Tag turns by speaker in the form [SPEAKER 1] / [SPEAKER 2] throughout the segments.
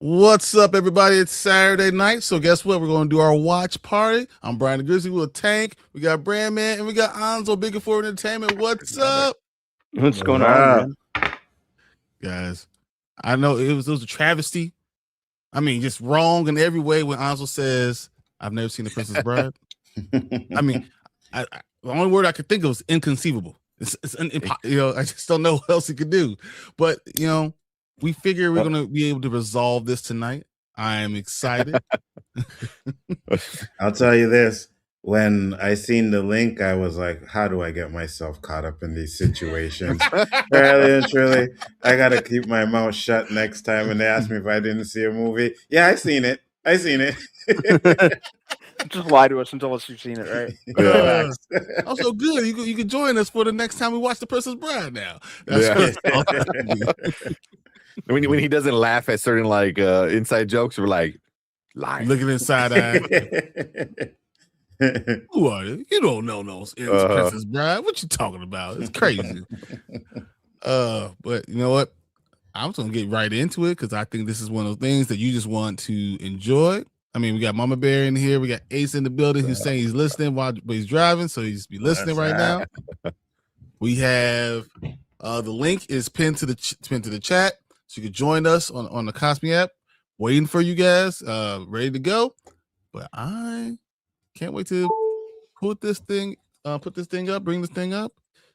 [SPEAKER 1] What's up, everybody? It's Saturday night, so guess what? We're going to do our watch party. I'm Brian the Grizzly with Tank. We got Brandman, and we got Anzo, Biggaford Entertainment. What's up?
[SPEAKER 2] What's going on, man?
[SPEAKER 1] Guys, I know it was a travesty. I mean, just wrong in every way when Anzo says, I've never seen The Princess Bride. I mean, the only word I could think of was inconceivable. I just don't know what else he could do. But, we figure we're going to be able to resolve this tonight. I am excited.
[SPEAKER 3] I'll tell you this. When I seen the link, I was like, how do I get myself caught up in these situations? Really and truly, I got to keep my mouth shut next time when they ask me if I didn't see a movie. Yeah, I seen it.
[SPEAKER 2] Just lie to us until you've seen it, right?
[SPEAKER 1] Also good. You can join us for the next time we watch The Princess Bride now.
[SPEAKER 4] When he doesn't laugh at certain inside jokes, we're like, lying.
[SPEAKER 1] Looking inside eye. Who are you? You don't know those Princess Bride. What you talking about? It's crazy. But you know what? I'm just gonna get right into it because I think this is one of those things that you just want to enjoy. I mean, we got Mama Bear in here. We got Ace in the building who's saying he's listening while he's driving, so he just be listening now. We have the link is pinned to the chat, so you can join us on the Cosme app. Waiting for you guys, ready to go. But I can't wait to put this thing up, bring this thing up,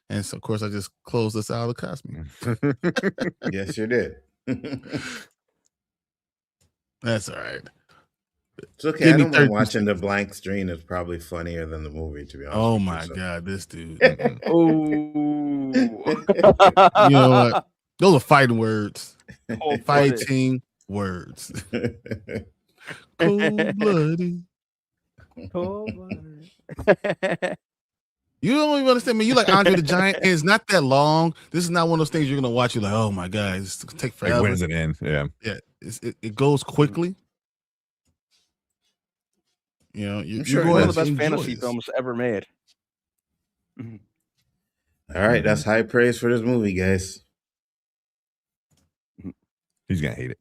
[SPEAKER 1] and so of course I just closed this out of the Cosme.
[SPEAKER 3] Yes, you did.
[SPEAKER 1] That's all right.
[SPEAKER 3] It's okay. I don't mind watching the blank screen. It's probably funnier than the movie, to be honest.
[SPEAKER 1] Oh my God, this dude.
[SPEAKER 2] Oh,
[SPEAKER 1] you know what? Those are fighting words. Fighting words. Cold-blooded. You don't even understand me. You like Andre the Giant, and it's not that long. This is not one of those things you're gonna watch. You're like, oh my God, it's gonna take forever.
[SPEAKER 4] When's it in? Yeah.
[SPEAKER 1] It goes quickly.
[SPEAKER 2] I'm sure it's one of the best fantasy films ever made.
[SPEAKER 3] All right, that's high praise for this movie, guys.
[SPEAKER 4] He's gonna hate it.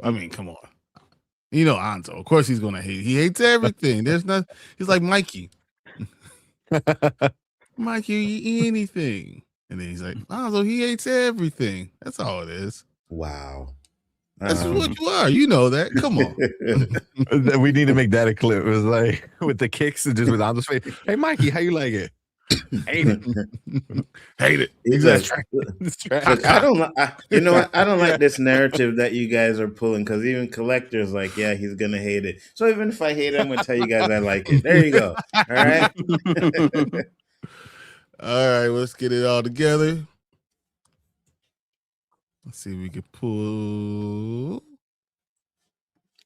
[SPEAKER 1] I mean, come on. Anzo. Of course he's gonna hate it. He hates everything. He's like Mikey. Mikey, you eat anything. And then he's like, Anzo, he hates everything. That's all it is.
[SPEAKER 3] Wow.
[SPEAKER 1] That's what you are. You know that. Come on.
[SPEAKER 4] We need to make that a clip. It was like with the kicks and just with Anzo's face. Hey, Mikey, how you like it? Hate it.
[SPEAKER 1] Hate it.
[SPEAKER 3] Exactly. I don't like this narrative that you guys are pulling, because even collectors like, yeah, he's gonna hate it. So even if I hate it, I'm gonna tell you guys I like it. There you go. All right.
[SPEAKER 1] All right, let's get it all together. Let's see if we can pull.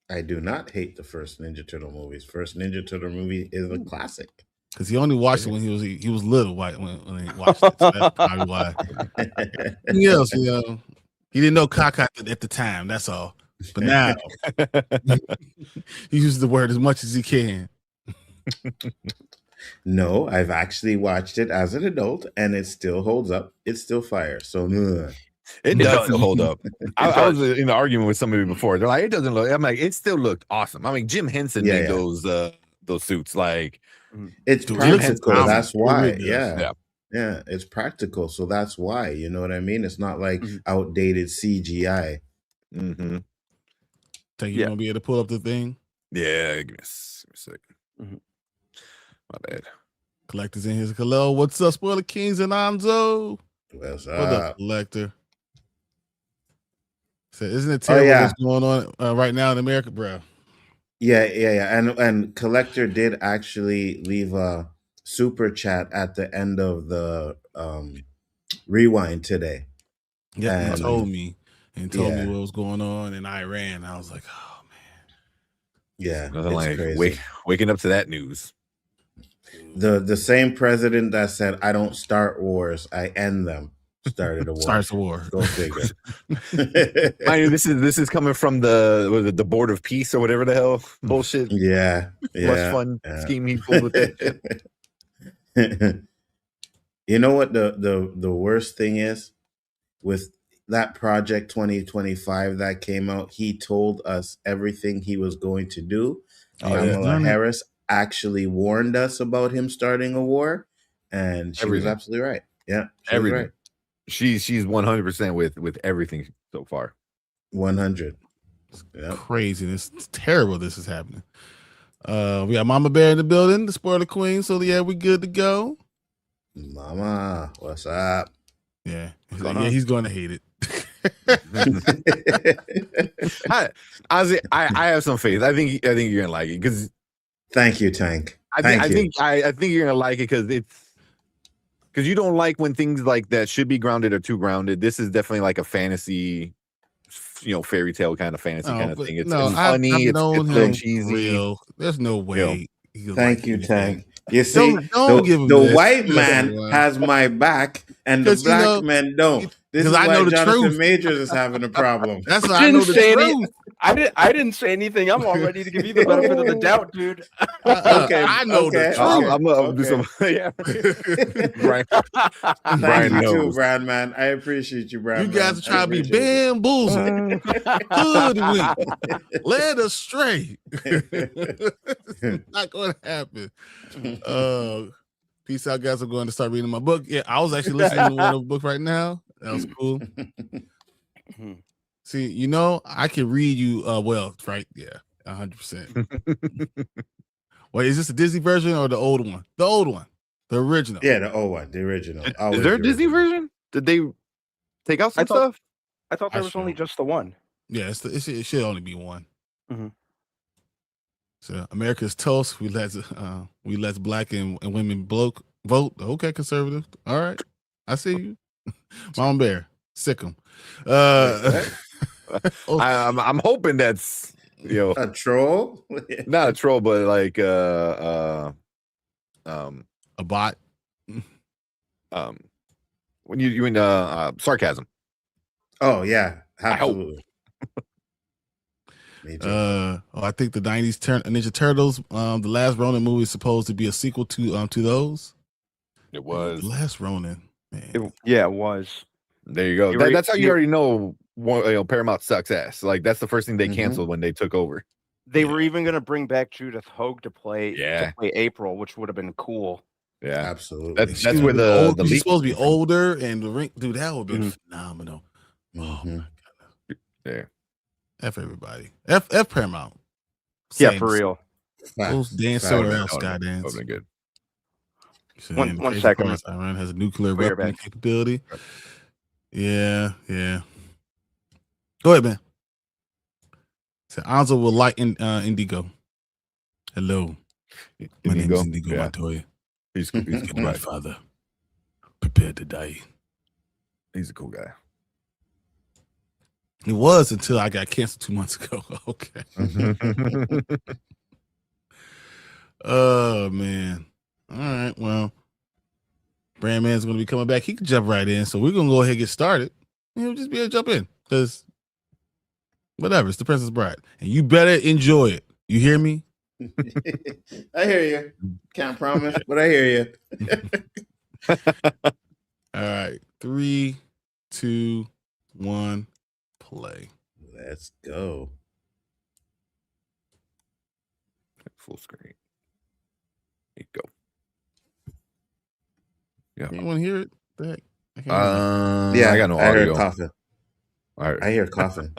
[SPEAKER 3] I do not hate the first Ninja Turtle movies. First Ninja Turtle movie is a classic.
[SPEAKER 1] Because he only watched it when he was little, when he watched it. So that's probably why. Else, he didn't know caca at the time. That's all. But now he uses the word as much as he can.
[SPEAKER 3] No, I've actually watched it as an adult, and it still holds up. It's still fire. So
[SPEAKER 4] it does still hold up. I was in an argument with somebody before. They're like, it doesn't look. I'm like, it still looked awesome. I mean, Jim Henson made those suits. Like,
[SPEAKER 3] it's practical. That's why.
[SPEAKER 1] Yeah,
[SPEAKER 3] it's practical. So that's why. You know what I mean? It's not like outdated CGI.
[SPEAKER 1] Mm-hmm. Think you're gonna be able to pull up the thing?
[SPEAKER 4] Yeah, give me a second. My bad.
[SPEAKER 1] Collector's in here. Hello, what's up, Spoiler Kings and Anzo?
[SPEAKER 3] What's
[SPEAKER 1] up? What up, Collector? So isn't it terrible what's going on right now in America, bro?
[SPEAKER 3] Yeah. And Collector did actually leave a super chat at the end of the rewind today.
[SPEAKER 1] Yeah, he told me what was going on in Iran. I was like, oh man.
[SPEAKER 3] Yeah,
[SPEAKER 4] nothing like crazy. Waking up to that news.
[SPEAKER 3] The same president that said, I don't start wars, I end them, started a war.
[SPEAKER 1] Starts a war.
[SPEAKER 3] Go figure.
[SPEAKER 4] Mind you, this is coming from the Board of Peace or whatever the hell bullshit.
[SPEAKER 3] Yeah.
[SPEAKER 4] Much fun scheme he pulled with that shit.
[SPEAKER 3] You know what the worst thing is with that project 2025 that came out, he told us everything he was going to do. Kamala Harris actually warned us about him starting a war, and she was absolutely right. Yeah, she was right.
[SPEAKER 4] She's 100% with everything so far.
[SPEAKER 3] 100.
[SPEAKER 1] Yep. Crazy. It's terrible. This is happening. We got Mama Bear in the building, the spoiler queen. So yeah, we good to go.
[SPEAKER 3] Mama, what's up?
[SPEAKER 1] Yeah, he's going to hate it.
[SPEAKER 4] I have some faith. I think you're gonna like it because.
[SPEAKER 3] Thank you, Tank.
[SPEAKER 4] I think you're gonna like it because you don't like when things like that should be grounded or too grounded. This is definitely like a fantasy, fairy tale kind of fantasy kind of thing. It's funny. It's a little cheesy.
[SPEAKER 1] Real. There's no way.
[SPEAKER 3] Thank you, Tank. You see, the white man has my back, and the black man don't. This is why Jonathan Majors is having a problem.
[SPEAKER 1] That's why I know the truth.
[SPEAKER 2] I didn't say anything. I'm all ready to give you the benefit of the doubt, dude.
[SPEAKER 3] Okay,
[SPEAKER 1] I know the truth.
[SPEAKER 4] I'm gonna do some. Yeah,
[SPEAKER 3] Thank you too, Brad man. I appreciate you, Brad.
[SPEAKER 1] You guys are trying to be bamboozled, hoodwinked, led astray. Not going to happen. Peace out, guys. I'm going to start reading my book. Yeah, I was actually listening to one of the book right now. That was cool. See, I can read you well, right? Yeah, 100%. Wait, is this a Disney version or the old one? The old one, the original.
[SPEAKER 3] Yeah, the old one, the original.
[SPEAKER 4] Is there a Disney version? Did they take out some stuff?
[SPEAKER 2] I thought there was only just the one.
[SPEAKER 1] Yeah, it should only be one.
[SPEAKER 2] Mm-hmm.
[SPEAKER 1] So America's toast. We let black and women vote. Okay, conservative. All right, I see you, Mama Bear. Sick 'em.
[SPEAKER 4] I'm hoping that's
[SPEAKER 3] a troll.
[SPEAKER 4] Not a troll, but like
[SPEAKER 1] a bot.
[SPEAKER 4] When you mean sarcasm.
[SPEAKER 3] Oh yeah, absolutely.
[SPEAKER 1] I think the 90s Ninja Turtles, the Last Ronin movie is supposed to be a sequel to those.
[SPEAKER 4] It was
[SPEAKER 1] The Last Ronin. Man.
[SPEAKER 2] It was.
[SPEAKER 4] There you go. That's how you already know. Paramount sucks ass. Like that's the first thing they canceled when they took over.
[SPEAKER 2] They were even going to bring back Judith Hogue to play April, which would have been cool.
[SPEAKER 4] Yeah,
[SPEAKER 3] absolutely.
[SPEAKER 4] That's where the
[SPEAKER 1] she's supposed to be older, and the ring, dude, that would have been phenomenal. Oh my god.
[SPEAKER 4] Yeah.
[SPEAKER 1] F everybody. F Paramount.
[SPEAKER 2] Yeah, for real.
[SPEAKER 1] Those dance somewhere else, Skydance.
[SPEAKER 4] Would have been good.
[SPEAKER 1] One second. Iran has a nuclear weapon capability. Yeah. Go ahead, man. So Anzo will like Indigo. Hello. My name is Inigo Montoya.
[SPEAKER 4] He's
[SPEAKER 1] my father. Prepared to die.
[SPEAKER 4] He's a cool guy.
[SPEAKER 1] He was until I got canceled 2 months ago. Okay. Oh man. All right. Well, Brandman's going to be coming back. He can jump right in. So we're going to go ahead and get started. He'll just be able to jump in because whatever. It's the Princess Bride. And you better enjoy it. You hear me?
[SPEAKER 3] I hear you. Can't promise, but I hear
[SPEAKER 1] you. All right. 3, 2, 1, play.
[SPEAKER 3] Let's go.
[SPEAKER 4] Full screen. There you go. Yeah.
[SPEAKER 1] Anyone hear it?
[SPEAKER 3] I got no audio. I hear coughing.
[SPEAKER 4] All right.
[SPEAKER 3] I hear coughing.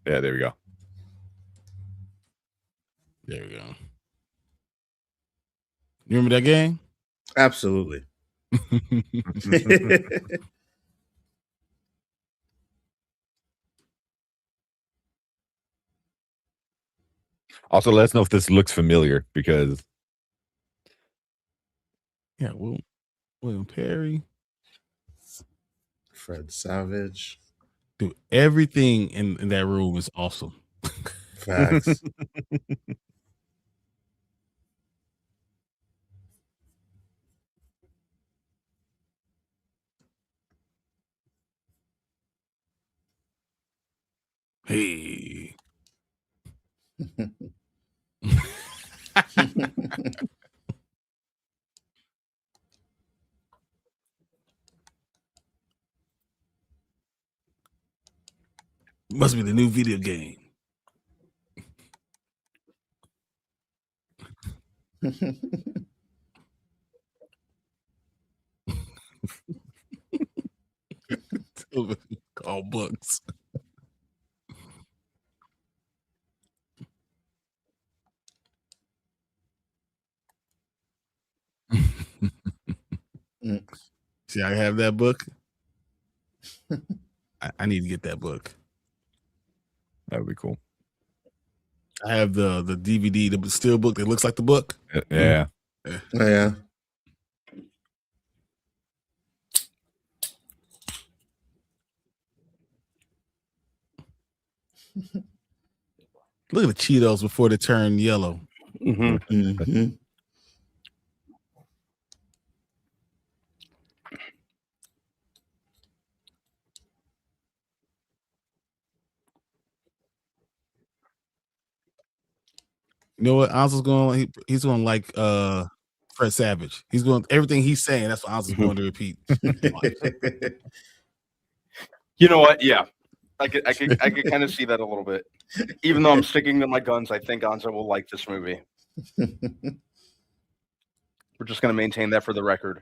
[SPEAKER 4] Yeah, there we go.
[SPEAKER 1] There we go. You remember that game?
[SPEAKER 3] Absolutely.
[SPEAKER 4] Also, let us know if this looks familiar because.
[SPEAKER 1] Yeah, William Perry.
[SPEAKER 3] Fred Savage.
[SPEAKER 1] Dude, everything in that room is awesome.
[SPEAKER 3] Facts.
[SPEAKER 1] Hey. Must be the new video game. Call books. See, I have that book. I need to get that book.
[SPEAKER 4] That would be cool.
[SPEAKER 1] I have the DVD, the steel book that looks like the book.
[SPEAKER 4] Yeah.
[SPEAKER 3] Oh, yeah.
[SPEAKER 1] Look at the Cheetos before they turn yellow.
[SPEAKER 2] Mm-hmm.
[SPEAKER 3] Mm-hmm.
[SPEAKER 1] You know what? Oz is going. He's going like Fred Savage. He's going everything he's saying. That's what Oz is going to repeat.
[SPEAKER 2] You know what? Yeah, I could kind of see that a little bit. Even though I'm sticking to my guns, I think Anza will like this movie. We're just going to maintain that for the record.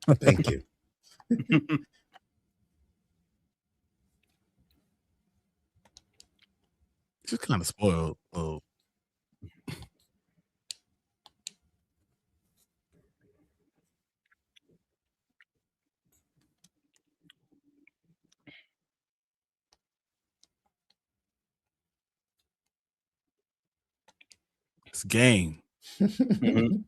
[SPEAKER 3] Thank you.
[SPEAKER 1] Just kind of spoiled. It's game.
[SPEAKER 2] Mm-hmm.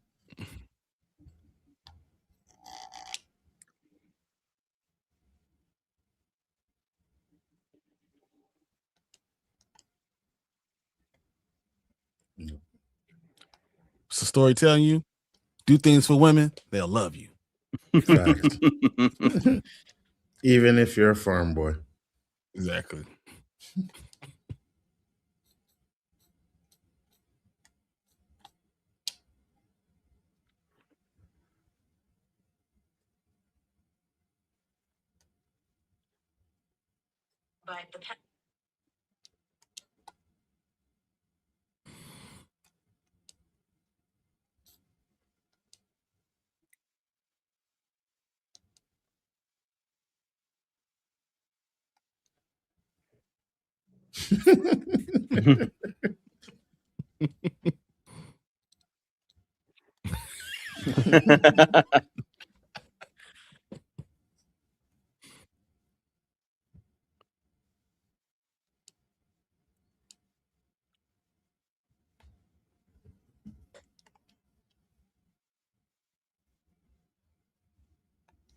[SPEAKER 1] It's a story telling you, do things for women, they'll love you.
[SPEAKER 3] Fact. Even if you're a farm boy.
[SPEAKER 1] Exactly.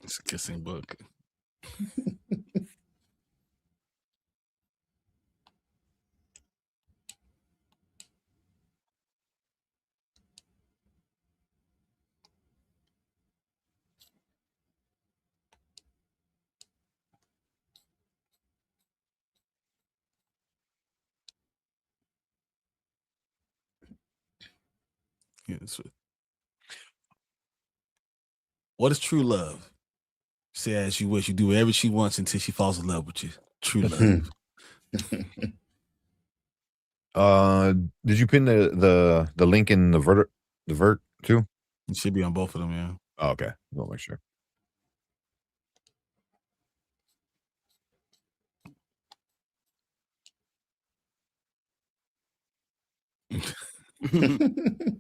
[SPEAKER 1] It's a kissing book. Yes. What is true love? Say as you wish. You do whatever she wants until she falls in love with you. True love.
[SPEAKER 4] Did you pin the link in the vert too?
[SPEAKER 1] It should be on both of them, yeah.
[SPEAKER 4] Oh, okay. We'll make sure. Mhm.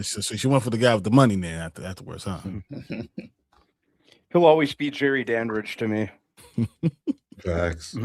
[SPEAKER 1] So she went for the guy with the money then afterwards, huh?
[SPEAKER 2] He'll always be Jerry Dandridge to me.
[SPEAKER 3] Facts.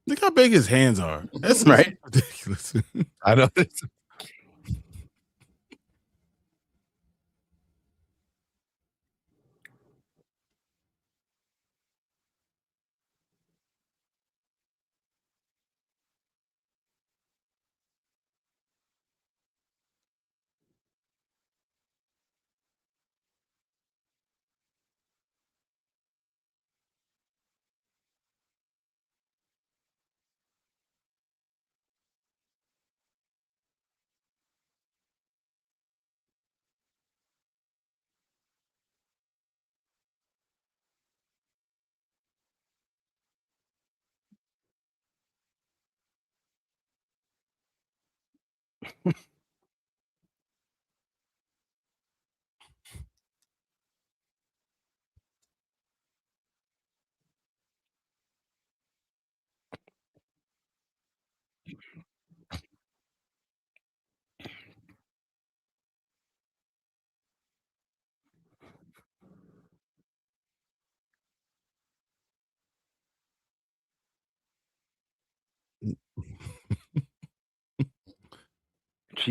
[SPEAKER 1] Look how big his hands are. That's
[SPEAKER 2] Right.
[SPEAKER 1] ridiculous.
[SPEAKER 4] I know.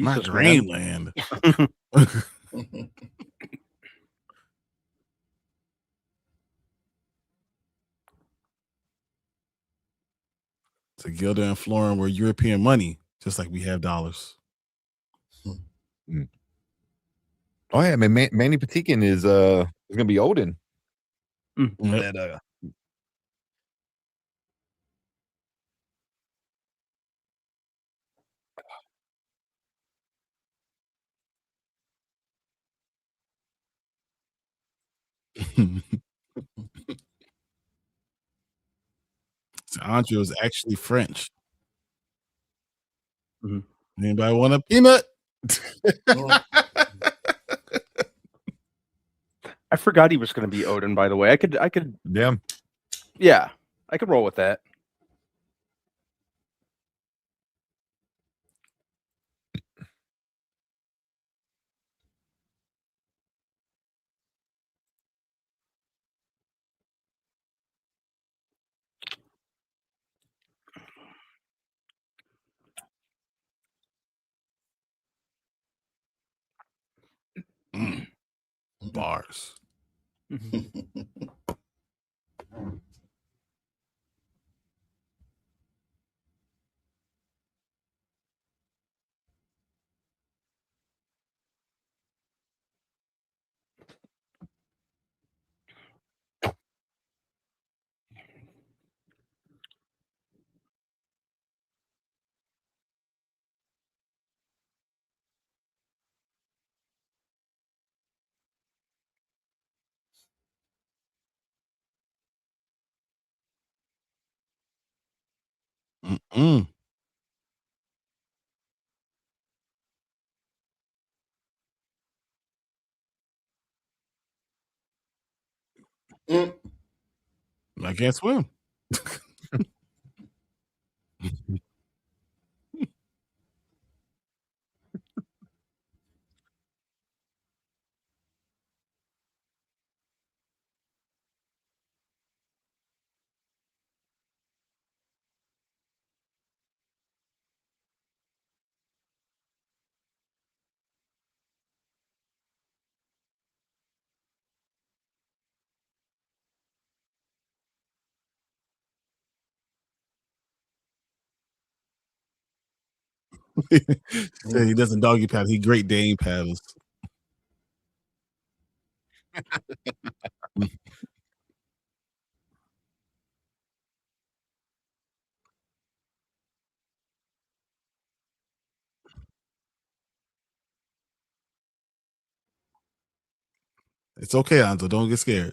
[SPEAKER 1] My
[SPEAKER 2] Jesus, man.
[SPEAKER 1] Greenland. So Gilda and Florin were European money, just like we have dollars.
[SPEAKER 4] Oh yeah, man, Manny Patinkin is gonna be Odin.
[SPEAKER 1] Yep.
[SPEAKER 4] That
[SPEAKER 1] So Andre was actually French.
[SPEAKER 2] Mhm.
[SPEAKER 1] Anybody want a peanut?
[SPEAKER 2] I forgot he was going to be Odin. By the way, I could,
[SPEAKER 4] yeah.
[SPEAKER 2] yeah, I could roll with that.
[SPEAKER 1] Bars. Mm-mm. I can't swim. Said he doesn't doggy paddle. He Great Dane paddles. It's okay, Anzo. Don't get scared.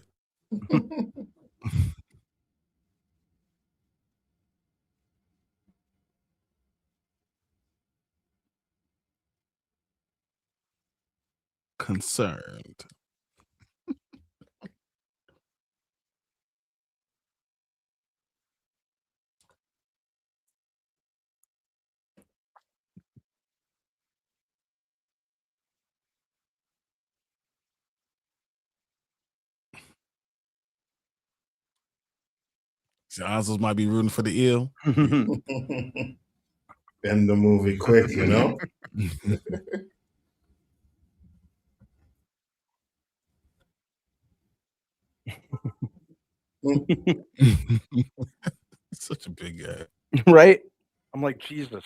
[SPEAKER 1] Concerned. So Anzo's might be rooting for the ill.
[SPEAKER 3] End the movie quick, you know?
[SPEAKER 1] Such a big guy.
[SPEAKER 2] Right? I'm like, Jesus.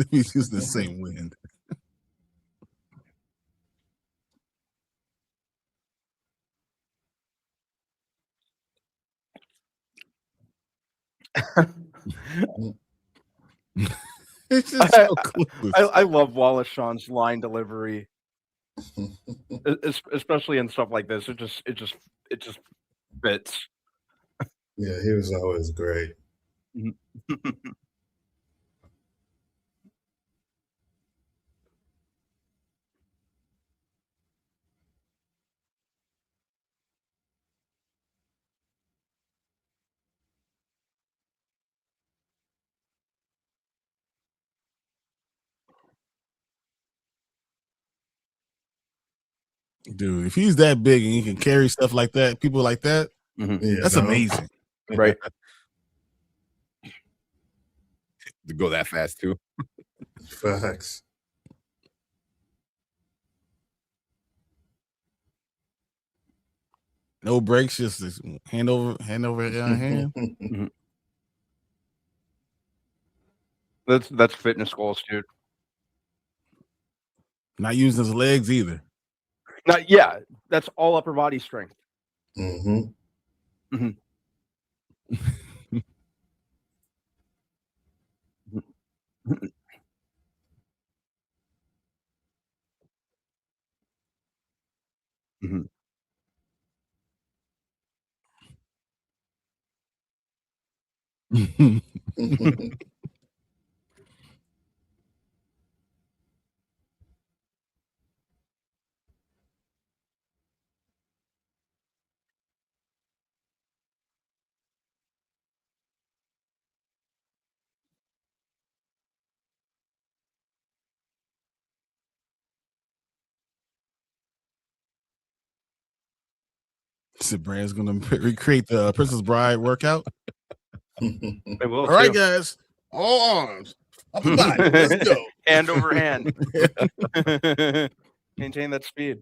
[SPEAKER 1] He's using the same wind. It's just so clueless.
[SPEAKER 2] I love Wallace Shawn's line delivery, especially in stuff like this. It just fits.
[SPEAKER 3] Yeah, he was always great.
[SPEAKER 1] Dude, if he's that big and he can carry stuff like that, people like that, that's amazing.
[SPEAKER 2] Right.
[SPEAKER 4] To go that fast too.
[SPEAKER 3] Facts.
[SPEAKER 1] No breaks, just hand over hand.
[SPEAKER 2] That's fitness goals, dude.
[SPEAKER 1] Not using his legs either.
[SPEAKER 2] Yeah, that's all upper body strength.
[SPEAKER 1] So Brand's gonna recreate the Princess Bride workout.
[SPEAKER 2] I will.
[SPEAKER 1] All right, guys, all arms, upper body. Let's go.
[SPEAKER 2] Hand over hand. Maintain that speed.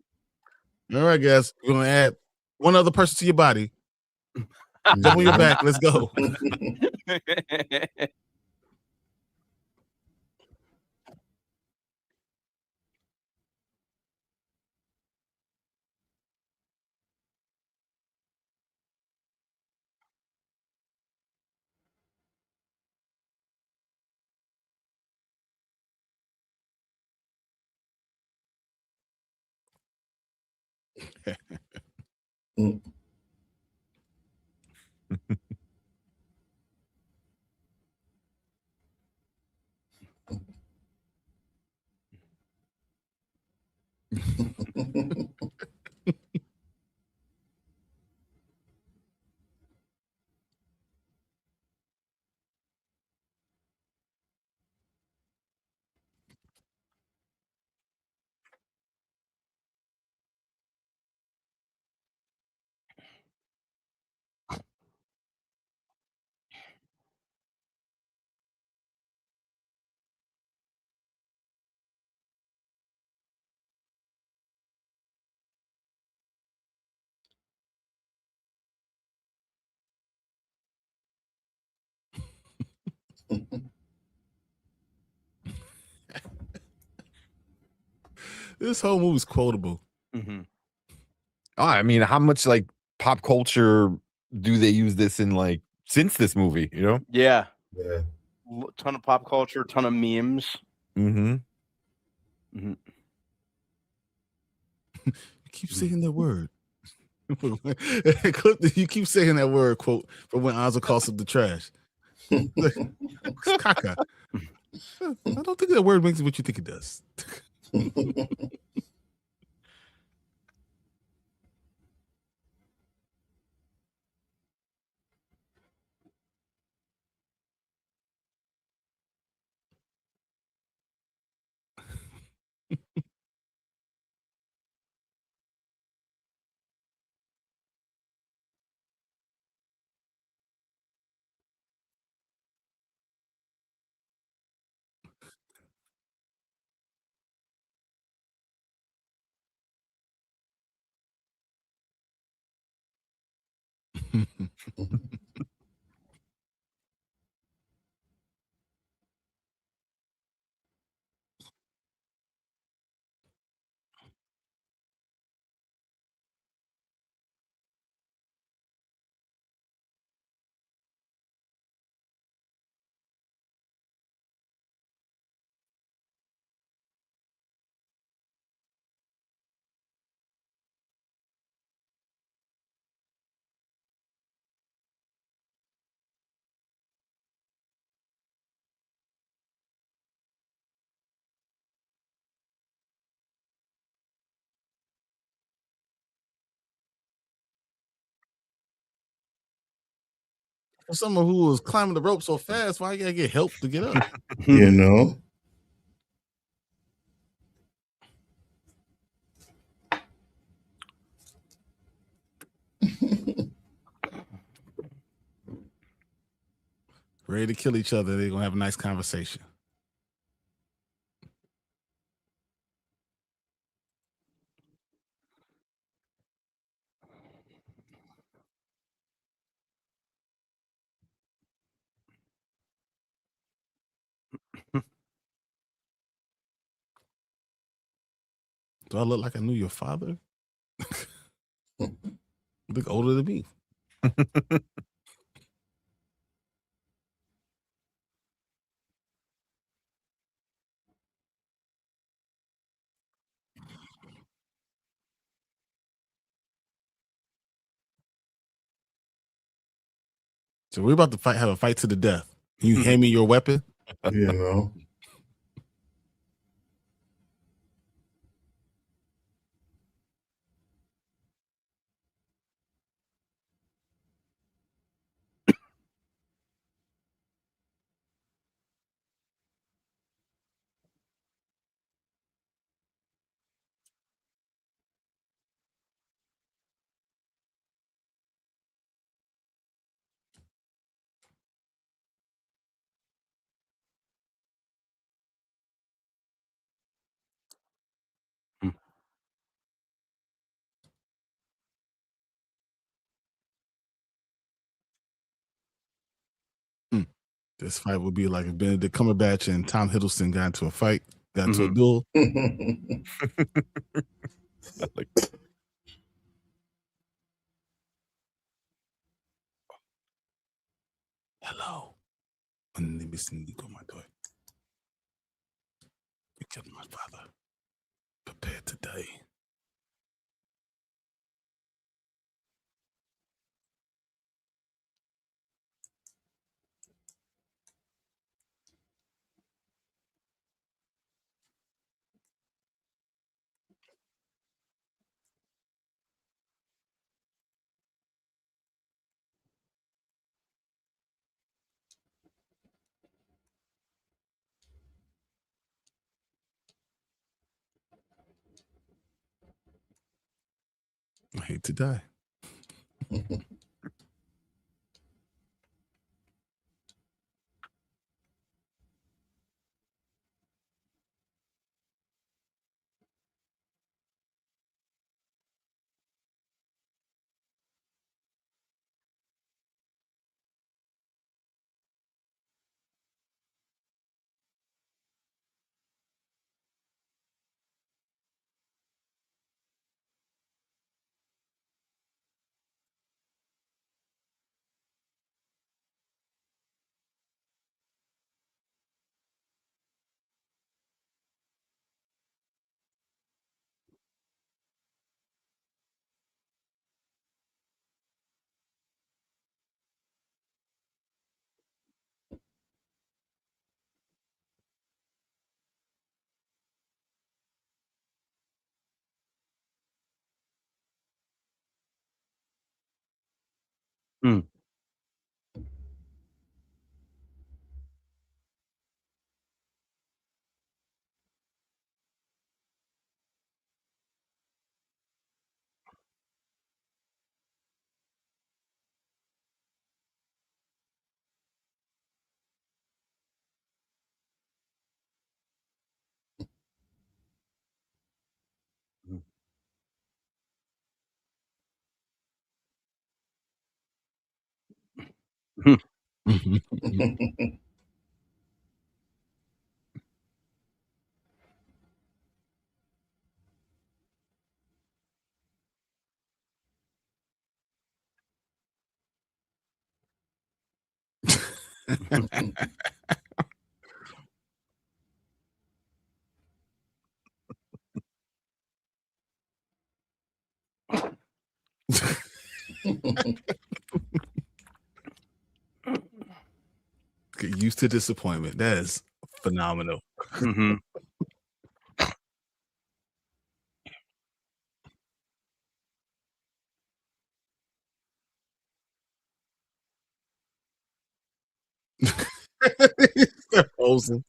[SPEAKER 1] All right, guys, we're gonna add one other person to your body. Double your back. Let's go. This whole movie's quotable.
[SPEAKER 2] Mm-hmm.
[SPEAKER 4] Oh, I mean, how much like pop culture do they use this in like since this movie? You know?
[SPEAKER 2] Yeah.
[SPEAKER 3] Yeah.
[SPEAKER 2] Ton of pop culture, ton of memes.
[SPEAKER 4] Mm-hmm.
[SPEAKER 2] Mm-hmm.
[SPEAKER 1] You keep saying that word. You keep saying that word, quote, for when Ozzy calls up the trash. Caca. I don't think that word makes it what you think it does. For someone who was climbing the rope so fast, why you gotta get help to get up?
[SPEAKER 3] You know?
[SPEAKER 1] Ready to kill each other. They're gonna have a nice conversation. Do I look like I knew your father? You look older than me. So we're about to have a fight to the death. Can you hand me your weapon?
[SPEAKER 3] You know?
[SPEAKER 1] This fight would be like if Benedict Cumberbatch and Tom Hiddleston got into a fight, got into a duel.
[SPEAKER 4] Like,
[SPEAKER 1] hello. My name is Inigo, Montoya. You killed my father. Prepare to die. I hate to die.
[SPEAKER 2] Hmm.
[SPEAKER 1] Get used to disappointment. That is phenomenal.
[SPEAKER 2] Mhm.
[SPEAKER 1] Awesome.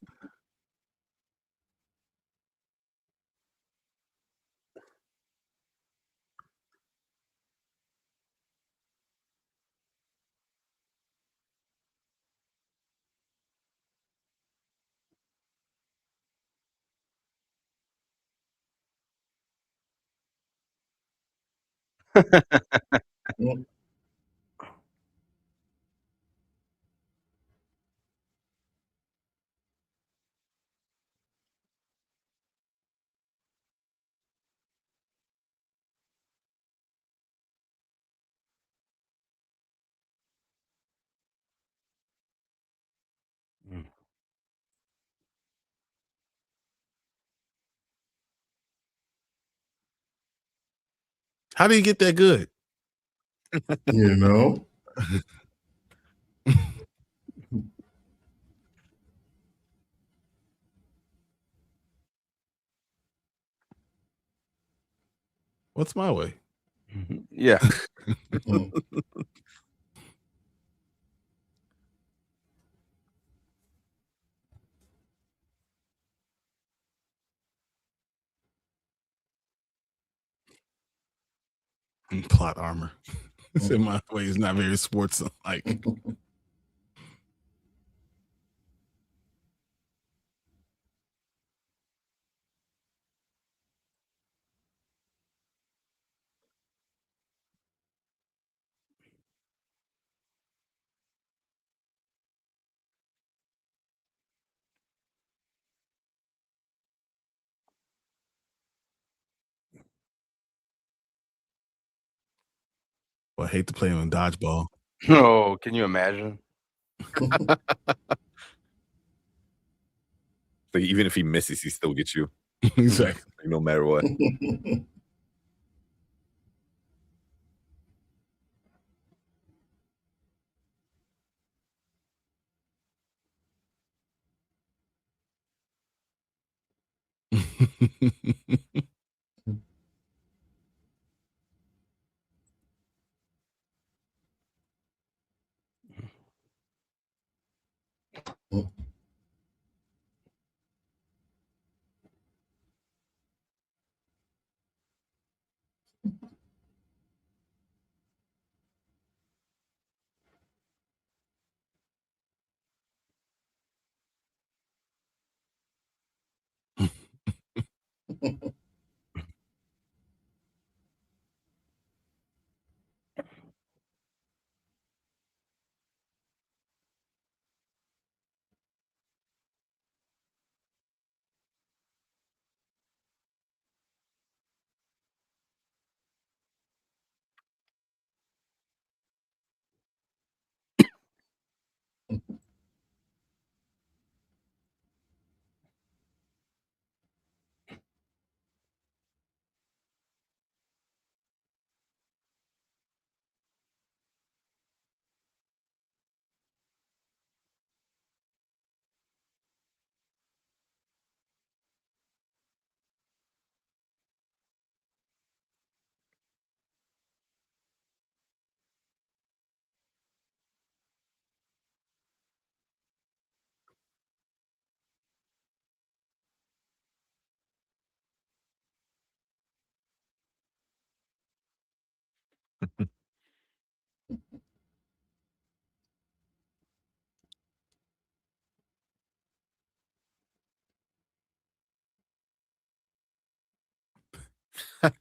[SPEAKER 2] Mm.
[SPEAKER 1] How do you get that good?
[SPEAKER 3] You know?
[SPEAKER 1] What's my way?
[SPEAKER 2] Yeah.
[SPEAKER 3] Mm.
[SPEAKER 1] Plot armor. So my way is not very sports like. Well, I hate to play him in dodgeball.
[SPEAKER 2] Oh, can you imagine?
[SPEAKER 4] So even if he misses, he still gets you,
[SPEAKER 1] Exactly.
[SPEAKER 4] no matter what.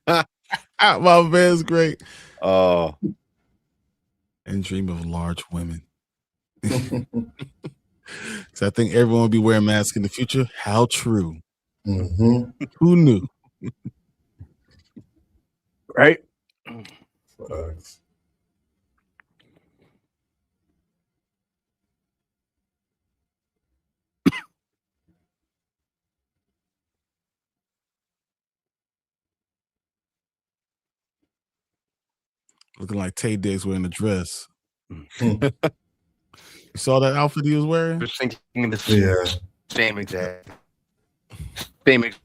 [SPEAKER 1] My man's great.
[SPEAKER 4] Oh,
[SPEAKER 1] And dream of large women. So I think everyone will be wearing masks in the future. How true.
[SPEAKER 3] Mm-hmm.
[SPEAKER 1] Who knew?
[SPEAKER 4] right.
[SPEAKER 3] Facts.
[SPEAKER 1] Looking like Tay Diggs wearing a dress.
[SPEAKER 3] Hmm.
[SPEAKER 1] You saw that outfit he was wearing?
[SPEAKER 2] Just thinking the
[SPEAKER 3] Yeah.
[SPEAKER 2] same exact thing.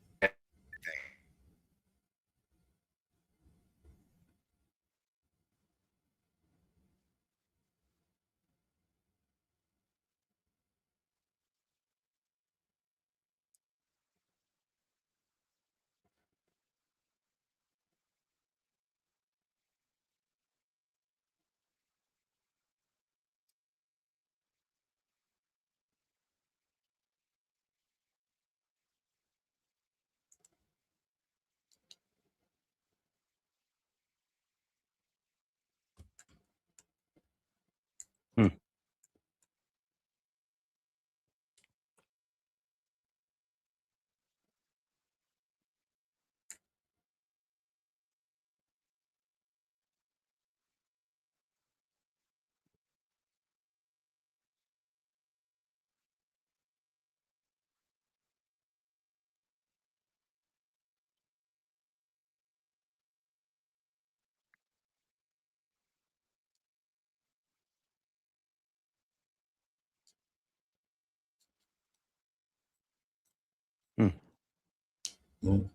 [SPEAKER 3] Mm.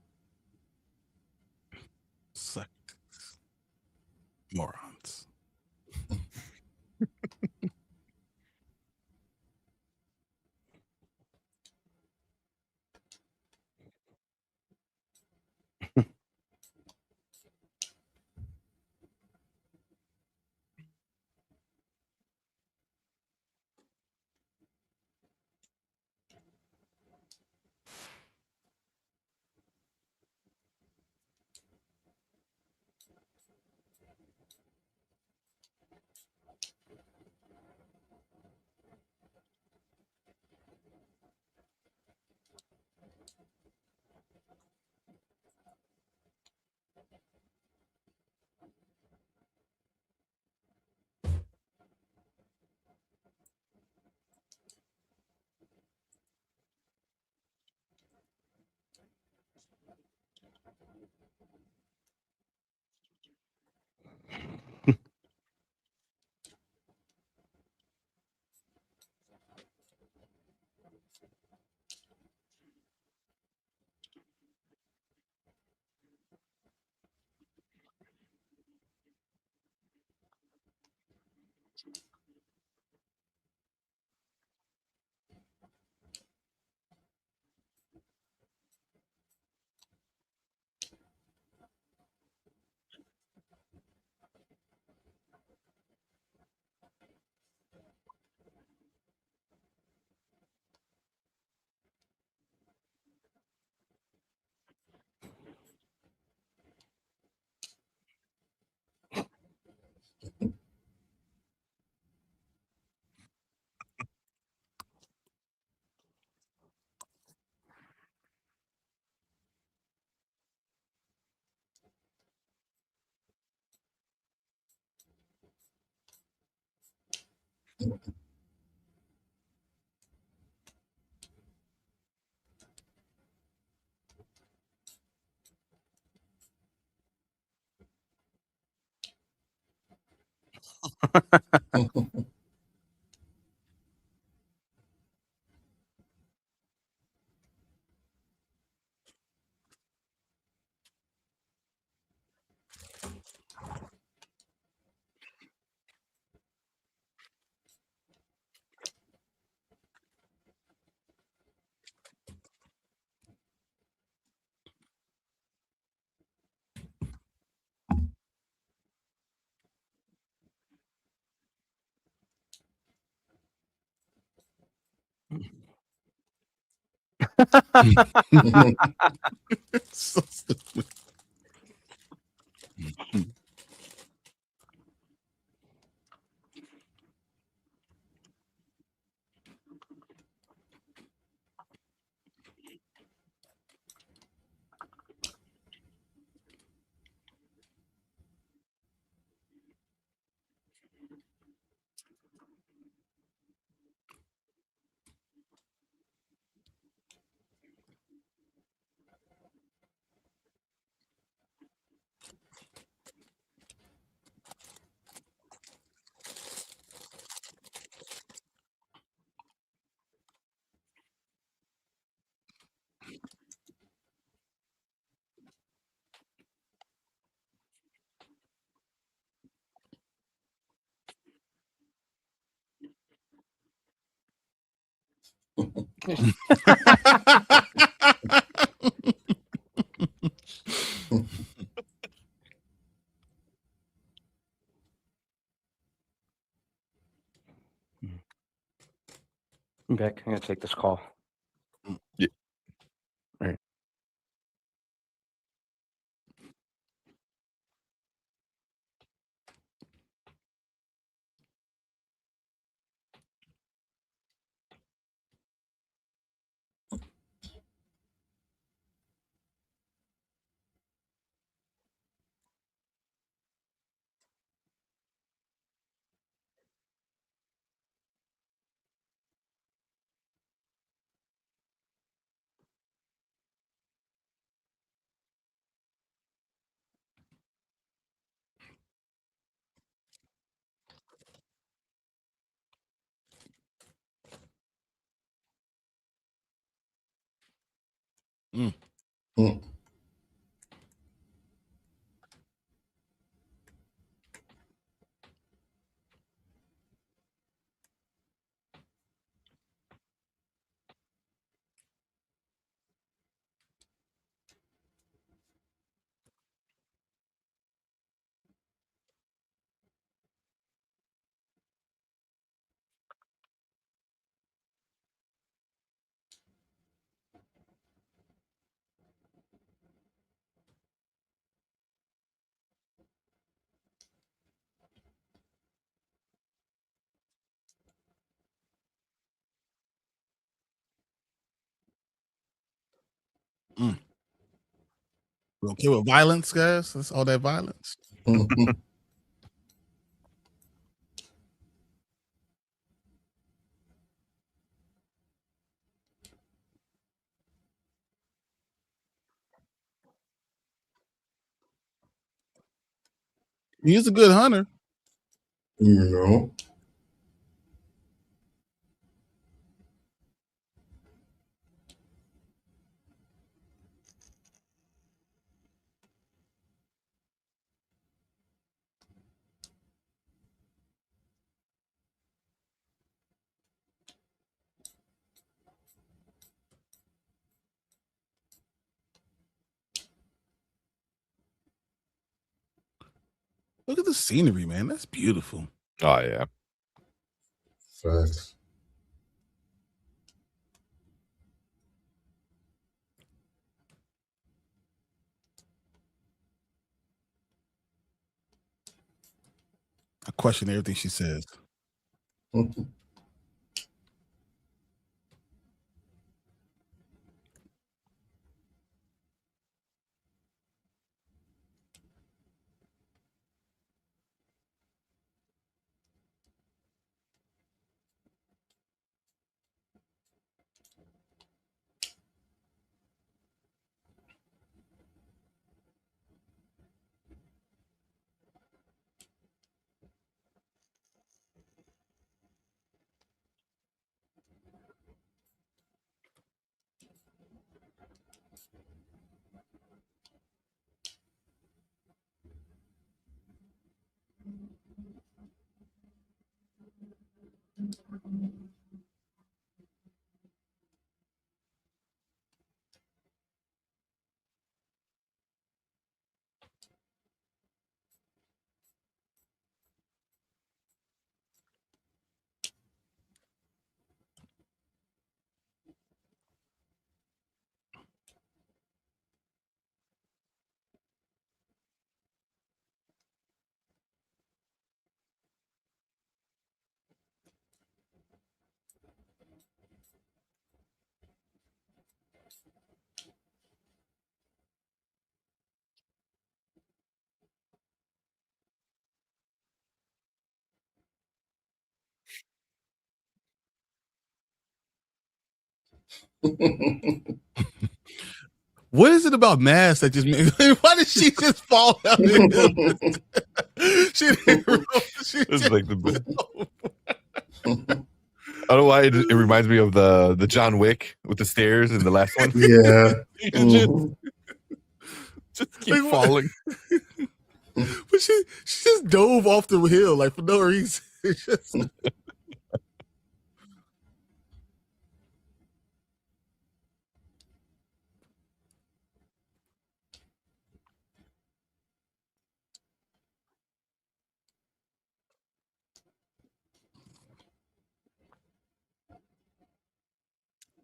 [SPEAKER 1] Suck. Morons. So stupid.
[SPEAKER 2] Vic, I'm gonna take this call.
[SPEAKER 4] Yeah.
[SPEAKER 2] All right.
[SPEAKER 1] Mm. Mm. You okay with violence, guys? That's all that violence. He's a good hunter.
[SPEAKER 3] No.
[SPEAKER 1] Look at the scenery, man. That's beautiful.
[SPEAKER 4] Oh yeah.
[SPEAKER 3] Facts.
[SPEAKER 1] I question everything she says. What is it about Mask that just made? Why did she just fall out? She didn't roll. She
[SPEAKER 4] It's
[SPEAKER 1] just
[SPEAKER 4] like the. I don't know why it reminds me of the John Wick with the stairs in the last one.
[SPEAKER 3] Yeah.
[SPEAKER 4] You
[SPEAKER 3] Mhm.
[SPEAKER 4] just keep
[SPEAKER 1] Like, what?
[SPEAKER 4] falling.
[SPEAKER 1] But she just dove off the hill like for no reason. It's just,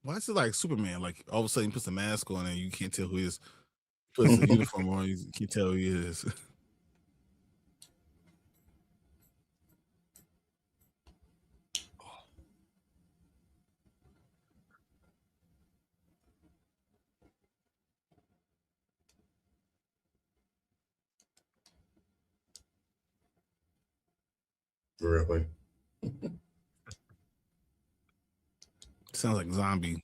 [SPEAKER 1] why is it like Superman? Like all of a sudden he puts a mask on and you can't tell who he is. Puts the uniform on, you can't tell who he is.
[SPEAKER 3] Really.
[SPEAKER 1] Sounds like zombie.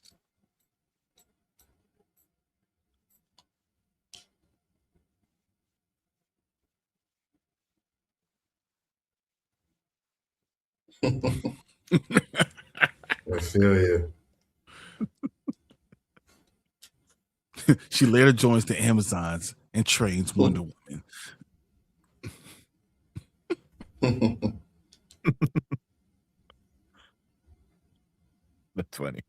[SPEAKER 3] I feel you.
[SPEAKER 1] She later joins the Amazons and trains Wonder Woman.
[SPEAKER 4] That's funny.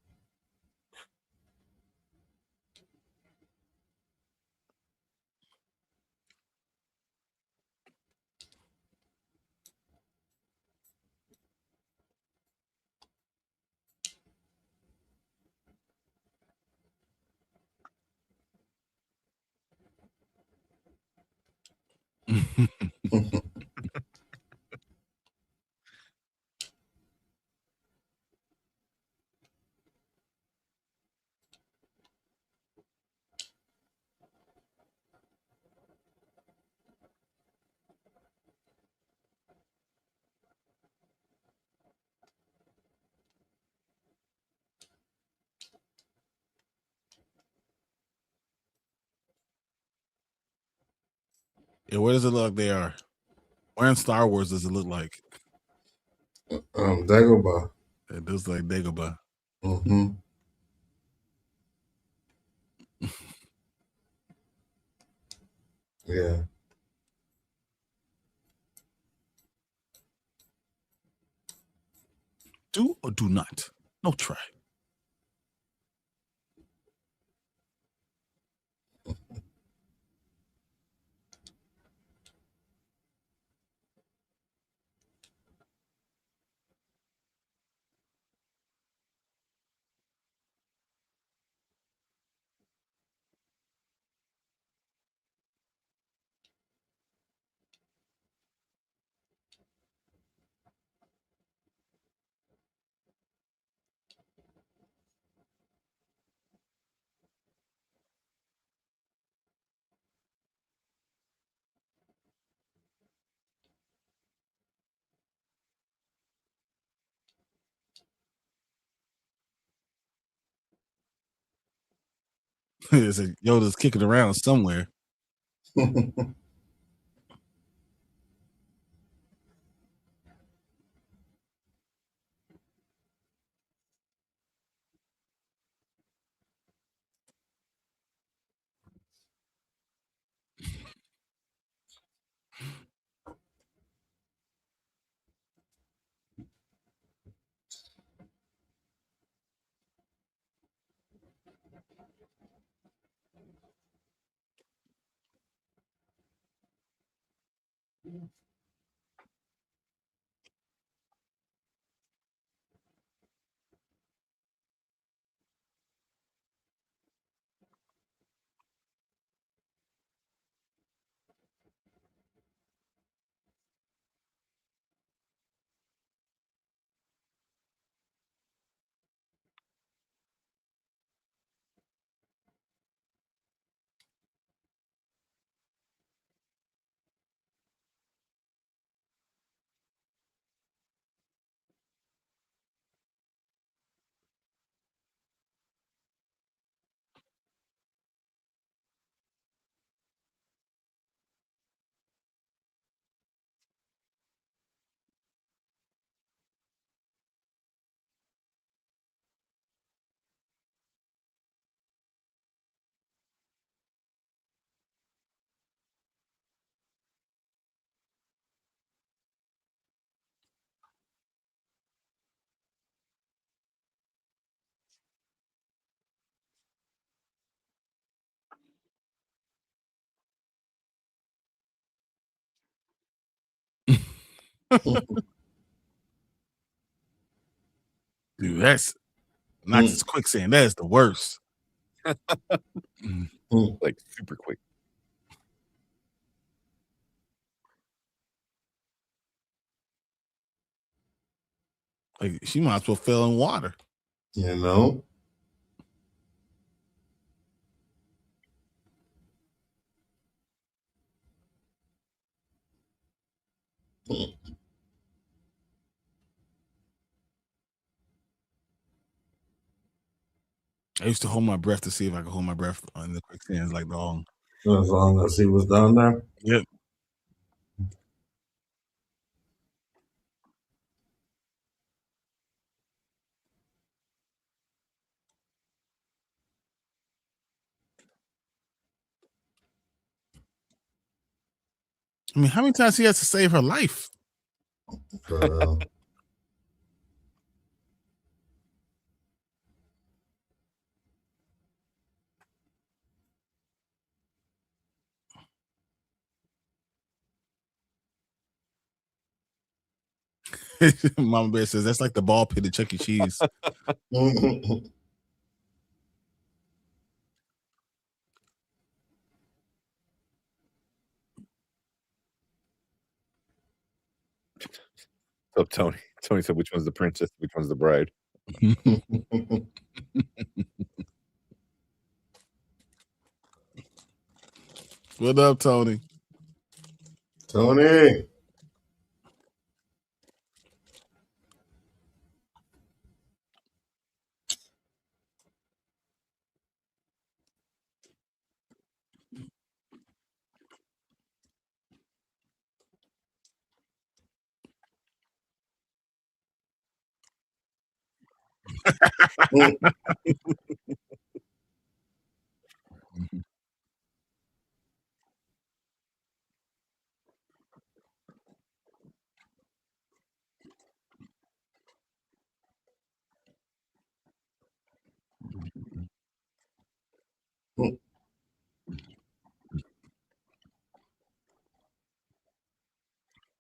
[SPEAKER 1] Yeah, what does it look like they are? Where in Star Wars does it look like?
[SPEAKER 3] Dagobah.
[SPEAKER 1] It does like Dagobah.
[SPEAKER 3] Mm-hmm. Yeah.
[SPEAKER 1] Do or do not? No try. It's like Yoda's kicking around somewhere. Dude, that's not just quicksand. That is the worst.
[SPEAKER 4] Like super quick.
[SPEAKER 1] Like she might as well fell in water.
[SPEAKER 3] You know?
[SPEAKER 1] I used to hold my breath to see if I could hold my breath in the quicksands like long.
[SPEAKER 3] As long as he was down there.
[SPEAKER 1] Yep. I mean, how many times he has to save her life?
[SPEAKER 3] For real.
[SPEAKER 1] Mama Bear says that's like the ball pit at Chuck E. Cheese.
[SPEAKER 4] So Tony said, which one's the princess? Which one's the bride?
[SPEAKER 1] What up, Tony?
[SPEAKER 3] Tony.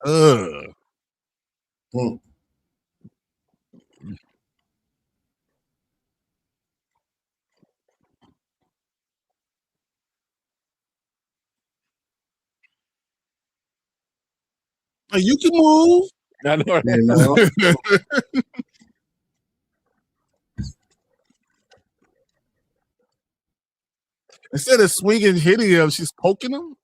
[SPEAKER 1] Ugh. Like, you can move.
[SPEAKER 4] I know, right?
[SPEAKER 3] You know?
[SPEAKER 1] Instead of swinging, hitting him, she's poking him.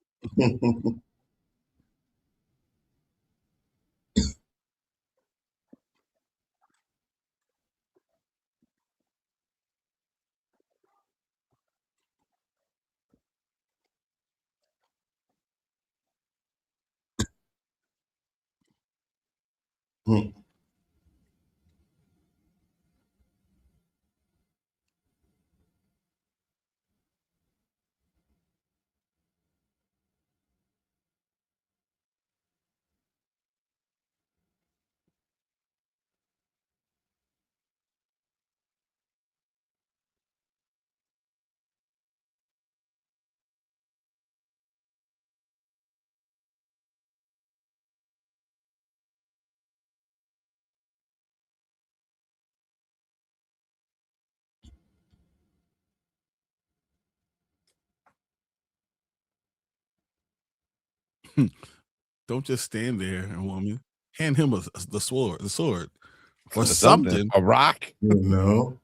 [SPEAKER 1] Don't just stand there, woman. Hand him the sword, or something.
[SPEAKER 4] A rock.
[SPEAKER 3] You know?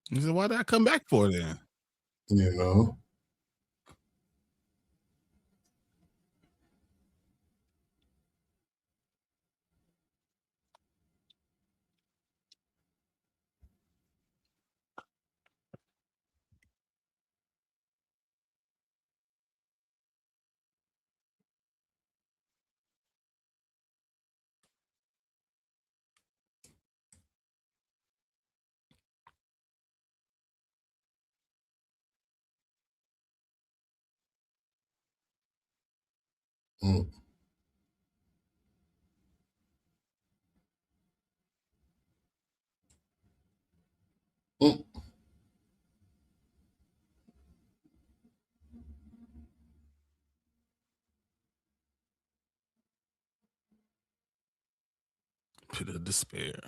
[SPEAKER 1] He said, "Why did I come back for then?"
[SPEAKER 3] You know. Mm. Mm.
[SPEAKER 1] Pit of despair.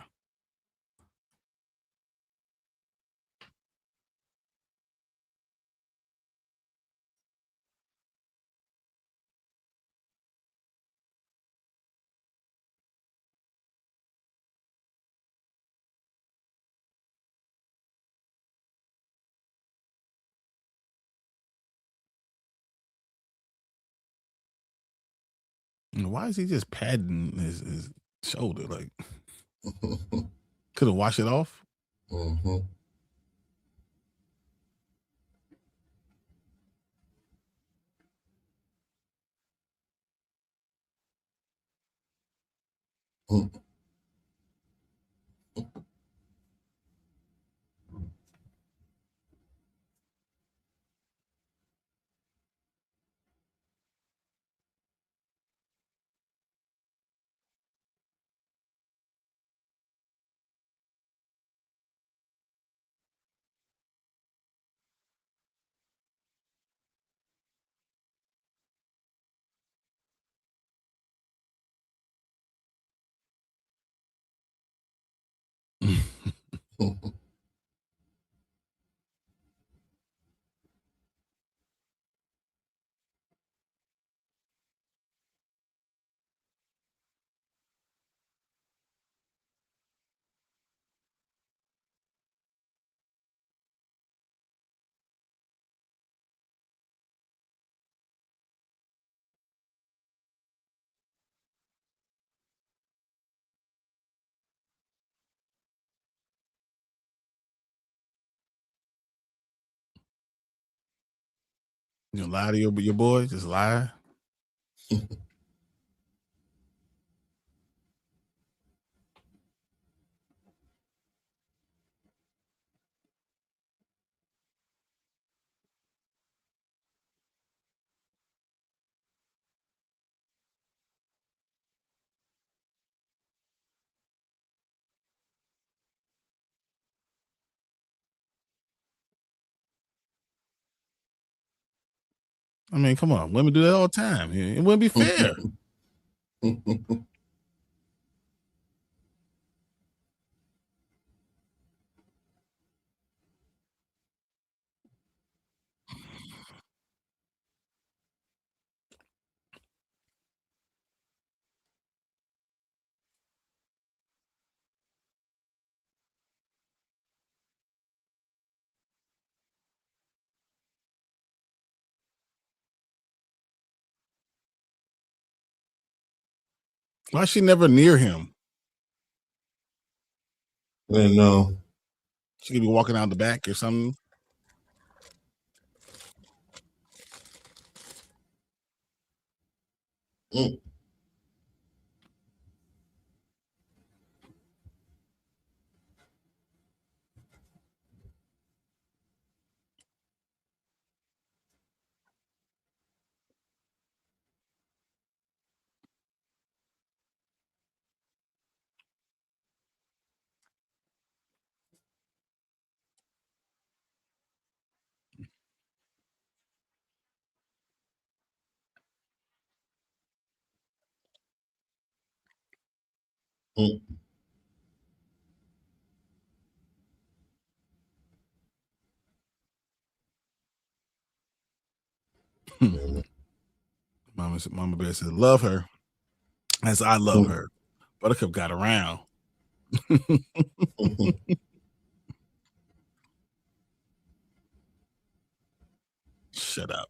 [SPEAKER 1] Why is he just padding his shoulder? Like, could have washed it off.
[SPEAKER 3] Mm-hmm. Mm.
[SPEAKER 1] You lie to your boy, just lie. I mean, come on, women do that all the time. It wouldn't be fair. Why is she never near him?
[SPEAKER 3] I know.
[SPEAKER 1] She could be walking out the back or something.
[SPEAKER 3] Mm. Mm.
[SPEAKER 1] Mama Bear said, love her as I love her. Buttercup got around. Shut up.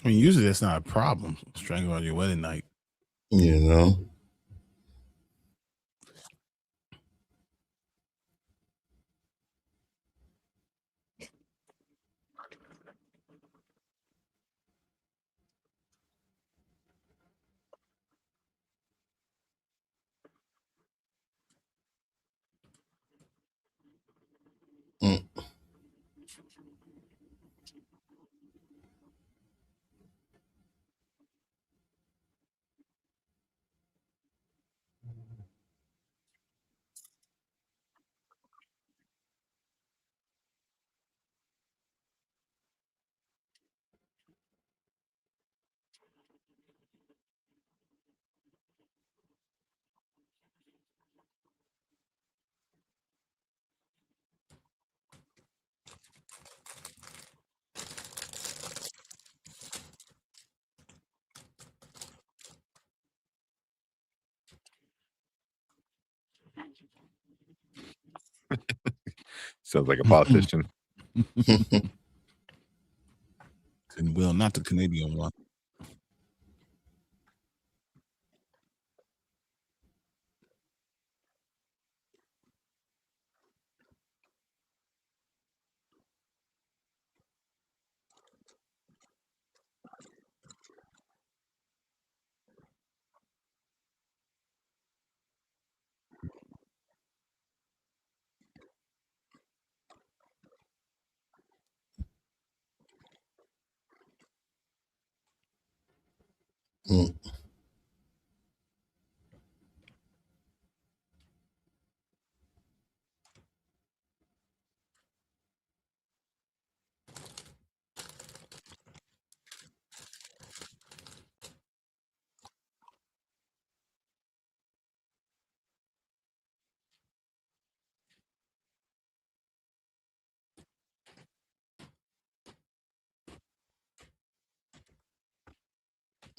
[SPEAKER 1] I mean, usually that's not a problem. Strangle on your wedding night.
[SPEAKER 3] You know? Mm.
[SPEAKER 4] Sounds like a politician.
[SPEAKER 1] And Will, not the Canadian one.
[SPEAKER 3] Mm.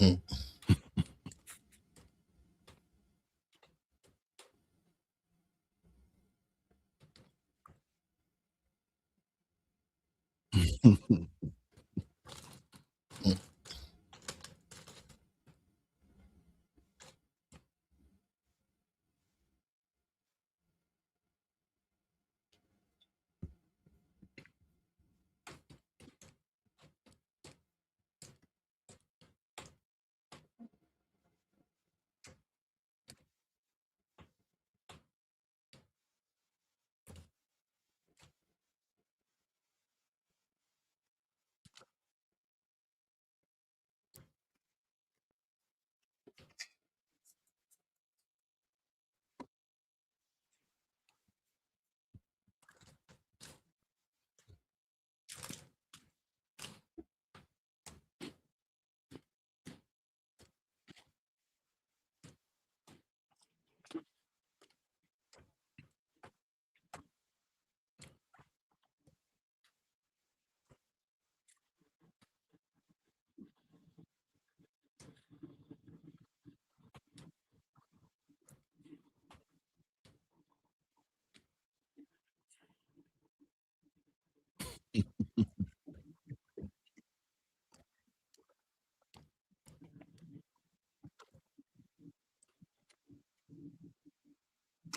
[SPEAKER 3] Mm.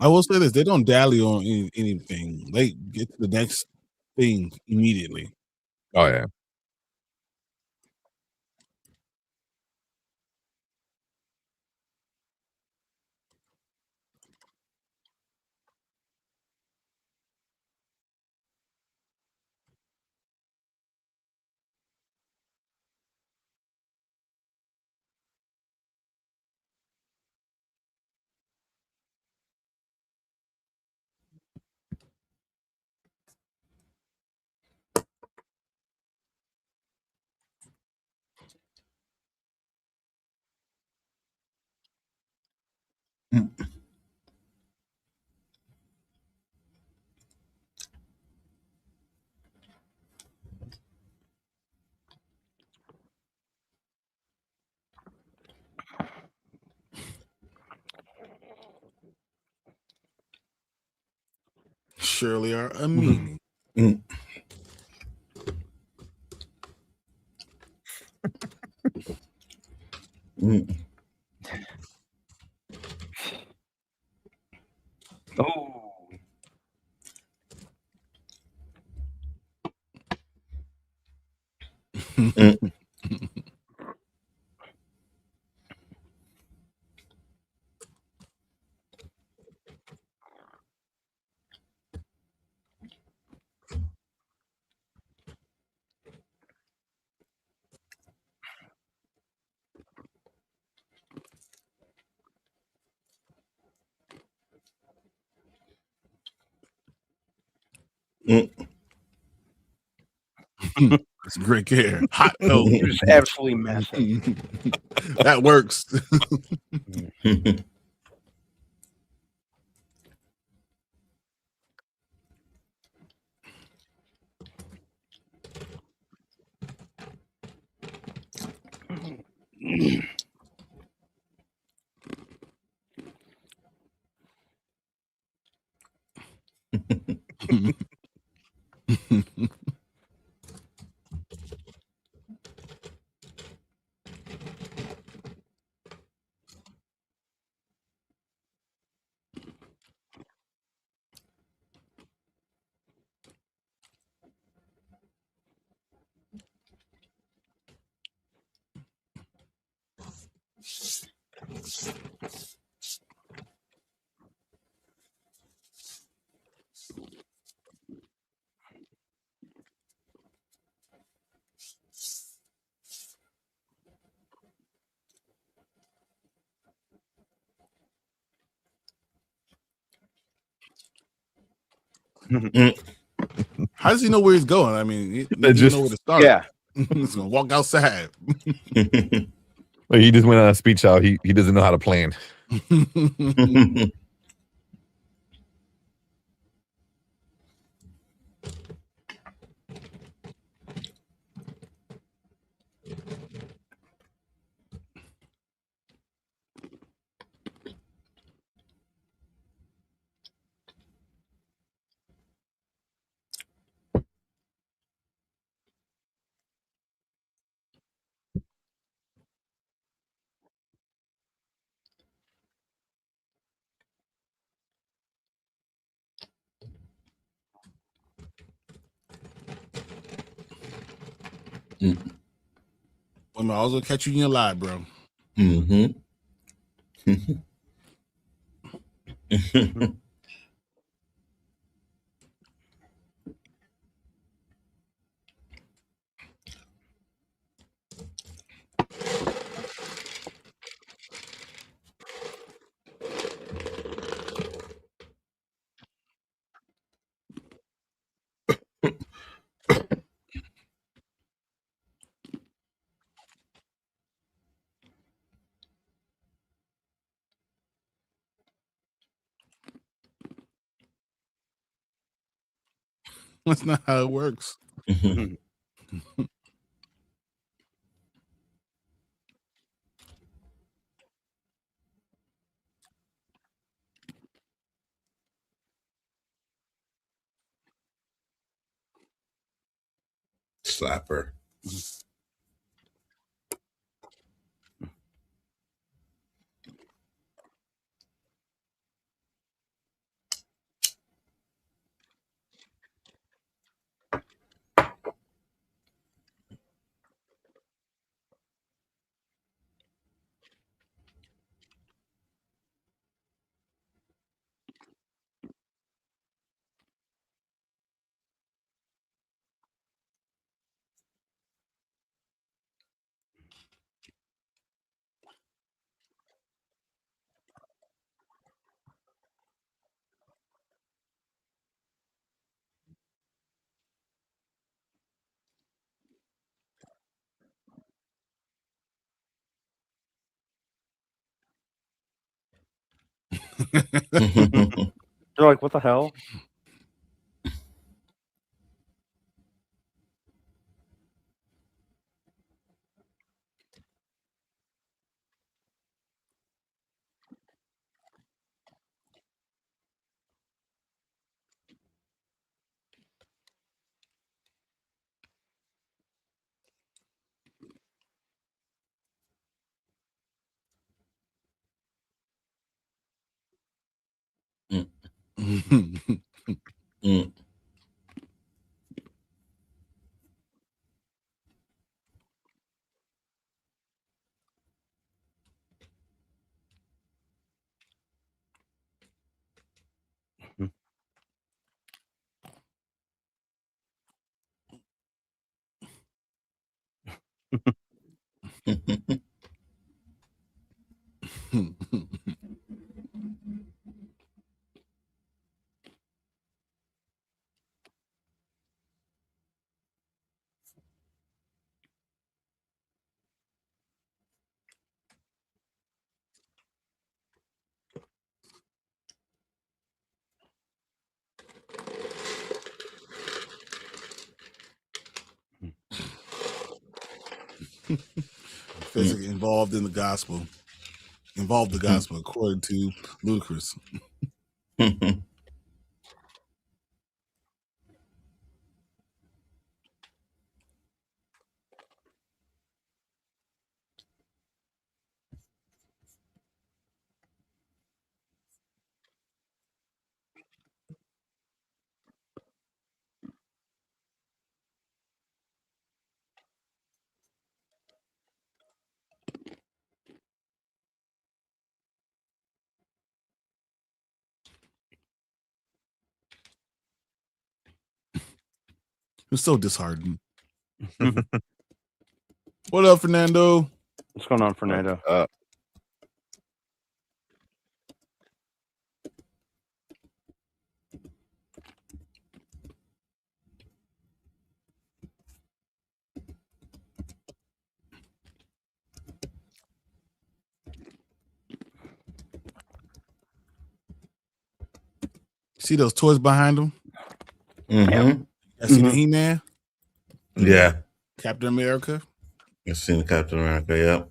[SPEAKER 1] I will say this: they don't dally on anything. They get to the next thing immediately.
[SPEAKER 4] Oh yeah.
[SPEAKER 1] Surely are a meaning.
[SPEAKER 2] Oh.
[SPEAKER 1] It's great care. Hot note.
[SPEAKER 2] He was absolutely massive.
[SPEAKER 1] That works. How does he know where he's going? I mean, he doesn't know where to start.
[SPEAKER 2] Yeah.
[SPEAKER 1] He's gonna walk outside.
[SPEAKER 4] Like he just went on a speech out. He doesn't know how to plan.
[SPEAKER 1] I'm also catch you in your lie, bro. That's not how it works.
[SPEAKER 3] Slapper.
[SPEAKER 2] They're like, what the hell?
[SPEAKER 1] Physically involved the gospel, according to Ludacris. It's so disheartening. What up, Fernando?
[SPEAKER 2] What's going on, Fernando?
[SPEAKER 1] See those toys behind him?
[SPEAKER 3] Mm-hmm.
[SPEAKER 1] I see the He-Man.
[SPEAKER 3] Yeah.
[SPEAKER 1] Captain America.
[SPEAKER 3] I've seen Captain America, yeah.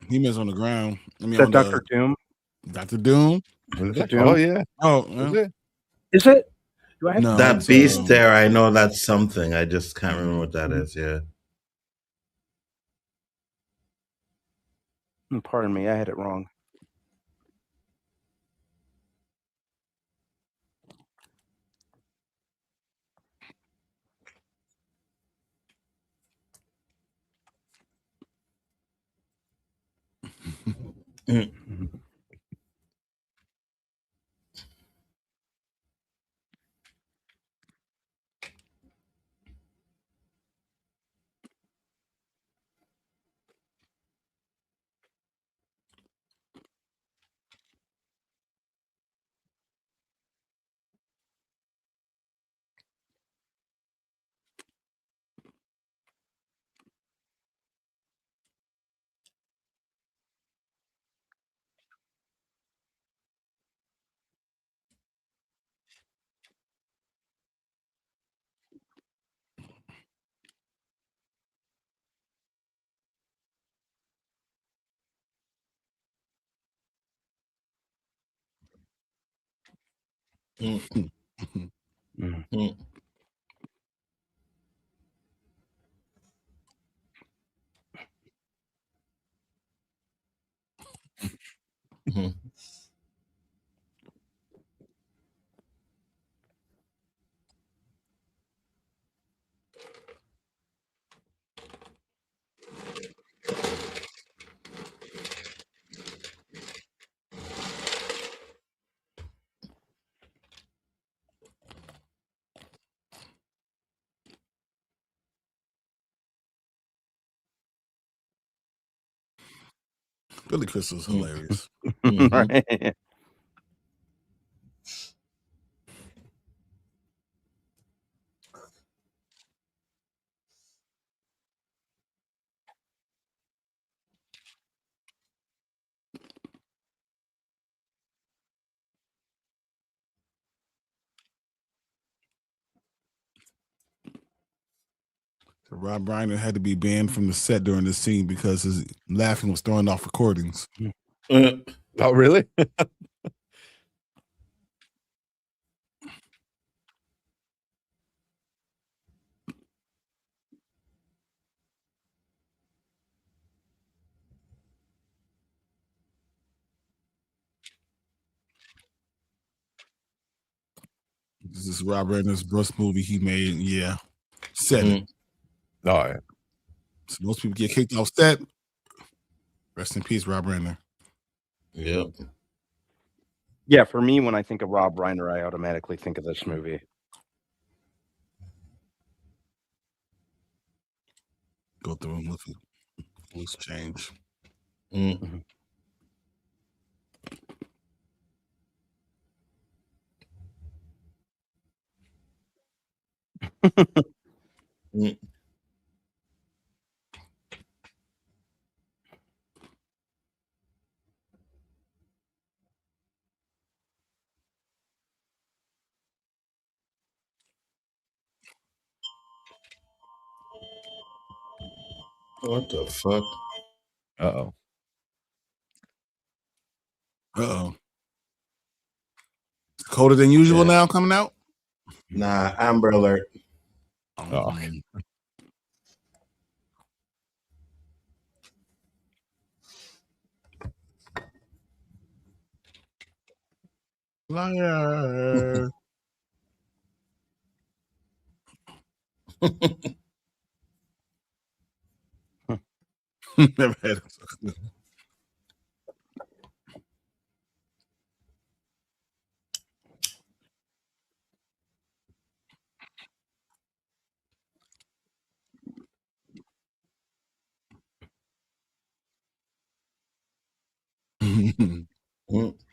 [SPEAKER 1] He-Man's on the ground. I mean,
[SPEAKER 2] Is that
[SPEAKER 1] on
[SPEAKER 2] Dr. Doom?
[SPEAKER 1] Dr. Doom.
[SPEAKER 4] Oh yeah.
[SPEAKER 1] Oh,
[SPEAKER 4] Is it?
[SPEAKER 2] Is it? Do I have
[SPEAKER 1] No,
[SPEAKER 3] That
[SPEAKER 1] it's,
[SPEAKER 3] beast there, I know that's something. I just can't remember what that is. Yeah.
[SPEAKER 2] Pardon me, I had it wrong.
[SPEAKER 1] Billy Crystal's hilarious.
[SPEAKER 2] Right.
[SPEAKER 1] Rob Reiner had to be banned from the set during this scene because his laughing was throwing off recordings.
[SPEAKER 4] Oh, really?
[SPEAKER 1] This is Rob Reiner's first movie he made. Yeah, set it.
[SPEAKER 4] All right.
[SPEAKER 1] So most people get kicked off set. Rest in peace, Rob Reiner.
[SPEAKER 3] Yep.
[SPEAKER 2] Yeah, for me, when I think of Rob Reiner, I automatically think of this movie.
[SPEAKER 1] Go through and look at loose change.
[SPEAKER 2] Mm-hmm.
[SPEAKER 3] What the fuck?
[SPEAKER 4] Uh-oh.
[SPEAKER 1] Uh-oh. It's colder than usual now coming out?
[SPEAKER 3] Nah, Amber Alert.
[SPEAKER 4] Oh.
[SPEAKER 1] Liar. Never had it.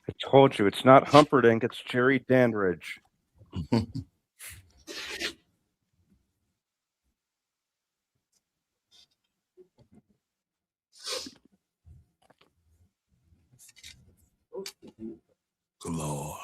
[SPEAKER 2] I told you, it's not Humperdinck, it's Jerry Dandridge.
[SPEAKER 1] Lord.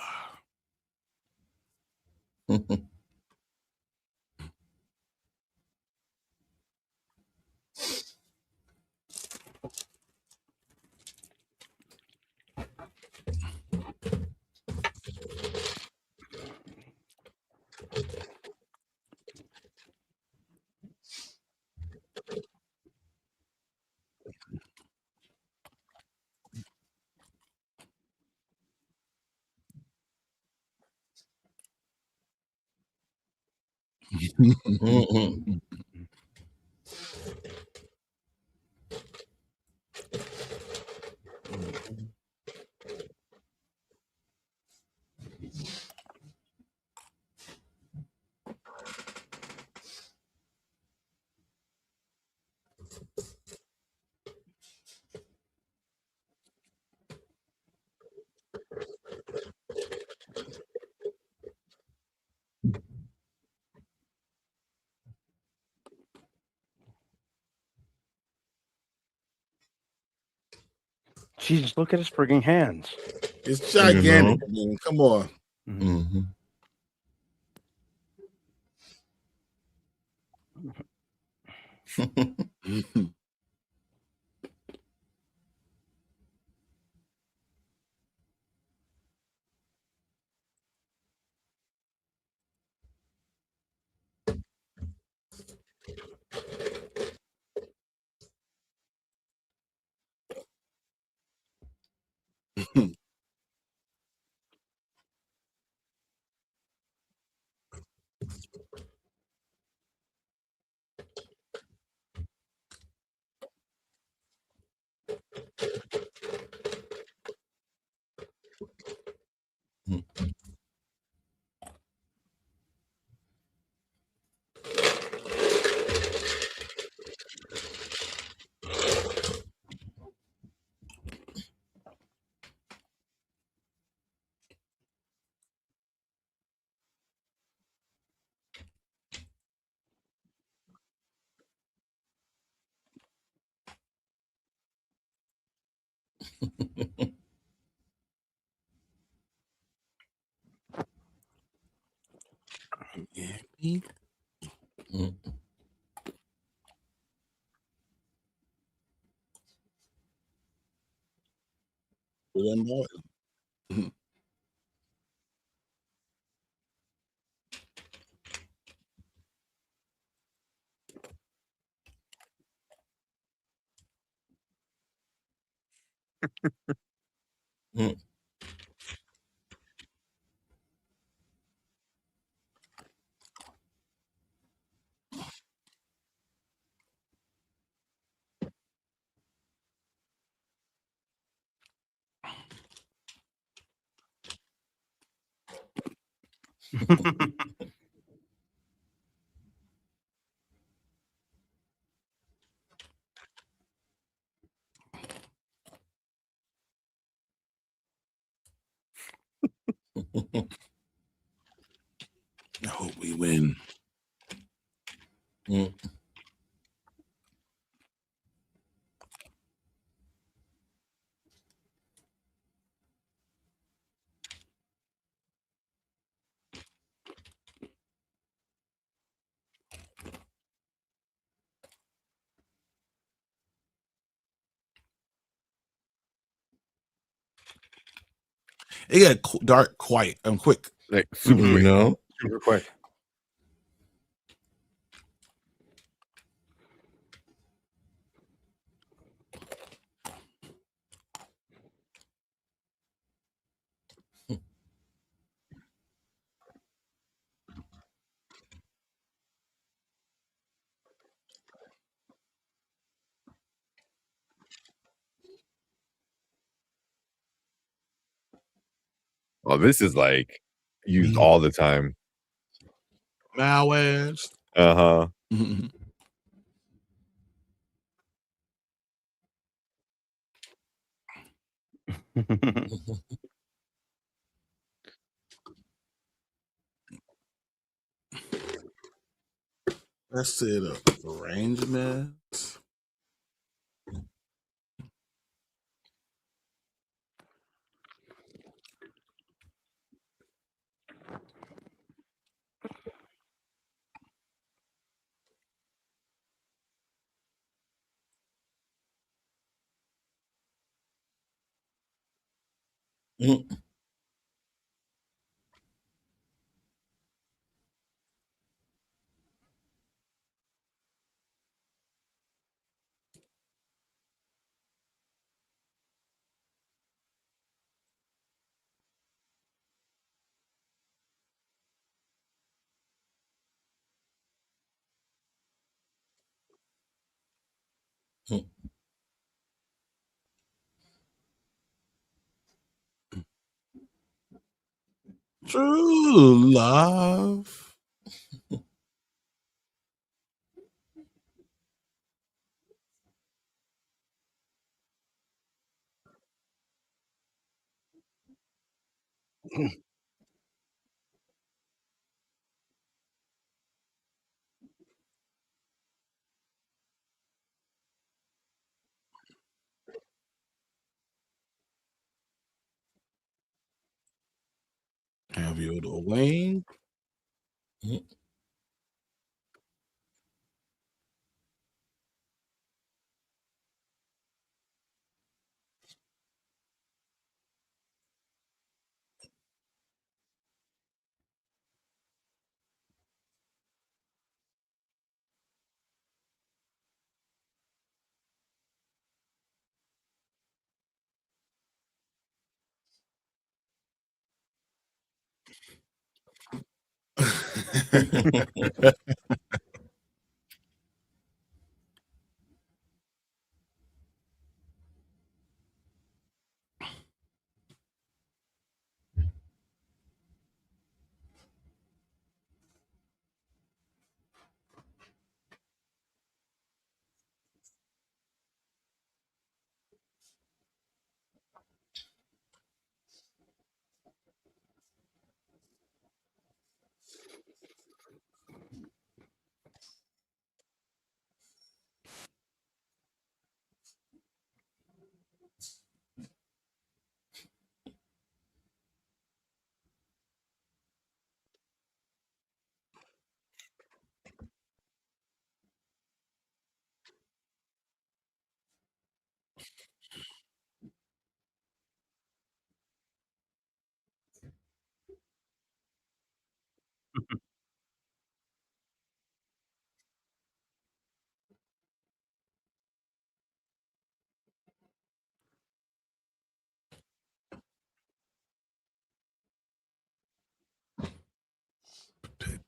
[SPEAKER 2] Jeez, look at his frigging hands.
[SPEAKER 1] It's gigantic. I mean, come on.
[SPEAKER 3] Mm-hmm.
[SPEAKER 1] Yeah. them boys. I hope we win. It got dark, quiet, and quick.
[SPEAKER 4] Like super quick.
[SPEAKER 3] No.
[SPEAKER 4] Super quick. Oh, this is like used all the time.
[SPEAKER 1] Malwares.
[SPEAKER 4] Uh-huh.
[SPEAKER 1] Let's set up arrangements. True love. Have you the wing?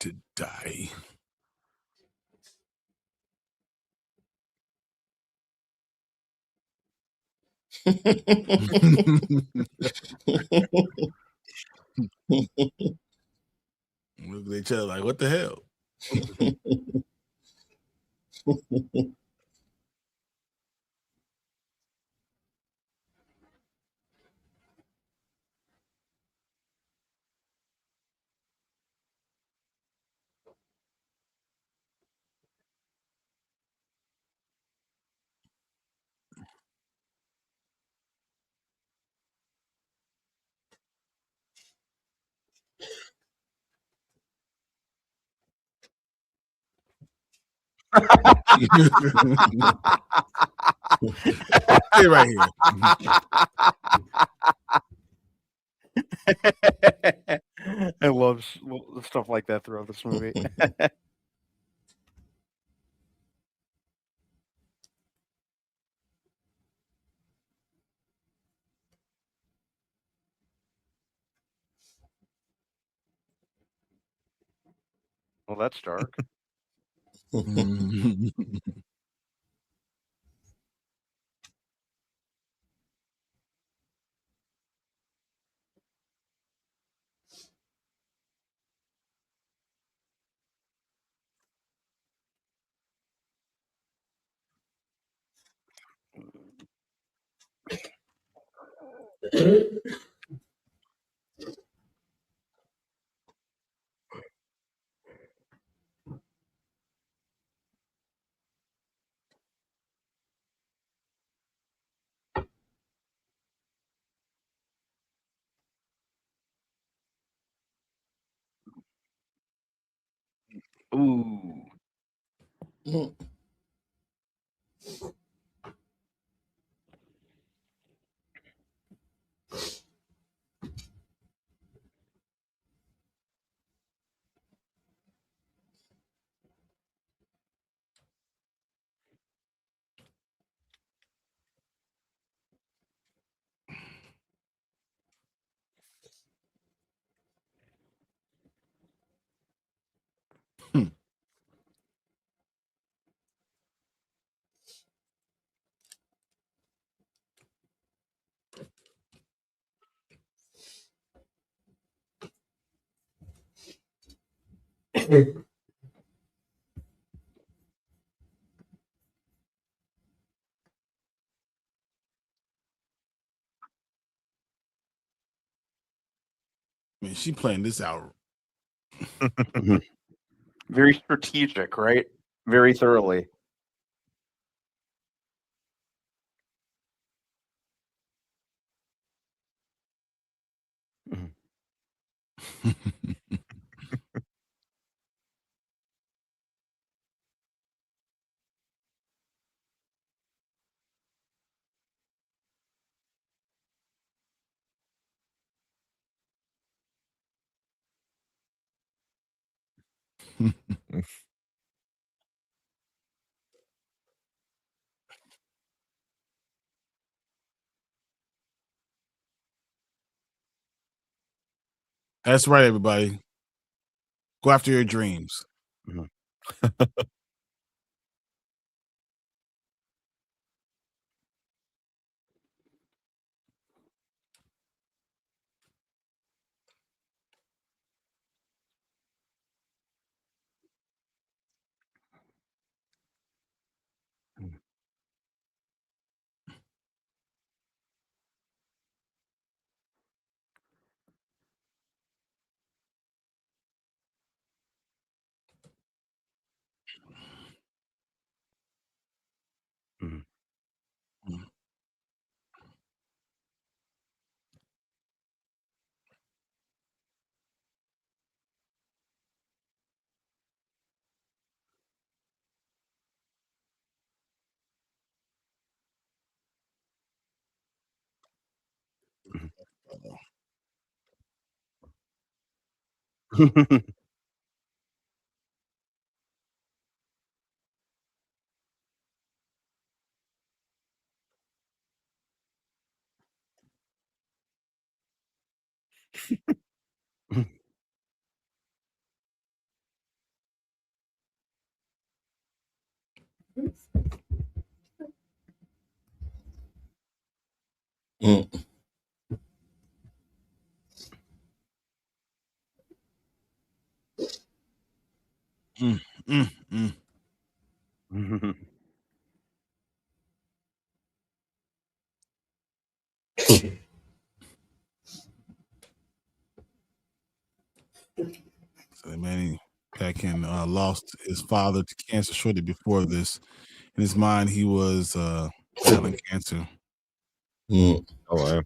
[SPEAKER 1] to die. Look at each other like, what the hell? Stay right here.
[SPEAKER 2] I love stuff like that throughout this movie. Well, that's dark. Ooh.
[SPEAKER 1] Man, she playing this out.
[SPEAKER 2] Very strategic, right? Very thoroughly.
[SPEAKER 1] That's right, everybody. Go after your dreams.
[SPEAKER 2] Mhm.
[SPEAKER 3] Mm.
[SPEAKER 1] So Manny Pacquiao lost his father to cancer shortly before this. In his mind, he was battling cancer.
[SPEAKER 3] Mm.
[SPEAKER 4] Oh, wow.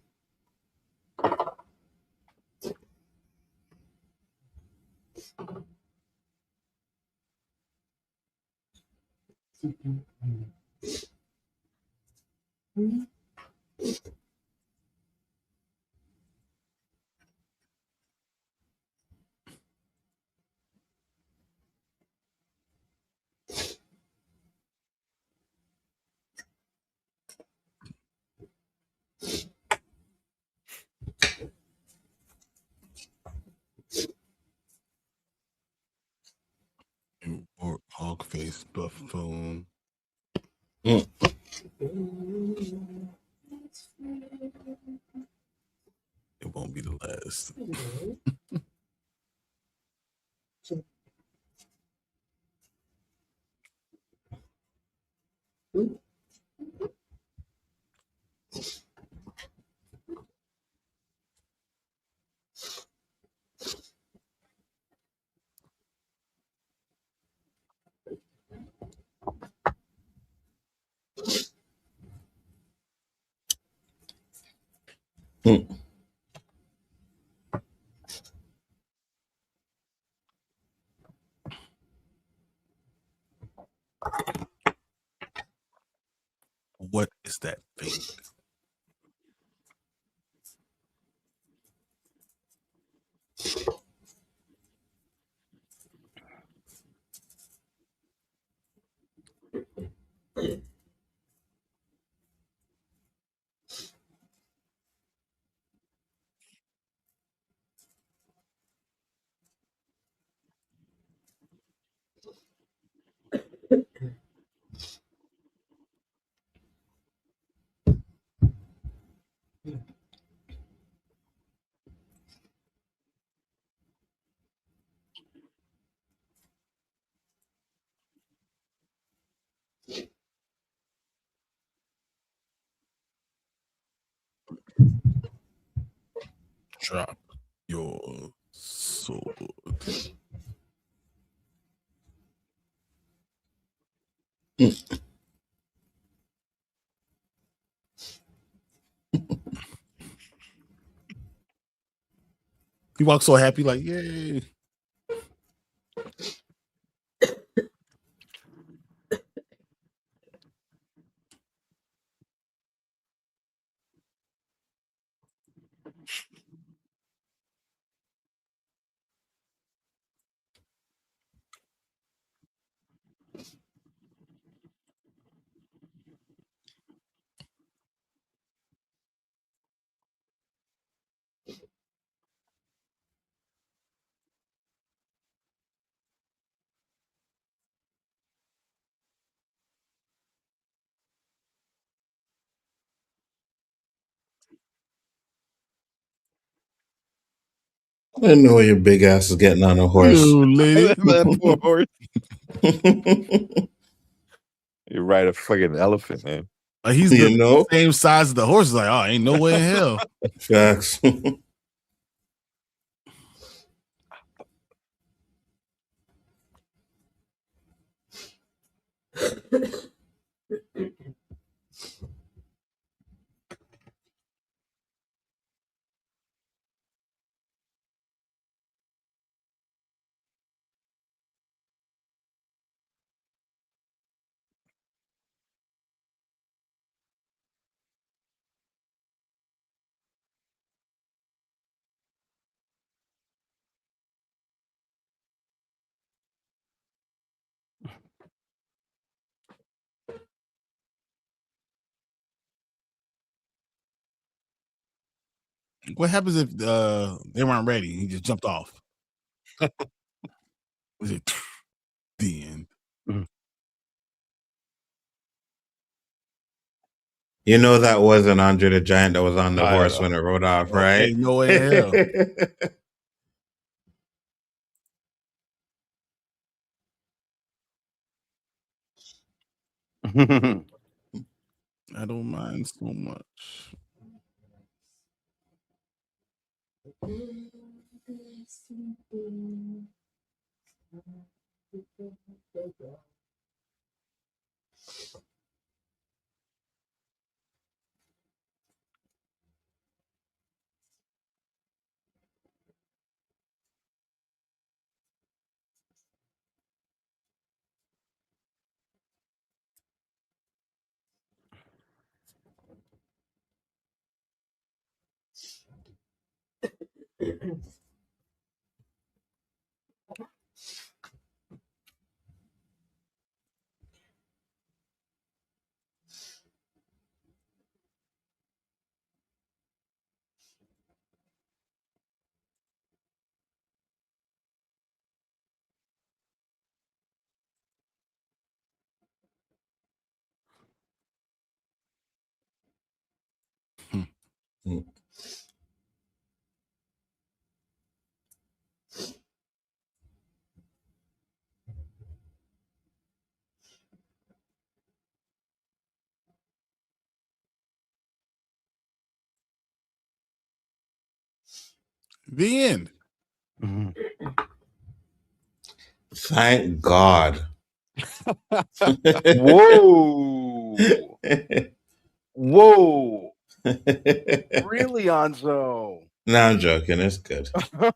[SPEAKER 1] Or hog face buffoon.
[SPEAKER 3] Mm.
[SPEAKER 1] It won't be the last.
[SPEAKER 3] Mm.
[SPEAKER 1] What is that thing? Drop your sword.
[SPEAKER 3] Mm.
[SPEAKER 1] He walks so happy, like, yay.
[SPEAKER 3] I didn't know your big ass is getting on a horse.
[SPEAKER 4] That poor horse. You ride a fucking elephant, man.
[SPEAKER 1] Like he's
[SPEAKER 3] You
[SPEAKER 1] the
[SPEAKER 3] know?
[SPEAKER 1] same size as the horse. Like, oh, ain't no way in hell.
[SPEAKER 3] Facts.
[SPEAKER 1] What happens if they weren't ready? He just jumped off. Was it the end?
[SPEAKER 3] You know that wasn't Andre the Giant that was on the horse when it rode off, right?
[SPEAKER 1] Ain't no way in hell. I don't mind so much. The end.
[SPEAKER 3] Thank God.
[SPEAKER 2] Whoa. Whoa. Really, Anzo?
[SPEAKER 3] No, I'm joking. It's good. It's fine.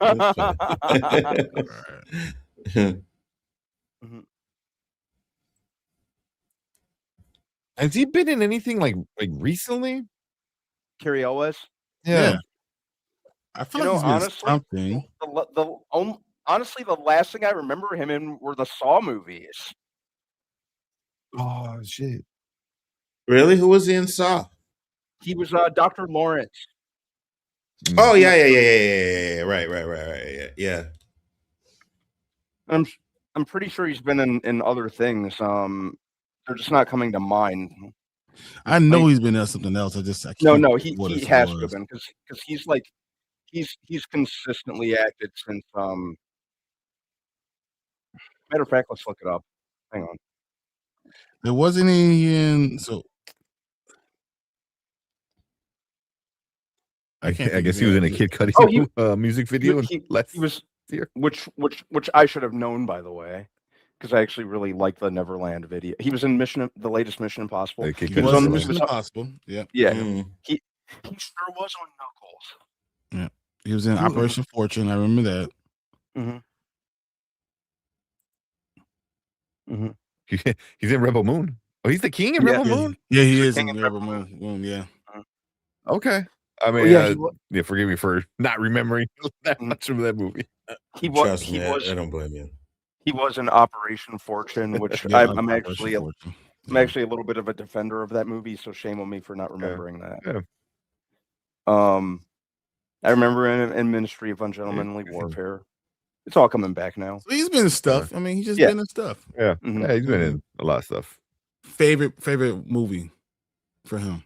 [SPEAKER 4] Has he been in anything like recently?
[SPEAKER 2] Carrie Elwes?
[SPEAKER 1] Yeah. I feel like he's been
[SPEAKER 2] honestly,
[SPEAKER 1] something.
[SPEAKER 2] Honestly, the last thing I remember him in were the Saw movies.
[SPEAKER 4] Oh shit!
[SPEAKER 3] Really? Who was he in Saw?
[SPEAKER 2] He was Dr. Lawrence.
[SPEAKER 3] Oh yeah. Right. Yeah.
[SPEAKER 2] I'm pretty sure he's been in other things. They're just not coming to mind.
[SPEAKER 1] I know he's been in something else. I can't.
[SPEAKER 2] No, he has to have been because he's like he's consistently acted since. Matter of fact, let's look it up. Hang on.
[SPEAKER 1] There wasn't any in
[SPEAKER 4] I guess he was in a Kid Cudi music video
[SPEAKER 2] he was
[SPEAKER 4] year.
[SPEAKER 2] Which I should have known, by the way, because I actually really like the Neverland video. He was in the latest Mission Impossible.
[SPEAKER 1] He was on Mission Impossible. Yeah.
[SPEAKER 2] Yeah. He sure was on Knuckles.
[SPEAKER 1] Yeah. He was in Operation Fortune. I remember that.
[SPEAKER 4] He's in Rebel Moon. Oh, he's the king in Rebel Moon?
[SPEAKER 1] Yeah, he is in Rebel Moon. Yeah.
[SPEAKER 4] Okay. I mean, forgive me for not remembering that much of that movie.
[SPEAKER 3] Trust me, I don't blame you.
[SPEAKER 2] He was in Operation Fortune, which I'm actually a little bit of a defender of that movie, so shame on me for not remembering that.
[SPEAKER 4] Yeah.
[SPEAKER 2] I remember in Ministry of Ungentlemanly Warfare. It's all coming back now.
[SPEAKER 1] So he's been in stuff. I mean, he's just been in stuff.
[SPEAKER 4] Yeah. Yeah, he's been in a lot of stuff.
[SPEAKER 1] Favorite movie for him?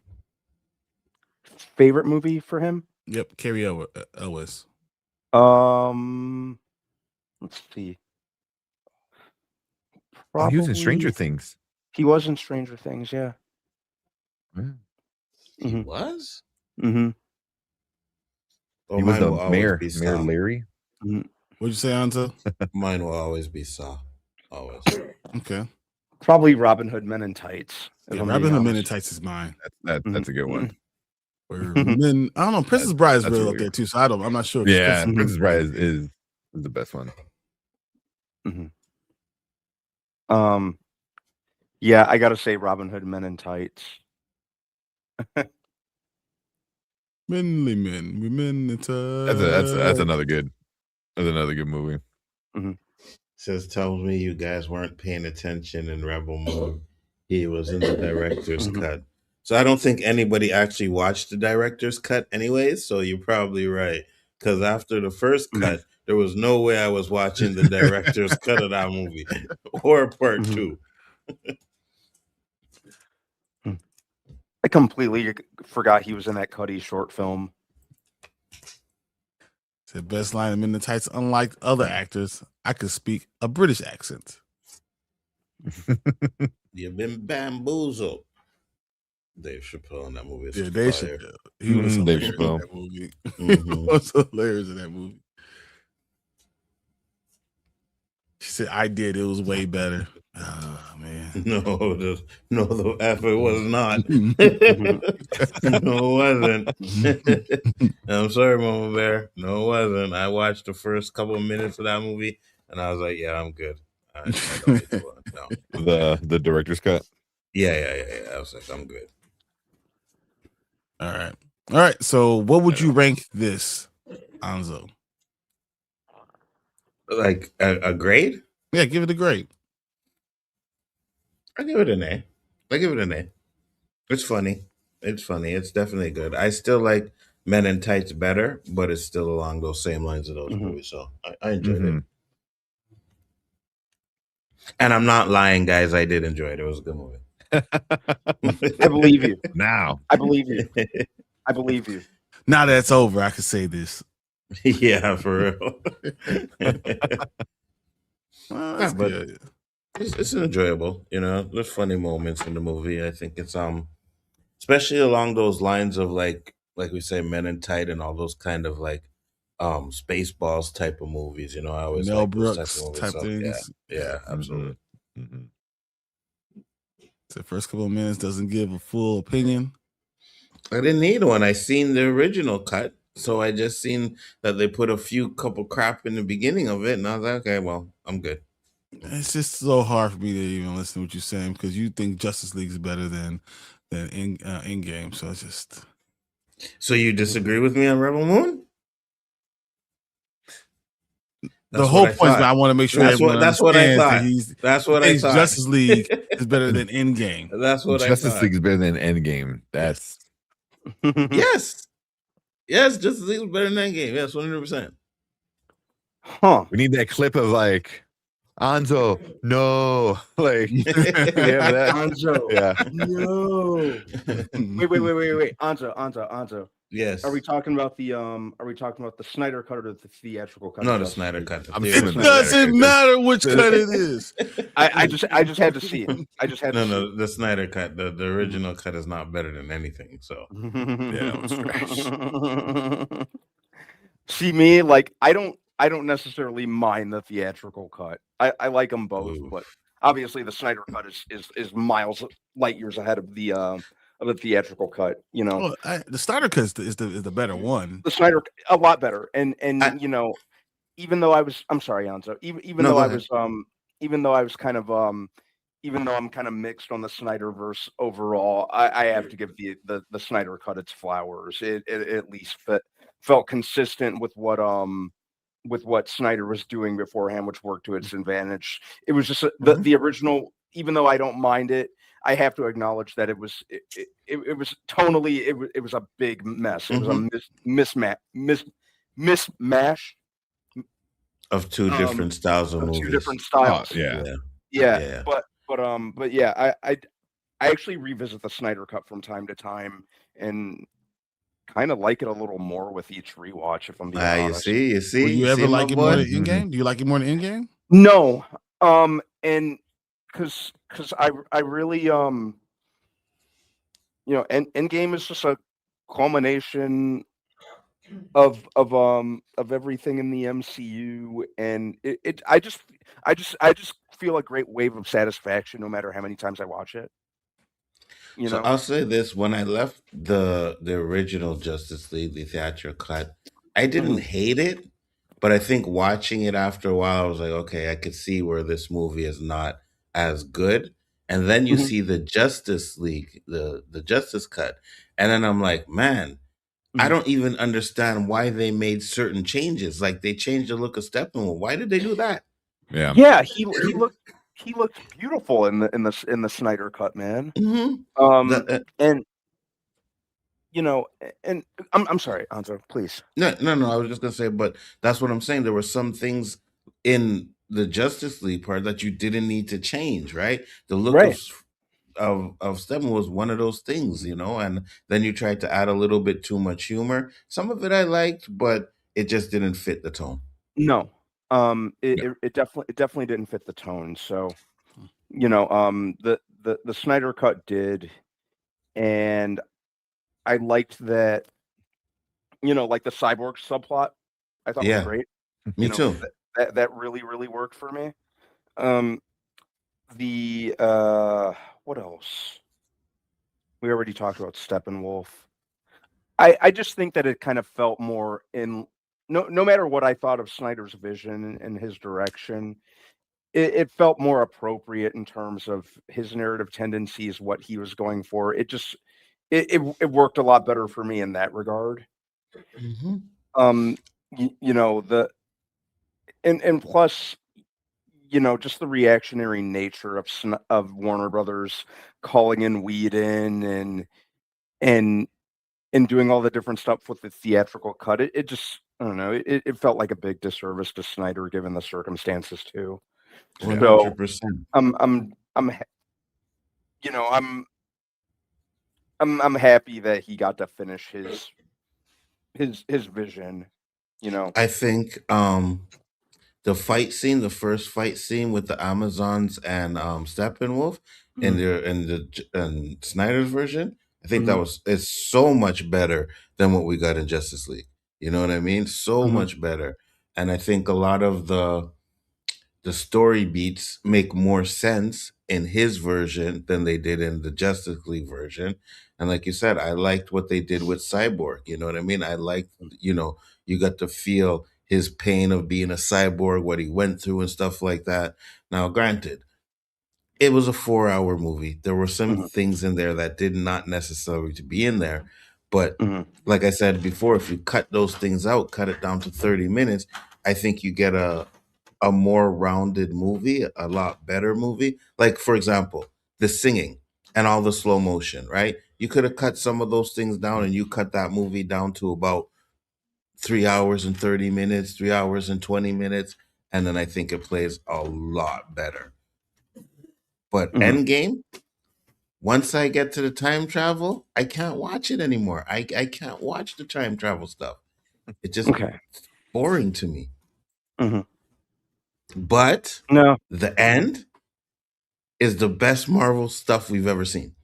[SPEAKER 2] Favorite movie for him?
[SPEAKER 1] Yep, Carrie Elwes.
[SPEAKER 2] Let's see.
[SPEAKER 4] Oh, he was in Stranger Things.
[SPEAKER 2] He was in Stranger Things, yeah.
[SPEAKER 3] He was?
[SPEAKER 2] Mm-hmm.
[SPEAKER 3] Oh,
[SPEAKER 4] he was the mayor Larry.
[SPEAKER 1] What'd you say, Anzo?
[SPEAKER 3] Mine will always be Saw. Always.
[SPEAKER 1] Okay.
[SPEAKER 2] Probably Robin Hood Men in Tights.
[SPEAKER 1] Yeah, Robin Hood Men in Tights is mine.
[SPEAKER 4] That's a good one.
[SPEAKER 1] Then I don't know. Princess Bride is really up there too. So I'm not sure.
[SPEAKER 4] Yeah, Princess Bride is the best one.
[SPEAKER 2] Yeah, I gotta say Robin Hood Men in Tights.
[SPEAKER 1] Menly men, women in tights.
[SPEAKER 4] That's another good. That's another good movie.
[SPEAKER 3] Says tells me you guys weren't paying attention in Rebel Moon. He was in the director's cut. So I don't think anybody actually watched the director's cut anyways, so you're probably right. Because after the first cut, there was no way I was watching the director's cut of that movie. Or part 2.
[SPEAKER 2] I completely forgot he was in that Cuddy short film.
[SPEAKER 1] The best line of Men in Tights. Unlike other actors, I could speak a British accent.
[SPEAKER 3] You've been bamboozled. Dave Chappelle in that movie.
[SPEAKER 1] Yeah, Dave Chappelle. He was hilarious in that movie. He was hilarious in that movie. She said, "I did. It was way better." Oh man.
[SPEAKER 3] No, the effort was not. No, it wasn't. I'm sorry, Mama Bear. No, it wasn't. I watched the first couple of minutes of that movie, and I was like, "Yeah, I'm good. I don't need to watch." No.
[SPEAKER 4] The director's cut.
[SPEAKER 3] Yeah. I was like, I'm good.
[SPEAKER 1] All right. So, what would you rank this, Anzo?
[SPEAKER 3] Like a grade?
[SPEAKER 1] Yeah, give it a grade.
[SPEAKER 3] I give it an A. It's funny. It's definitely good. I still like Men in Tights better, but it's still along those same lines of those movies. So I enjoyed it. And I'm not lying, guys. I did enjoy it. It was a good movie.
[SPEAKER 2] I believe you.
[SPEAKER 4] Now.
[SPEAKER 2] I believe you. I believe you.
[SPEAKER 1] Now that it's over, I can say this.
[SPEAKER 3] Yeah, for real.
[SPEAKER 1] That's good.
[SPEAKER 3] It's enjoyable. There's funny moments in the movie. I think it's especially along those lines of like we say, Men in Tight and all those kind of like Spaceballs type of movies. I always
[SPEAKER 1] Mel
[SPEAKER 3] like those
[SPEAKER 1] Brooks
[SPEAKER 3] type of movies.
[SPEAKER 1] type
[SPEAKER 3] So,
[SPEAKER 1] things.
[SPEAKER 3] Yeah, absolutely.
[SPEAKER 1] The first couple of minutes doesn't give a full opinion.
[SPEAKER 3] I didn't need one. I seen the original cut, so I just seen that they put a couple crap in the beginning of it, and I was like, okay, well, I'm good.
[SPEAKER 1] It's just so hard for me to even listen to what you're saying because you think Justice League is better than Endgame. So it's just.
[SPEAKER 3] So you disagree with me on Rebel Moon?
[SPEAKER 1] The whole point is I want to make sure
[SPEAKER 3] that's what I thought. That's what I thought.
[SPEAKER 1] Justice League is better than Endgame.
[SPEAKER 3] That's what
[SPEAKER 4] Justice League is better than Endgame. That's
[SPEAKER 3] yes. Justice League is better than Endgame. Yes, 100%.
[SPEAKER 2] Huh?
[SPEAKER 4] We need that clip of like Anzo. No, like
[SPEAKER 2] Anzo.
[SPEAKER 4] Yeah.
[SPEAKER 2] No. Wait. Anzo.
[SPEAKER 3] Yes.
[SPEAKER 2] Are we talking about the Snyder cut or the theatrical cut?
[SPEAKER 3] No, the Snyder cut.
[SPEAKER 1] It doesn't matter which cut it is.
[SPEAKER 2] I just had to see it. I just had to see
[SPEAKER 3] the Snyder cut. The original cut is not better than anything. So
[SPEAKER 1] yeah, it was trash.
[SPEAKER 2] See me, like I don't necessarily mind the theatrical cut. I like them both, but obviously the Snyder cut is light years ahead of the theatrical cut.
[SPEAKER 1] Well, the Snyder cut is the better one.
[SPEAKER 2] The Snyder a lot better, and even though I'm sorry, Anzo. Even though I'm kind of mixed on the Snyderverse overall, I have to give the Snyder cut its flowers. It at least felt consistent with what Snyder was doing beforehand, which worked to its advantage. It was just the original. Even though I don't mind it, I have to acknowledge that it was tonally it was a big mess. It was a mismatch
[SPEAKER 3] of two different styles of movies.
[SPEAKER 2] Two different styles.
[SPEAKER 3] Yeah.
[SPEAKER 2] But yeah, I actually revisit the Snyder cut from time to time and kind of like it a little more with each rewatch. If I'm being honest.
[SPEAKER 3] You see.
[SPEAKER 1] Will you ever like it more than Endgame? Do you like it more than Endgame?
[SPEAKER 2] No. And because I really Endgame is just a culmination of everything in the MCU, and I just feel a great wave of satisfaction no matter how many times I watch it.
[SPEAKER 3] So I'll say this: when I left the original Justice League, the theatrical cut, I didn't hate it, but I think watching it after a while, I was like, okay, I could see where this movie is not as good. And then you see the Justice League, the Justice cut, and then I'm like, man, I don't even understand why they made certain changes. Like they changed the look of Steppenwolf. Why did they do that?
[SPEAKER 2] Yeah, he looked beautiful in the Snyder cut, man. And I'm sorry, Anzo, please.
[SPEAKER 3] No. I was just gonna say, but that's what I'm saying. There were some things in the Justice League part that you didn't need to change, right? The look of of Steppenwolf was one of those things, and then you tried to add a little bit too much humor. Some of it I liked, but it just didn't fit the tone.
[SPEAKER 2] No,
[SPEAKER 3] Yeah.
[SPEAKER 2] it definitely didn't fit the tone. So, the Snyder cut did, and I liked that. Like the cyborg subplot, I thought was
[SPEAKER 3] Yeah,
[SPEAKER 2] great.
[SPEAKER 3] me too.
[SPEAKER 2] That really worked for me. Um, the what else? We already talked about Steppenwolf. I just think that it kind of felt more in no matter what I thought of Snyder's vision and his direction, it felt more appropriate in terms of his narrative tendencies, what he was going for. It worked a lot better for me in that regard.
[SPEAKER 3] Hmm.
[SPEAKER 2] The and plus, just the reactionary nature of Warner Brothers calling in Whedon and and doing all the different stuff with the theatrical cut. It just, I don't know. It felt like a big disservice to Snyder given the circumstances too. So
[SPEAKER 3] 100%.
[SPEAKER 2] I'm ha- you know I'm happy that he got to finish his vision.
[SPEAKER 3] I think the first fight scene with the Amazons and Steppenwolf in
[SPEAKER 2] Mhm,
[SPEAKER 3] the Snyder's version, I think
[SPEAKER 2] mhm,
[SPEAKER 3] it's so much better than what we got in Justice League. You know what I mean? So
[SPEAKER 2] mhm,
[SPEAKER 3] much better. And I think a lot of the story beats make more sense in his version than they did in the Justice League version. And like you said, I liked what they did with Cyborg. You know what I mean? I liked, you got to feel his pain of being a cyborg, what he went through and stuff like that. Now, granted, it was a 4-hour movie. There were some
[SPEAKER 2] mhm,
[SPEAKER 3] things in there that did not necessarily to be in there. But
[SPEAKER 2] mhm,
[SPEAKER 3] like I said before, if you cut those things out, cut it down to 30 minutes, I think you get a more rounded movie, a lot better movie. Like, for example, the singing and all the slow motion, right? You could have cut some of those things down and you cut that movie down to about 3 hours and 30 minutes, 3 hours and 20 minutes. And then I think it plays a lot better. But
[SPEAKER 2] mhm.
[SPEAKER 3] Endgame, once I get to the time travel, I can't watch it anymore. I can't watch the time travel stuff. It's just
[SPEAKER 2] Okay.
[SPEAKER 3] boring to me.
[SPEAKER 2] Mhm.
[SPEAKER 3] But
[SPEAKER 2] No.
[SPEAKER 3] the end is the best Marvel stuff we've ever seen.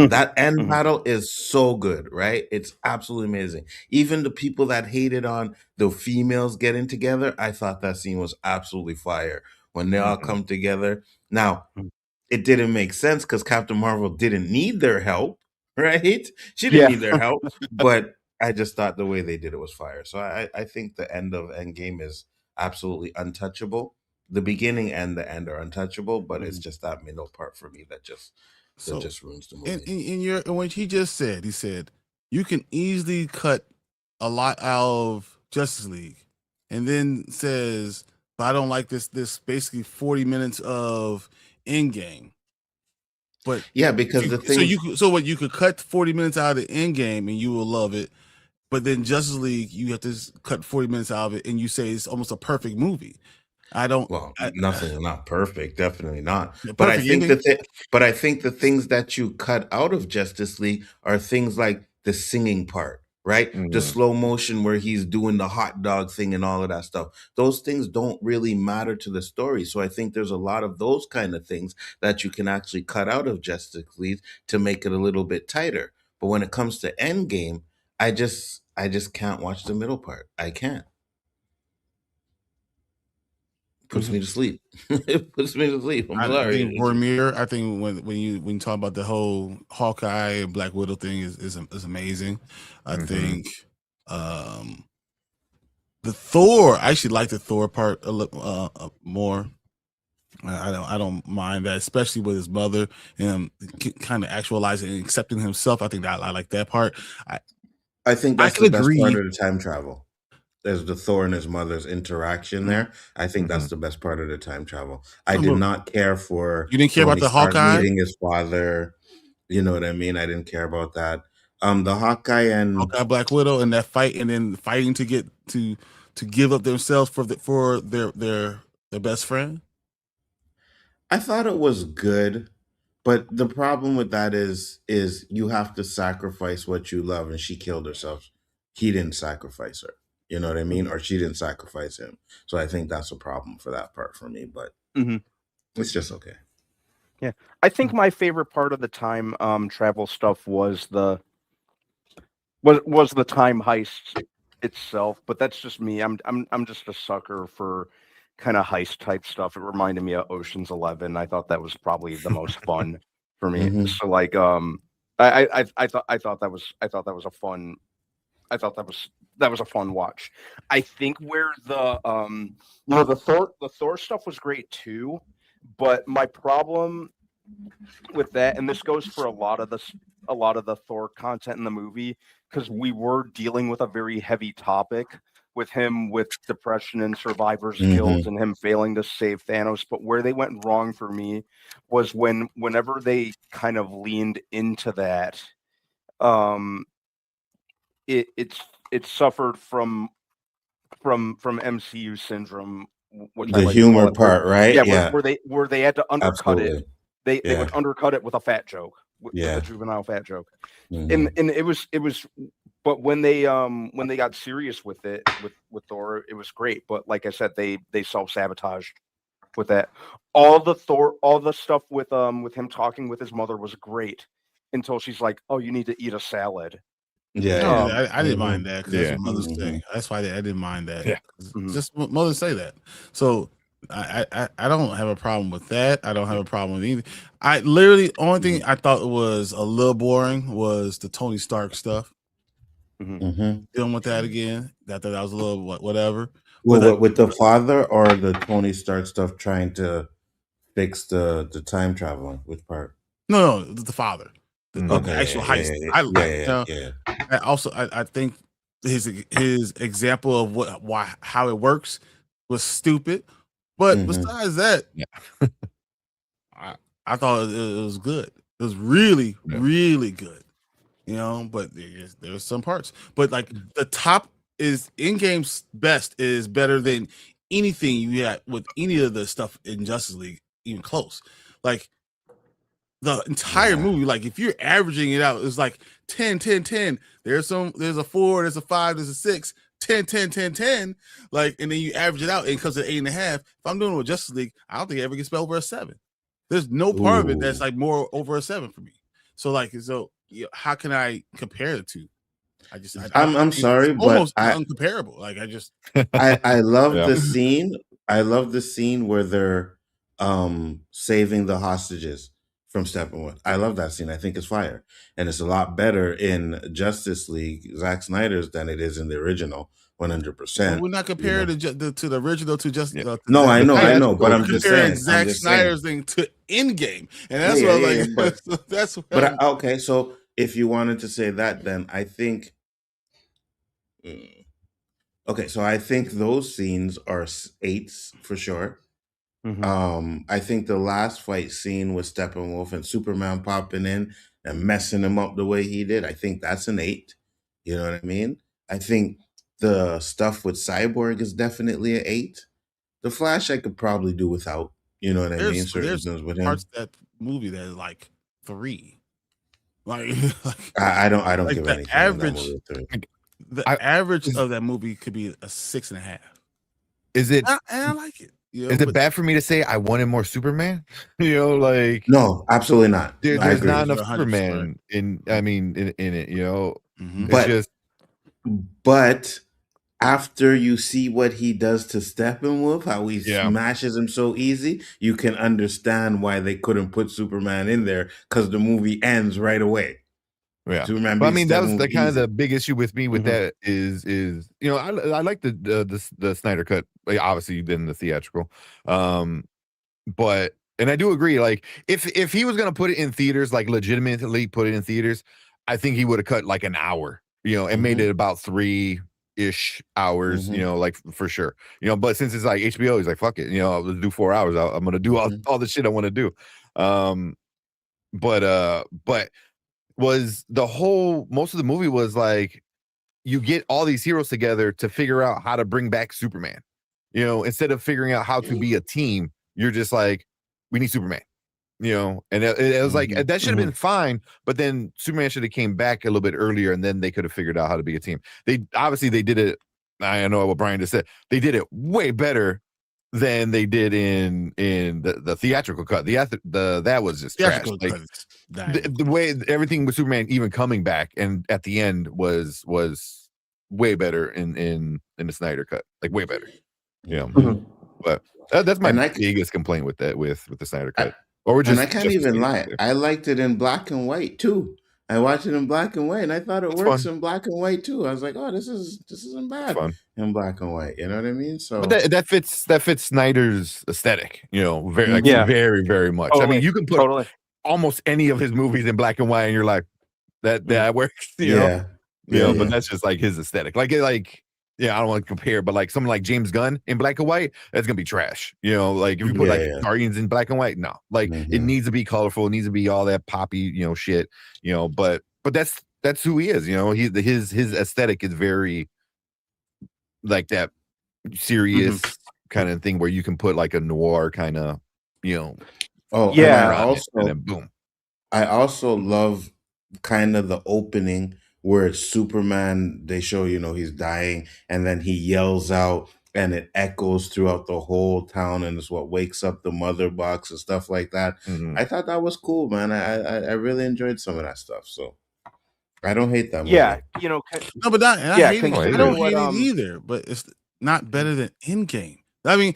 [SPEAKER 3] That end
[SPEAKER 2] Mhm,
[SPEAKER 3] battle is so good, right? It's absolutely amazing. Even the people that hated on the females getting together, I thought that scene was absolutely fire when they all
[SPEAKER 4] Mhm.
[SPEAKER 3] come together. Now,
[SPEAKER 2] mhm.
[SPEAKER 3] it didn't make sense because Captain Marvel didn't need their help, right? She didn't
[SPEAKER 2] Yeah.
[SPEAKER 3] need their help, but I just thought the way they did it was fire. So I think the end of Endgame is absolutely untouchable. The beginning and the end are untouchable, but it's
[SPEAKER 2] Mhm,
[SPEAKER 3] just that middle part for me that
[SPEAKER 1] So
[SPEAKER 3] just ruins the
[SPEAKER 1] in
[SPEAKER 3] movie.
[SPEAKER 1] in what he just said, he said you can easily cut a lot out of Justice League, and then says, "But I don't like this basically 40 minutes of Endgame." But
[SPEAKER 3] Yeah,
[SPEAKER 1] if
[SPEAKER 3] because
[SPEAKER 1] you
[SPEAKER 3] the
[SPEAKER 1] so
[SPEAKER 3] thing,
[SPEAKER 1] you could, so what you could cut 40 minutes out of the Endgame and you will love it, but then Justice League you have to cut 40 minutes out of it and you say it's almost a perfect movie. I don't.
[SPEAKER 3] well,
[SPEAKER 1] I,
[SPEAKER 3] nothing, not perfect, definitely not. But I
[SPEAKER 1] perfect
[SPEAKER 3] think
[SPEAKER 1] ending.
[SPEAKER 3] the things that you cut out of Justice League are things like the singing part, right? The
[SPEAKER 4] Mhm.
[SPEAKER 3] slow motion where he's doing the hot dog thing and all of that stuff. Those things don't really matter to the story. So I think there's a lot of those kind of things that you can actually cut out of Justice League to make it a little bit tighter. But when it comes to Endgame, I just can't watch the middle part. I can't. Puts
[SPEAKER 2] mhm,
[SPEAKER 3] me to sleep. It puts me to sleep. I'm
[SPEAKER 1] I
[SPEAKER 3] sorry.
[SPEAKER 1] think Vormir. I think when you talk about the whole Hawkeye and Black Widow thing is amazing. I
[SPEAKER 4] Mhm.
[SPEAKER 1] think um the Thor. I actually like the Thor part a little more. I don't mind that, especially with his mother and kind of actualizing and accepting himself. I think that I like that part. I
[SPEAKER 3] I think
[SPEAKER 1] I
[SPEAKER 3] that's
[SPEAKER 1] can
[SPEAKER 3] the best part
[SPEAKER 1] agree.
[SPEAKER 3] of the time travel. There's the Thor and his mother's interaction
[SPEAKER 1] Mhm.
[SPEAKER 3] there. I think that's
[SPEAKER 4] Mhm.
[SPEAKER 3] the best part of the time travel. I did
[SPEAKER 1] But
[SPEAKER 3] not care for
[SPEAKER 1] you didn't care
[SPEAKER 3] when
[SPEAKER 1] about
[SPEAKER 3] he
[SPEAKER 1] the
[SPEAKER 3] started
[SPEAKER 1] Hawkeye,
[SPEAKER 3] meeting his father. You know what I mean? I didn't care about that. The Hawkeye and
[SPEAKER 1] Black Widow, and that fight, and then fighting to get to give up themselves for their best friend.
[SPEAKER 3] I thought it was good, But the problem with that is you have to sacrifice what you love, and she killed herself. He didn't sacrifice her. You know what I mean? Or she didn't sacrifice him. So I think that's a problem for that part for me. But it's just okay.
[SPEAKER 2] Yeah, I think my favorite part of the time travel stuff was the time heist itself. But that's just me. I'm just a sucker for kind of heist type stuff. It reminded me of Ocean's 11. I thought that was probably the most fun for me. So like I thought that was a fun a fun watch. I think where the the Thor stuff was great too, but my problem with that, and this goes for a lot of the Thor content in the movie, because we were dealing with a very heavy topic with him with depression and survivor's guilt and him failing to save Thanos. But where they went wrong for me was whenever they kind of leaned into that, it suffered from MCU syndrome, which
[SPEAKER 3] the humor part, right?
[SPEAKER 2] Yeah, where they had to undercut it. They would undercut it with a fat joke, with a juvenile fat joke, and it was. But when they got serious with it with Thor, it was great. But like I said, they self-sabotaged with that. All the stuff with him talking with his mother was great until she's like, "Oh, you need to eat a salad."
[SPEAKER 1] Yeah, I didn't mind that because that's what mothers say. That's why I didn't mind that.
[SPEAKER 4] Yeah,
[SPEAKER 1] just mothers say that. So I don't have a problem with that. I don't have a problem with anything. I literally only thing I thought was a little boring was the Tony Stark stuff. Dealing with that again. I thought that was a little whatever.
[SPEAKER 3] Well, with the father or the Tony Stark stuff trying to fix the time traveling? Which part?
[SPEAKER 1] No, the father. The actual heist. I think his example of how it works was stupid. But besides that, I thought it was good. It was really, really good. You know, but there's some parts. But like the top is in-game's best is better than anything you had with any of the stuff in Justice League, even close. Like the entire movie, like if you're averaging it out, it's like 10, 10, 10. There's a 4, there's a 5, there's a 6, 10, 10, 10, 10. Like, and then you average it out, and because of 8.5, if I'm doing it with Justice League, I don't think it ever gets over a 7. There's no part of it that's like more over a 7 for me. So how can I compare the two?
[SPEAKER 3] I'm sorry, but
[SPEAKER 1] almost uncomparable. Like
[SPEAKER 3] I love the scene. I love the scene where they're saving the hostages from Steppenwolf. I love that scene. I think it's fire, and it's a lot better in Justice League, Zack Snyder's, than it is in the original. 100%.
[SPEAKER 1] We're not comparing to the original to just
[SPEAKER 3] no, I know, but I'm just saying
[SPEAKER 1] Zack Snyder's thing to Endgame, and that's what I'm like. That's what
[SPEAKER 3] okay. So if you wanted to say that, then I think. Okay, so I think those scenes are 8s for sure. I think the last fight scene with Steppenwolf and Superman popping in and messing him up the way he did, I think that's an 8. You know what I mean? I think the stuff with Cyborg is definitely an 8. The Flash I could probably do without. You know what I mean?
[SPEAKER 1] There's
[SPEAKER 3] with him.
[SPEAKER 1] parts of that movie that is like 3. Like
[SPEAKER 3] I don't
[SPEAKER 1] like
[SPEAKER 3] give
[SPEAKER 1] the
[SPEAKER 3] anything.
[SPEAKER 1] Average, the average of that movie could be a 6.5.
[SPEAKER 4] Is it?
[SPEAKER 1] And I like it.
[SPEAKER 4] Is it bad for me to say I wanted more Superman? Like
[SPEAKER 3] no, absolutely not.
[SPEAKER 4] There's not enough Superman in it. You know,
[SPEAKER 3] but after you see what he does to Steppenwolf, how he smashes him so easy, you can understand why they couldn't put Superman in there, because the movie ends right away.
[SPEAKER 4] Yeah, but I mean that was kind of the big issue with me with that is I like the Snyder cut, obviously than the theatrical, but and I do agree, like if he was gonna put it in theaters, like legitimately put it in theaters, I think he would have cut like an hour, and made it about 3-ish hours, like for sure, but since it's like HBO, he's like, fuck it, let's do 4 hours. I'm gonna do all the shit I want to do, but was most of the movie was like you get all these heroes together to figure out how to bring back Superman, instead of figuring out how to be a team. You're just like, we need Superman, And it was like that should have been fine, but then Superman should have came back a little bit earlier, and then they could have figured out how to be a team. They did it. I know what Brian just said. They did it way better than they did in the theatrical cut. That was just trash. Like the way everything with Superman even coming back and at the end was way better in the Snyder cut, like way better. But that's my biggest complaint with that with the Snyder cut.
[SPEAKER 3] I can't even lie. I liked it in black and white too. I watched it in black and white, and I thought it works in black and white too. I was like, "Oh, this isn't bad in black and white." You know what I mean? So,
[SPEAKER 4] but that fits Snyder's aesthetic. Very very very much.
[SPEAKER 2] Totally.
[SPEAKER 4] I mean, you can put almost any of his movies in black and white, and you're like, that works. But that's just like his aesthetic. Like I don't want to compare, but like someone like James Gunn in black and white, that's gonna be trash. Like if you put Guardians in black and white, no. Like it needs to be colorful, it needs to be all that poppy, shit. But that's who he is. His aesthetic is very like that serious kind of thing where you can put like a noir kind of,
[SPEAKER 3] Oh yeah. And then boom. I also love kind of the opening where it's Superman, they show, he's dying, and then he yells out, and it echoes throughout the whole town, and it's what wakes up the mother box and stuff like that. I thought that was cool, man. I really enjoyed some of that stuff, so I don't hate that movie.
[SPEAKER 2] Yeah,
[SPEAKER 1] no, but I don't hate it either, but it's not better than Endgame. I mean,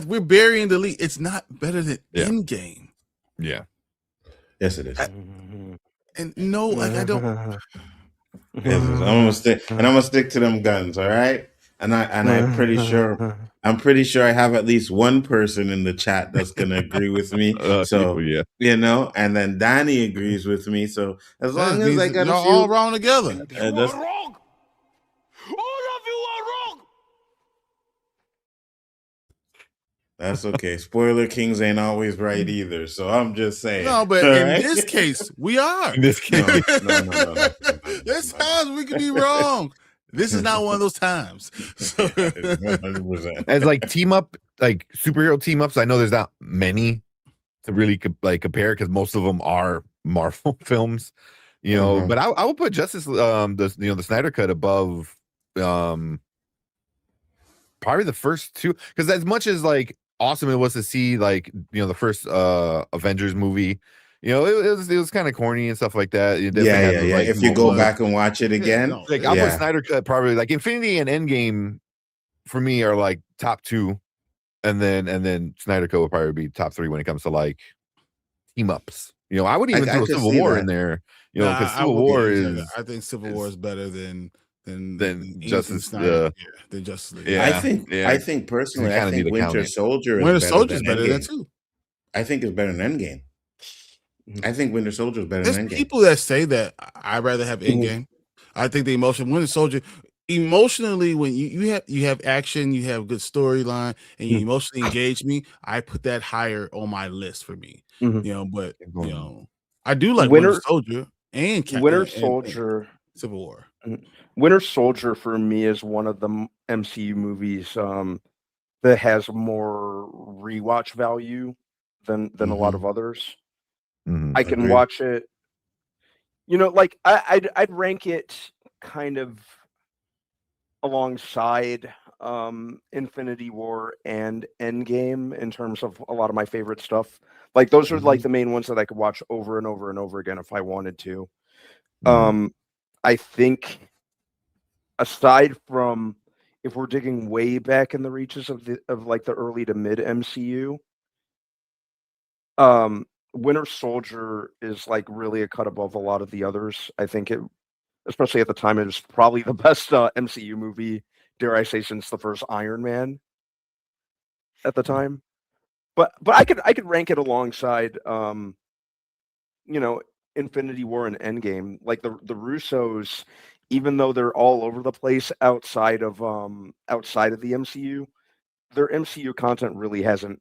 [SPEAKER 1] we're burying the lead. It's not better than Endgame.
[SPEAKER 4] Yeah.
[SPEAKER 3] Yes, it is.
[SPEAKER 1] And no, like I don't.
[SPEAKER 3] I'm gonna stick to them guns, all right. And I'm pretty sure I have at least one person in the chat that's gonna agree with me. So and then Danny agrees with me. So as long as I got
[SPEAKER 1] all wrong together,
[SPEAKER 2] wrong. All of you are wrong.
[SPEAKER 3] That's okay. Spoiler Kings ain't always right either. So I'm just saying.
[SPEAKER 1] No, but in this case, we are.
[SPEAKER 4] In this case,
[SPEAKER 3] no.
[SPEAKER 1] There's times we could be wrong. This is not one of those times.
[SPEAKER 3] 100%.
[SPEAKER 4] As like team up, like superhero team ups, I know there's not many to really compare because most of them are Marvel films, But I would put Justice, the Snyder Cut above, probably the first two, because as much as like awesome it was to see like the first Avengers movie, it was kind of corny and stuff like that.
[SPEAKER 3] Like, if you go back and watch it again,
[SPEAKER 4] I'll put Snyder Cut probably like Infinity and Endgame for me are like top two, and then Snyder Cut will probably be top three when it comes to like team ups. I would even throw Civil War in there. Because Civil War is.
[SPEAKER 1] I think Civil War is better than
[SPEAKER 4] Justice
[SPEAKER 1] than Justice League.
[SPEAKER 3] I think personally, I think Winter Soldier is better than too. I think it's better than Endgame. I think Winter Soldier is better than Endgame.
[SPEAKER 1] There's people that say that I'd rather have Endgame. I think the Winter Soldier, emotionally, when you have action, you have good storyline, and you emotionally engage me, I put that higher on my list for me. But I do like Winter Soldier and
[SPEAKER 2] Winter Soldier,
[SPEAKER 1] Civil War.
[SPEAKER 2] Winter Soldier for me is one of the MCU movies that has more rewatch value than a lot of others. I can watch it. Like I'd rank it kind of alongside Infinity War and Endgame in terms of a lot of my favorite stuff. Like those are like the main ones that I could watch over and over and over again if I wanted to. I think aside from if we're digging way back in the reaches of like the early to mid MCU, Winter Soldier is like really a cut above a lot of the others. I think it, especially at the time, it was probably the best MCU movie, dare I say, since the first Iron Man at the time. But I could rank it alongside Infinity War and Endgame. Like the Russos, even though they're all over the place outside of the MCU, their MCU content really hasn't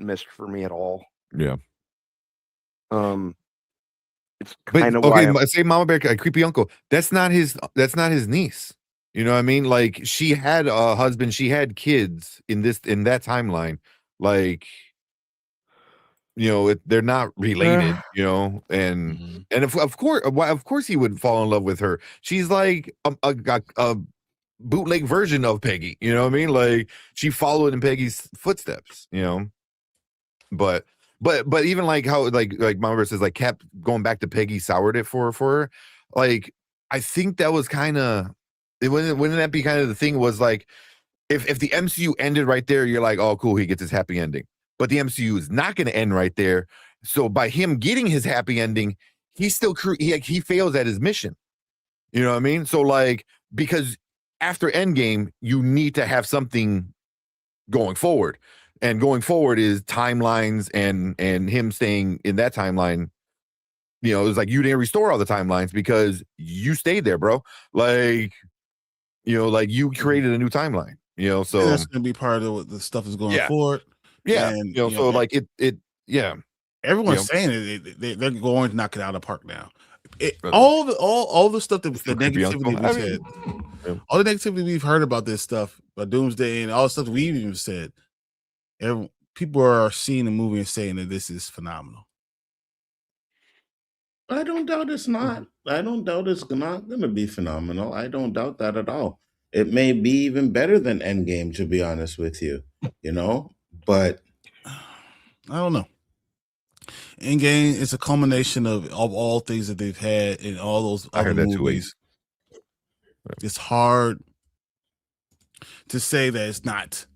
[SPEAKER 2] missed for me at all.
[SPEAKER 4] Yeah.
[SPEAKER 2] It's kind of why
[SPEAKER 4] say Mama Bear, creepy uncle. That's not his niece. You know what I mean? Like she had a husband, she had kids in that timeline. Like they're not related, and of course he would fall in love with her. She's like a bootleg version of Peggy, you know what I mean? Like she followed in Peggy's footsteps, but even like how like Mama says, like kept going back to Peggy, soured it for her. Like I think that was kind of wouldn't that be kind of the thing, was like if the MCU ended right there, you're like, oh cool, he gets his happy ending. But the MCU is not going to end right there. So by him getting his happy ending, he still he fails at his mission. You know what I mean? So like, because after Endgame, you need to have something going forward, and going forward is timelines and him staying in that timeline. It's like you didn't restore all the timelines because you stayed there, bro. Like, like you created a new timeline. So
[SPEAKER 1] and that's gonna be part of what the stuff is going forward.
[SPEAKER 4] Yeah,
[SPEAKER 1] and,
[SPEAKER 4] so like yeah.
[SPEAKER 1] Everyone's saying they're going to knock it out of the park now. All the stuff that the negativity we said, all the negativity we've heard about this stuff, about Doomsday and all the stuff we've even said, people are seeing the movie and saying that this is phenomenal.
[SPEAKER 3] I don't doubt it's not. I don't doubt it's not going to be phenomenal. I don't doubt that at all. It may be even better than Endgame, to be honest with you. But
[SPEAKER 1] I don't know. Endgame is a culmination of all things that they've had in all those other movies. It's hard to say that it's not,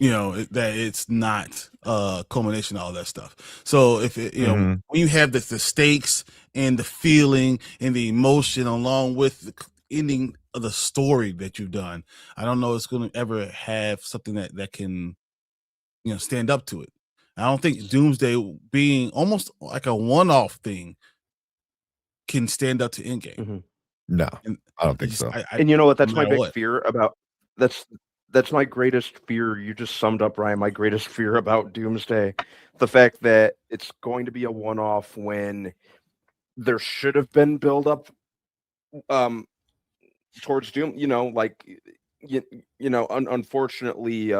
[SPEAKER 1] that it's not a culmination of all that stuff. So if when you have the stakes and the feeling and the emotion along with the ending of the story that you've done, I don't know it's going to ever have something that can, stand up to it. I don't think Doomsday being almost like a one-off thing can stand up to Endgame.
[SPEAKER 4] No, I don't think so.
[SPEAKER 2] And you know what? That's my big fear about that's my greatest fear. You just summed up, Ryan. My greatest fear about Doomsday, the fact that it's going to be a one-off when there should have been build-up towards Doom. Unfortunately,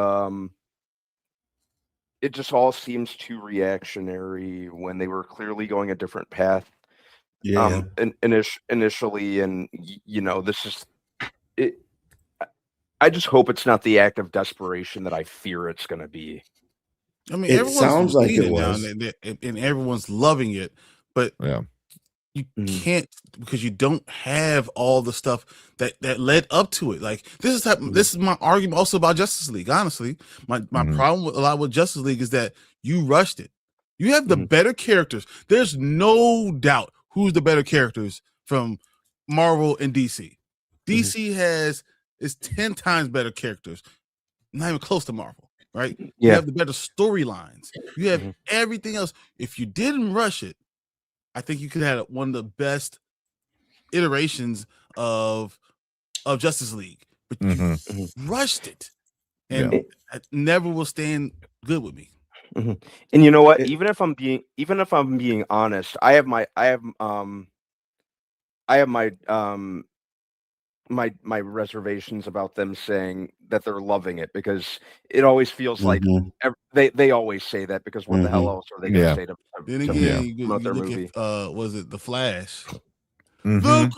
[SPEAKER 2] it just all seems too reactionary when they were clearly going a different path.
[SPEAKER 3] yeah,
[SPEAKER 2] Initially, and this is it. I just hope it's not the act of desperation that I fear it's going to be.
[SPEAKER 1] I mean,
[SPEAKER 3] it sounds like it was.
[SPEAKER 1] and everyone's loving it, but you can't, because you don't have all the stuff that led up to it. Like this is my argument also about Justice League. Honestly, my problem with a lot with Justice League is that you rushed it. You have the better characters. There's no doubt who's the better characters from Marvel and DC. DC is 10 times better characters, not even close to Marvel, right?
[SPEAKER 2] Yeah.
[SPEAKER 1] You have the better storylines. You have everything else. If you didn't rush it, I think you could have one of the best iterations of Justice League, but you rushed it, and it never will stand good with me.
[SPEAKER 2] And you know what? Even if I'm being honest, I have my my reservations about them saying that they're loving it, because it always feels like they always say that, because what the hell else are they going to say to
[SPEAKER 1] Then again, you
[SPEAKER 2] promote their
[SPEAKER 1] look
[SPEAKER 2] movie?
[SPEAKER 1] at was it The Flash?
[SPEAKER 4] The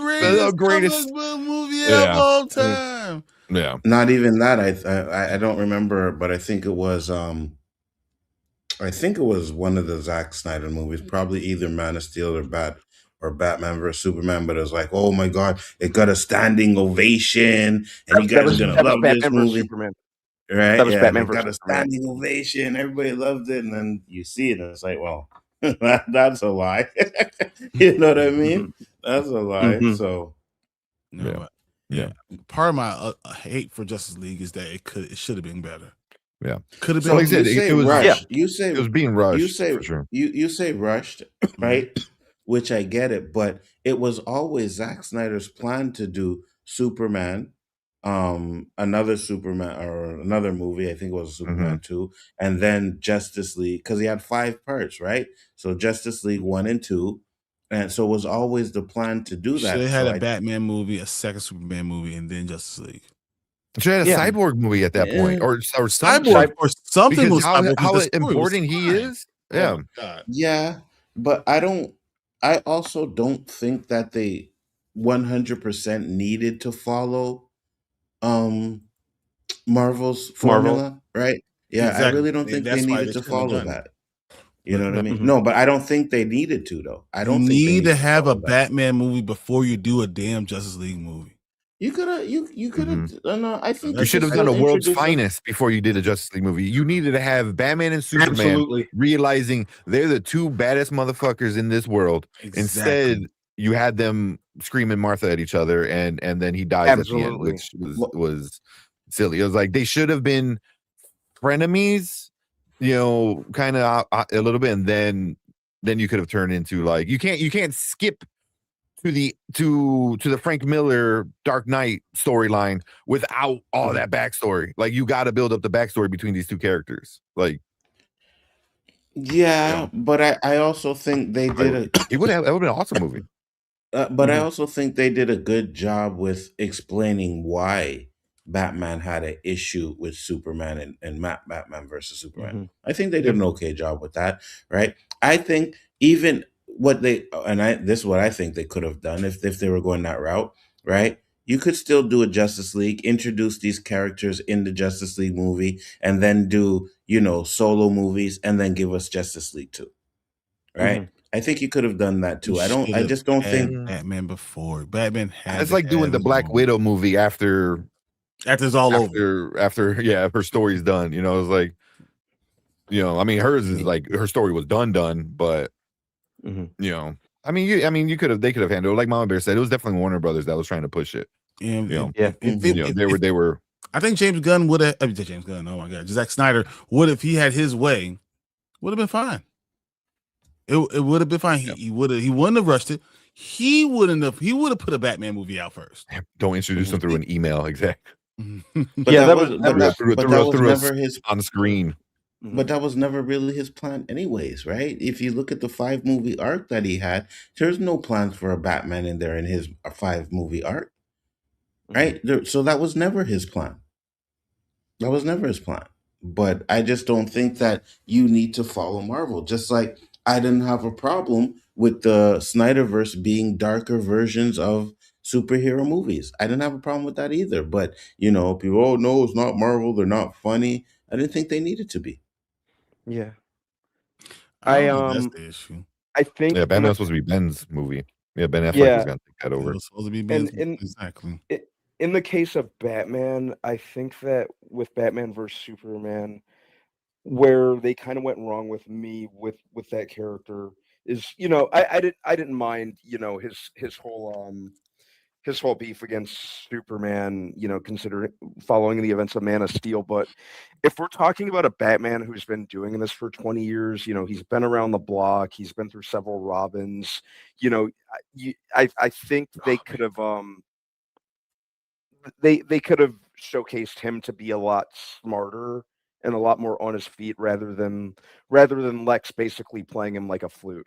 [SPEAKER 4] greatest
[SPEAKER 1] movie of all time.
[SPEAKER 4] Yeah,
[SPEAKER 3] not even that. I don't remember, but I think it was one of the Zack Snyder movies, probably either Man of Steel or Batman vs Superman. But it was like, oh my god, it got a standing ovation, and you guys are gonna love this movie,
[SPEAKER 2] Superman.
[SPEAKER 3] right?
[SPEAKER 2] That was Batman
[SPEAKER 3] it got a
[SPEAKER 2] vs Superman.
[SPEAKER 3] standing ovation. Everybody loved it, and then you see it, and it's like, well, that's a lie. You know what I mean? That's a lie. So,
[SPEAKER 1] Part of my hate for Justice League is that it should have been better.
[SPEAKER 4] Yeah,
[SPEAKER 1] could have been.
[SPEAKER 3] so
[SPEAKER 4] like I said,
[SPEAKER 3] it
[SPEAKER 4] was
[SPEAKER 3] rushed.
[SPEAKER 4] rushed.
[SPEAKER 3] You say
[SPEAKER 4] It was being rushed.
[SPEAKER 3] You say
[SPEAKER 4] for sure.
[SPEAKER 3] you say rushed, right? Which I get it, but it was always Zack Snyder's plan to do Superman, another Superman or another movie. I think it was Superman 2, and then Justice League, because he had 5 parts, right? So Justice League 1 and 2, and so it was always the plan to do that.
[SPEAKER 1] They had a Batman movie, a second Superman movie, and then Justice League.
[SPEAKER 4] She had a Cyborg movie at that point, or
[SPEAKER 1] Cyborg or something.
[SPEAKER 4] Because
[SPEAKER 1] Was
[SPEAKER 4] how
[SPEAKER 1] Cyborg,
[SPEAKER 4] how
[SPEAKER 1] the story
[SPEAKER 4] important
[SPEAKER 1] was
[SPEAKER 4] he
[SPEAKER 1] fine.
[SPEAKER 4] is. Yeah.
[SPEAKER 1] Oh my God.
[SPEAKER 3] Yeah, but I also don't think that they 100% needed to follow um Marvel's
[SPEAKER 2] Marvel.
[SPEAKER 3] formula, right? Yeah, I
[SPEAKER 1] Exactly.
[SPEAKER 3] really don't think they
[SPEAKER 1] That's why
[SPEAKER 3] needed
[SPEAKER 1] they
[SPEAKER 3] to
[SPEAKER 1] shouldn't have
[SPEAKER 3] follow
[SPEAKER 1] done it.
[SPEAKER 3] that. You know what I
[SPEAKER 1] But
[SPEAKER 3] mean?
[SPEAKER 2] Mhm.
[SPEAKER 3] No, but I don't think they needed to though. I
[SPEAKER 1] you
[SPEAKER 3] don't think they
[SPEAKER 1] need
[SPEAKER 3] need
[SPEAKER 1] to
[SPEAKER 3] to
[SPEAKER 1] have a
[SPEAKER 3] follow that.
[SPEAKER 1] Batman movie before you do a damn Justice League movie.
[SPEAKER 3] You could have you could have no, I think
[SPEAKER 4] You
[SPEAKER 3] you
[SPEAKER 4] should
[SPEAKER 3] could
[SPEAKER 4] have done
[SPEAKER 3] still
[SPEAKER 4] a world's
[SPEAKER 3] introduce them.
[SPEAKER 4] finest before you did a Justice League movie. You needed to have Batman and Superman
[SPEAKER 2] Absolutely.
[SPEAKER 4] realizing they're the two baddest motherfuckers in this world.
[SPEAKER 1] Exactly.
[SPEAKER 4] Instead, you had them screaming Martha at each other, and then he dies at the end,
[SPEAKER 2] Absolutely.
[SPEAKER 4] which
[SPEAKER 3] Well,
[SPEAKER 4] was silly. It was like they should have been frenemies, kind of a little bit, and then you could have turned into like you can't skip to the Frank Miller Dark Knight storyline without all that backstory. Like you got to build up the backstory between these two characters. Like,
[SPEAKER 3] yeah, but I also think they did a
[SPEAKER 4] it would have been an awesome movie.
[SPEAKER 3] but I
[SPEAKER 2] Mhm.
[SPEAKER 3] also think they did a good job with explaining why Batman had an issue with Superman and Batman versus Superman.
[SPEAKER 2] Mhm.
[SPEAKER 3] I think they did an okay job with that, right? I think even what they and I this is what I think they could have done if they were going that route, right? You could still do a Justice League, introduce these characters in the Justice League movie, and then do, solo movies, and then give us Justice League 2, right?
[SPEAKER 2] Mhm.
[SPEAKER 3] I think you could have done that
[SPEAKER 1] You
[SPEAKER 3] too.
[SPEAKER 1] should
[SPEAKER 3] I
[SPEAKER 1] have
[SPEAKER 3] just don't
[SPEAKER 1] had
[SPEAKER 3] think
[SPEAKER 1] Batman before. Batman had
[SPEAKER 4] It's
[SPEAKER 1] to
[SPEAKER 4] like doing
[SPEAKER 1] have
[SPEAKER 4] the
[SPEAKER 1] his
[SPEAKER 4] Black
[SPEAKER 1] own.
[SPEAKER 4] Widow movie after
[SPEAKER 1] After it's all over.
[SPEAKER 4] her story's done. It's like, I mean, hers is like her story was done, but
[SPEAKER 2] Mhm.
[SPEAKER 4] they could have handled it. Like Mama Bear said, it was definitely Warner Brothers that was trying to push it.
[SPEAKER 1] And
[SPEAKER 2] Yeah.
[SPEAKER 4] They were.
[SPEAKER 1] I think James Gunn would have. James Gunn. Oh my God, Zack Snyder would, if he had his way, would have been fine. It would have been fine. He wouldn't have rushed it. He wouldn't have. He would have put a Batman movie out first.
[SPEAKER 4] Don't introduce them through an email, exactly.
[SPEAKER 3] But
[SPEAKER 2] Yeah,
[SPEAKER 3] that
[SPEAKER 2] that
[SPEAKER 3] was
[SPEAKER 2] was-
[SPEAKER 3] but
[SPEAKER 2] that
[SPEAKER 3] that,
[SPEAKER 4] through-
[SPEAKER 3] but
[SPEAKER 4] through
[SPEAKER 3] that
[SPEAKER 4] a-
[SPEAKER 3] was
[SPEAKER 4] through a
[SPEAKER 3] never his
[SPEAKER 4] on screen.
[SPEAKER 3] but that was never really his plan anyways, right? If you look at the 5-movie arc that he had, there's no plans for a Batman in there in his 5-movie arc, right? So that was never his plan. That was never his plan. But I just don't think that you need to follow Marvel. Just like I didn't have a problem with the Snyderverse being darker versions of superhero movies. I didn't have a problem with that either. But people, oh no, it's not Marvel. They're not funny. I didn't think they needed to be.
[SPEAKER 2] Yeah.
[SPEAKER 1] I don't know if that's the issue.
[SPEAKER 2] I think
[SPEAKER 4] Yeah, Batman was supposed to be Ben's movie. Yeah, Ben Affleck
[SPEAKER 2] Yeah.
[SPEAKER 4] was going to take that
[SPEAKER 1] It
[SPEAKER 4] over.
[SPEAKER 1] was supposed to be Ben's
[SPEAKER 2] and
[SPEAKER 1] exactly.
[SPEAKER 2] in the case of Batman, I think that with Batman versus Superman, where they kind of went wrong with me with that character is, I didn't mind, his whole beef against Superman, considering following the events of Man of Steel. But if we're talking about a Batman who's been doing this for 20 years, he's been around the block, he's been through several Robins, I think they could have they could have showcased him to be a lot smarter and a lot more on his feet rather than Lex basically playing him like a flute.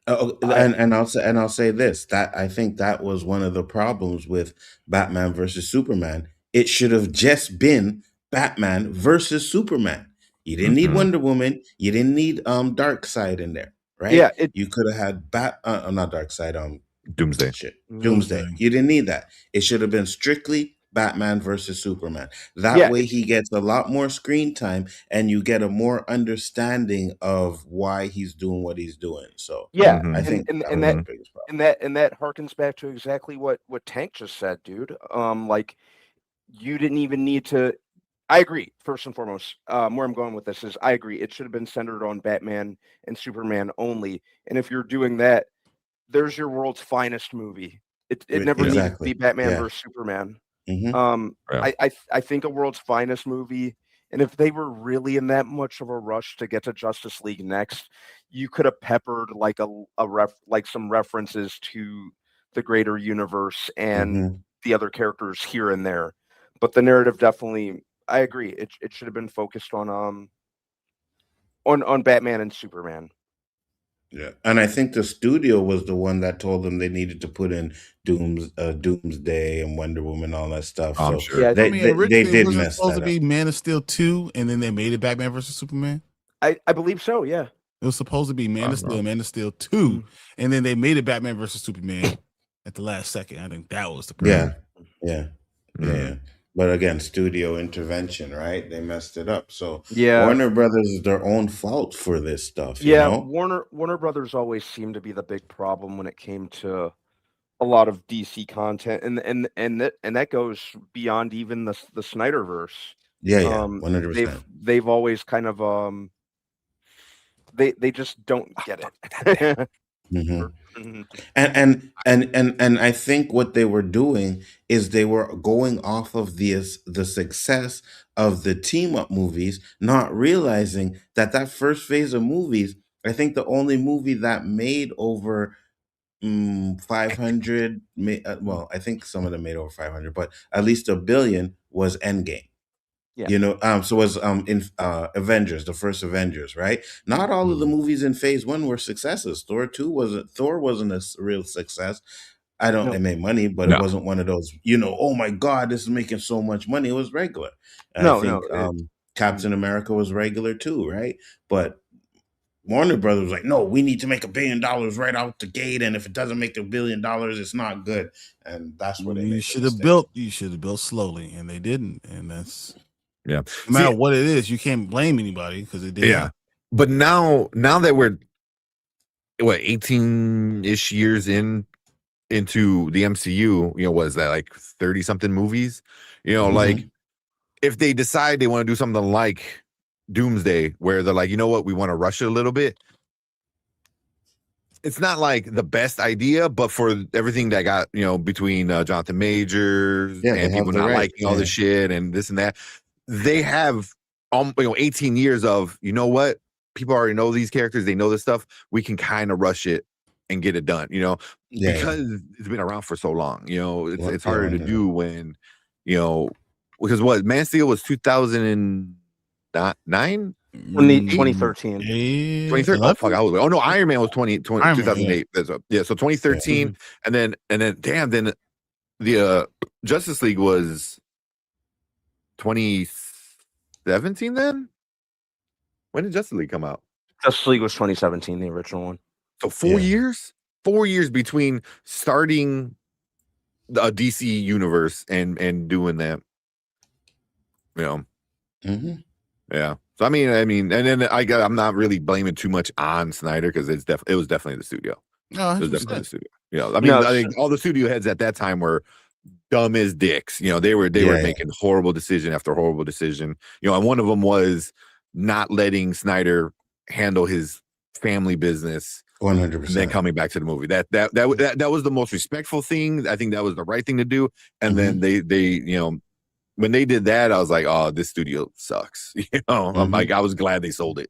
[SPEAKER 3] And I'll say this, that I think that was one of the problems with Batman versus Superman. It should have just been Batman versus Superman. You didn't need Wonder Woman. You didn't need Darkseid in there, right?
[SPEAKER 2] Yeah,
[SPEAKER 3] you could have had not Darkseid,
[SPEAKER 4] Doomsday.
[SPEAKER 3] Doomsday. You didn't need that. It should have been strictly Batman versus Superman. That
[SPEAKER 2] Yeah,
[SPEAKER 3] way he gets a lot more screen time and you get a more understanding of why he's doing what he's doing. So
[SPEAKER 2] yeah,
[SPEAKER 3] I think
[SPEAKER 2] and
[SPEAKER 3] that was the biggest problem.
[SPEAKER 2] and that harkens back to exactly what Tank just said, dude. Like you didn't even need to. I agree. First and foremost, where I'm going with this is I agree. It should have been centered on Batman and Superman only. And if you're doing that, there's your world's finest movie. It never needed to
[SPEAKER 3] Exactly.
[SPEAKER 2] be Batman
[SPEAKER 3] Yeah.
[SPEAKER 2] versus Superman.
[SPEAKER 3] Mhm.
[SPEAKER 4] Yeah.
[SPEAKER 2] I think a world's finest movie, and if they were really in that much of a rush to get to Justice League next, you could have peppered like some references to the greater universe and
[SPEAKER 3] Mhm.
[SPEAKER 2] the other characters here and there. But the narrative definitely, I agree. It should have been focused on Batman and Superman.
[SPEAKER 3] Yeah. And I think the studio was the one that told them they needed to put in Doomsday and Wonder Woman, all that stuff.
[SPEAKER 4] I'm
[SPEAKER 3] So
[SPEAKER 4] sure.
[SPEAKER 2] Yeah,
[SPEAKER 3] they
[SPEAKER 1] I mean,
[SPEAKER 3] they
[SPEAKER 1] originally
[SPEAKER 3] did
[SPEAKER 1] was it
[SPEAKER 3] mess
[SPEAKER 1] supposed
[SPEAKER 3] that
[SPEAKER 1] to
[SPEAKER 3] up.
[SPEAKER 1] be Man of Steel 2, and then they made it Batman versus Superman?
[SPEAKER 2] I believe so. Yeah.
[SPEAKER 1] It was supposed to be Man of Steel 2, and then they made it Batman versus Superman at the last second. I think that was the problem.
[SPEAKER 3] Yeah. But again, studio intervention, right? They messed it up. So
[SPEAKER 2] Yeah.
[SPEAKER 3] Warner Brothers is their own fault for this stuff.
[SPEAKER 2] Yeah.
[SPEAKER 3] You know?
[SPEAKER 2] Warner Brothers always seemed to be the big problem when it came to a lot of DC content, and that goes beyond even the Snyderverse.
[SPEAKER 3] Yeah, 100%.
[SPEAKER 2] They've always kind of they just don't get it.
[SPEAKER 3] And I think what they were doing is they were going off of the success of the team up movies, not realizing that first phase of movies, I think the only movie that made over 500, well, I think some of them made over 500, but at least $1 billion was Endgame.
[SPEAKER 2] Yeah.
[SPEAKER 3] You know, so was in Avengers, the first Avengers, right? Not all of the movies in phase 1 were successes. Thor wasn't a real success. It made money, but it wasn't one of those, oh my God, this is making so much money. It was regular. And I think Captain America was regular too, right? But Warner Brothers was like, no, we need to make $1 billion right out the gate, and if it doesn't make $1 billion, it's not good. And that's what
[SPEAKER 1] you should have built. You should have built slowly, and they didn't. And that's no matter what it is, you can't blame anybody because it didn't.
[SPEAKER 4] Yeah, but now that we're 18-ish years into the MCU, what is that, like 30 something movies? Like if they decide they want to do something like Doomsday, where they're like, you know what, we want to rush it a little bit. It's not like the best idea, but for everything that got, between Jonathan Majors and people not liking all the shit and this and that, they have 18 years of, you know what, people already know these characters, they know this stuff, we can kind of rush it and get it done, because it's been around for so long. It's harder to do when, because Man of Steel was 2009?
[SPEAKER 2] 2013.
[SPEAKER 4] 2013. Oh fuck! Iron Man was 2008. Yeah, so 2013, and then damn, then the Justice League was 2017. Then when did Justice League come out?
[SPEAKER 2] Justice League was 2017, the original one.
[SPEAKER 4] So 4 years. 4 years between starting the DC universe and doing that. Yeah. So I mean, and then I'm not really blaming too much on Snyder because it was definitely the studio.
[SPEAKER 1] No,
[SPEAKER 4] it was definitely the studio. I think all the studio heads at that time were dumb as dicks. They were making horrible decision after horrible decision. And one of them was not letting Snyder handle his family business
[SPEAKER 3] 100%.
[SPEAKER 4] And then coming back to the movie. That was the most respectful thing. I think that was the right thing to do. And then they when they did that, I was like, oh, this studio sucks. I'm like, I was glad they sold it.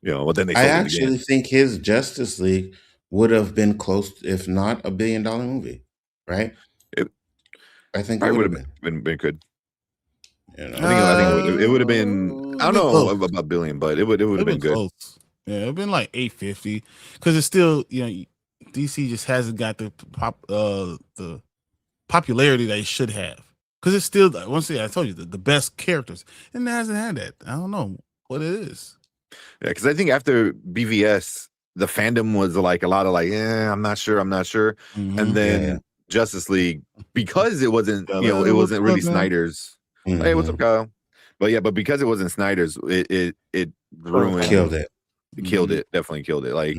[SPEAKER 4] But then they sold
[SPEAKER 3] I
[SPEAKER 4] it
[SPEAKER 3] actually
[SPEAKER 4] again.
[SPEAKER 3] think his Justice League would have been close, if not $1 billion movie, right? I think it would have
[SPEAKER 4] been good.
[SPEAKER 3] I
[SPEAKER 4] think it would have been. I don't know about $1 billion, but it would have been good.
[SPEAKER 1] Close. Yeah, it would have been like 850 because it's still, DC just hasn't got the popularity they should have. Because it's still, once again, I told you, the best characters. And it hasn't had that. I don't know what it is.
[SPEAKER 4] Yeah, because I think after BVS, the fandom was like a lot of like, I'm not sure. And then Justice League, because it wasn't, it wasn't really Snyder's. Hey, what's up, Kyle? But because it wasn't Snyder's, it ruined.
[SPEAKER 3] Killed it.
[SPEAKER 4] Killed it. Definitely killed it. Like,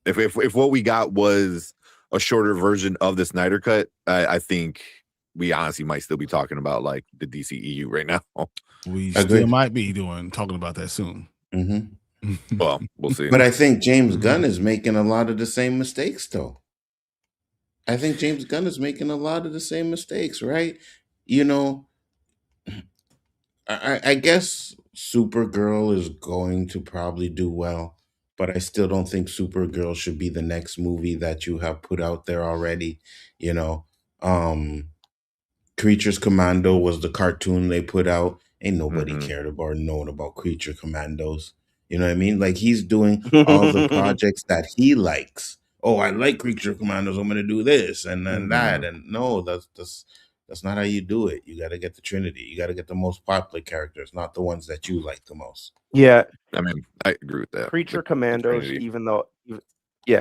[SPEAKER 4] if what we got was a shorter version of the Snyder cut, I think we honestly might still be talking about like the DCEU right now.
[SPEAKER 1] We still might be talking about that soon.
[SPEAKER 4] Well, we'll see.
[SPEAKER 3] But I think James Gunn is making a lot of the same mistakes, though. I think James Gunn is making a lot of the same mistakes, right? I guess Supergirl is going to probably do well, but I still don't think Supergirl should be the next movie that you have put out there already. Creatures Commando was the cartoon they put out. Ain't nobody cared about or known about Creature Commandos. You know what I mean? Like, he's doing all the projects that he likes. Oh, I like Creature Commandos. I'm going to do this and then that. And no, that's That's not how you do it. You got to get the Trinity. You got to get the most popular characters, not the ones that you like the most.
[SPEAKER 2] Yeah,
[SPEAKER 4] I mean, I agree with that.
[SPEAKER 2] Creature
[SPEAKER 4] The
[SPEAKER 2] Commandos,
[SPEAKER 4] Trinity.
[SPEAKER 2] even though,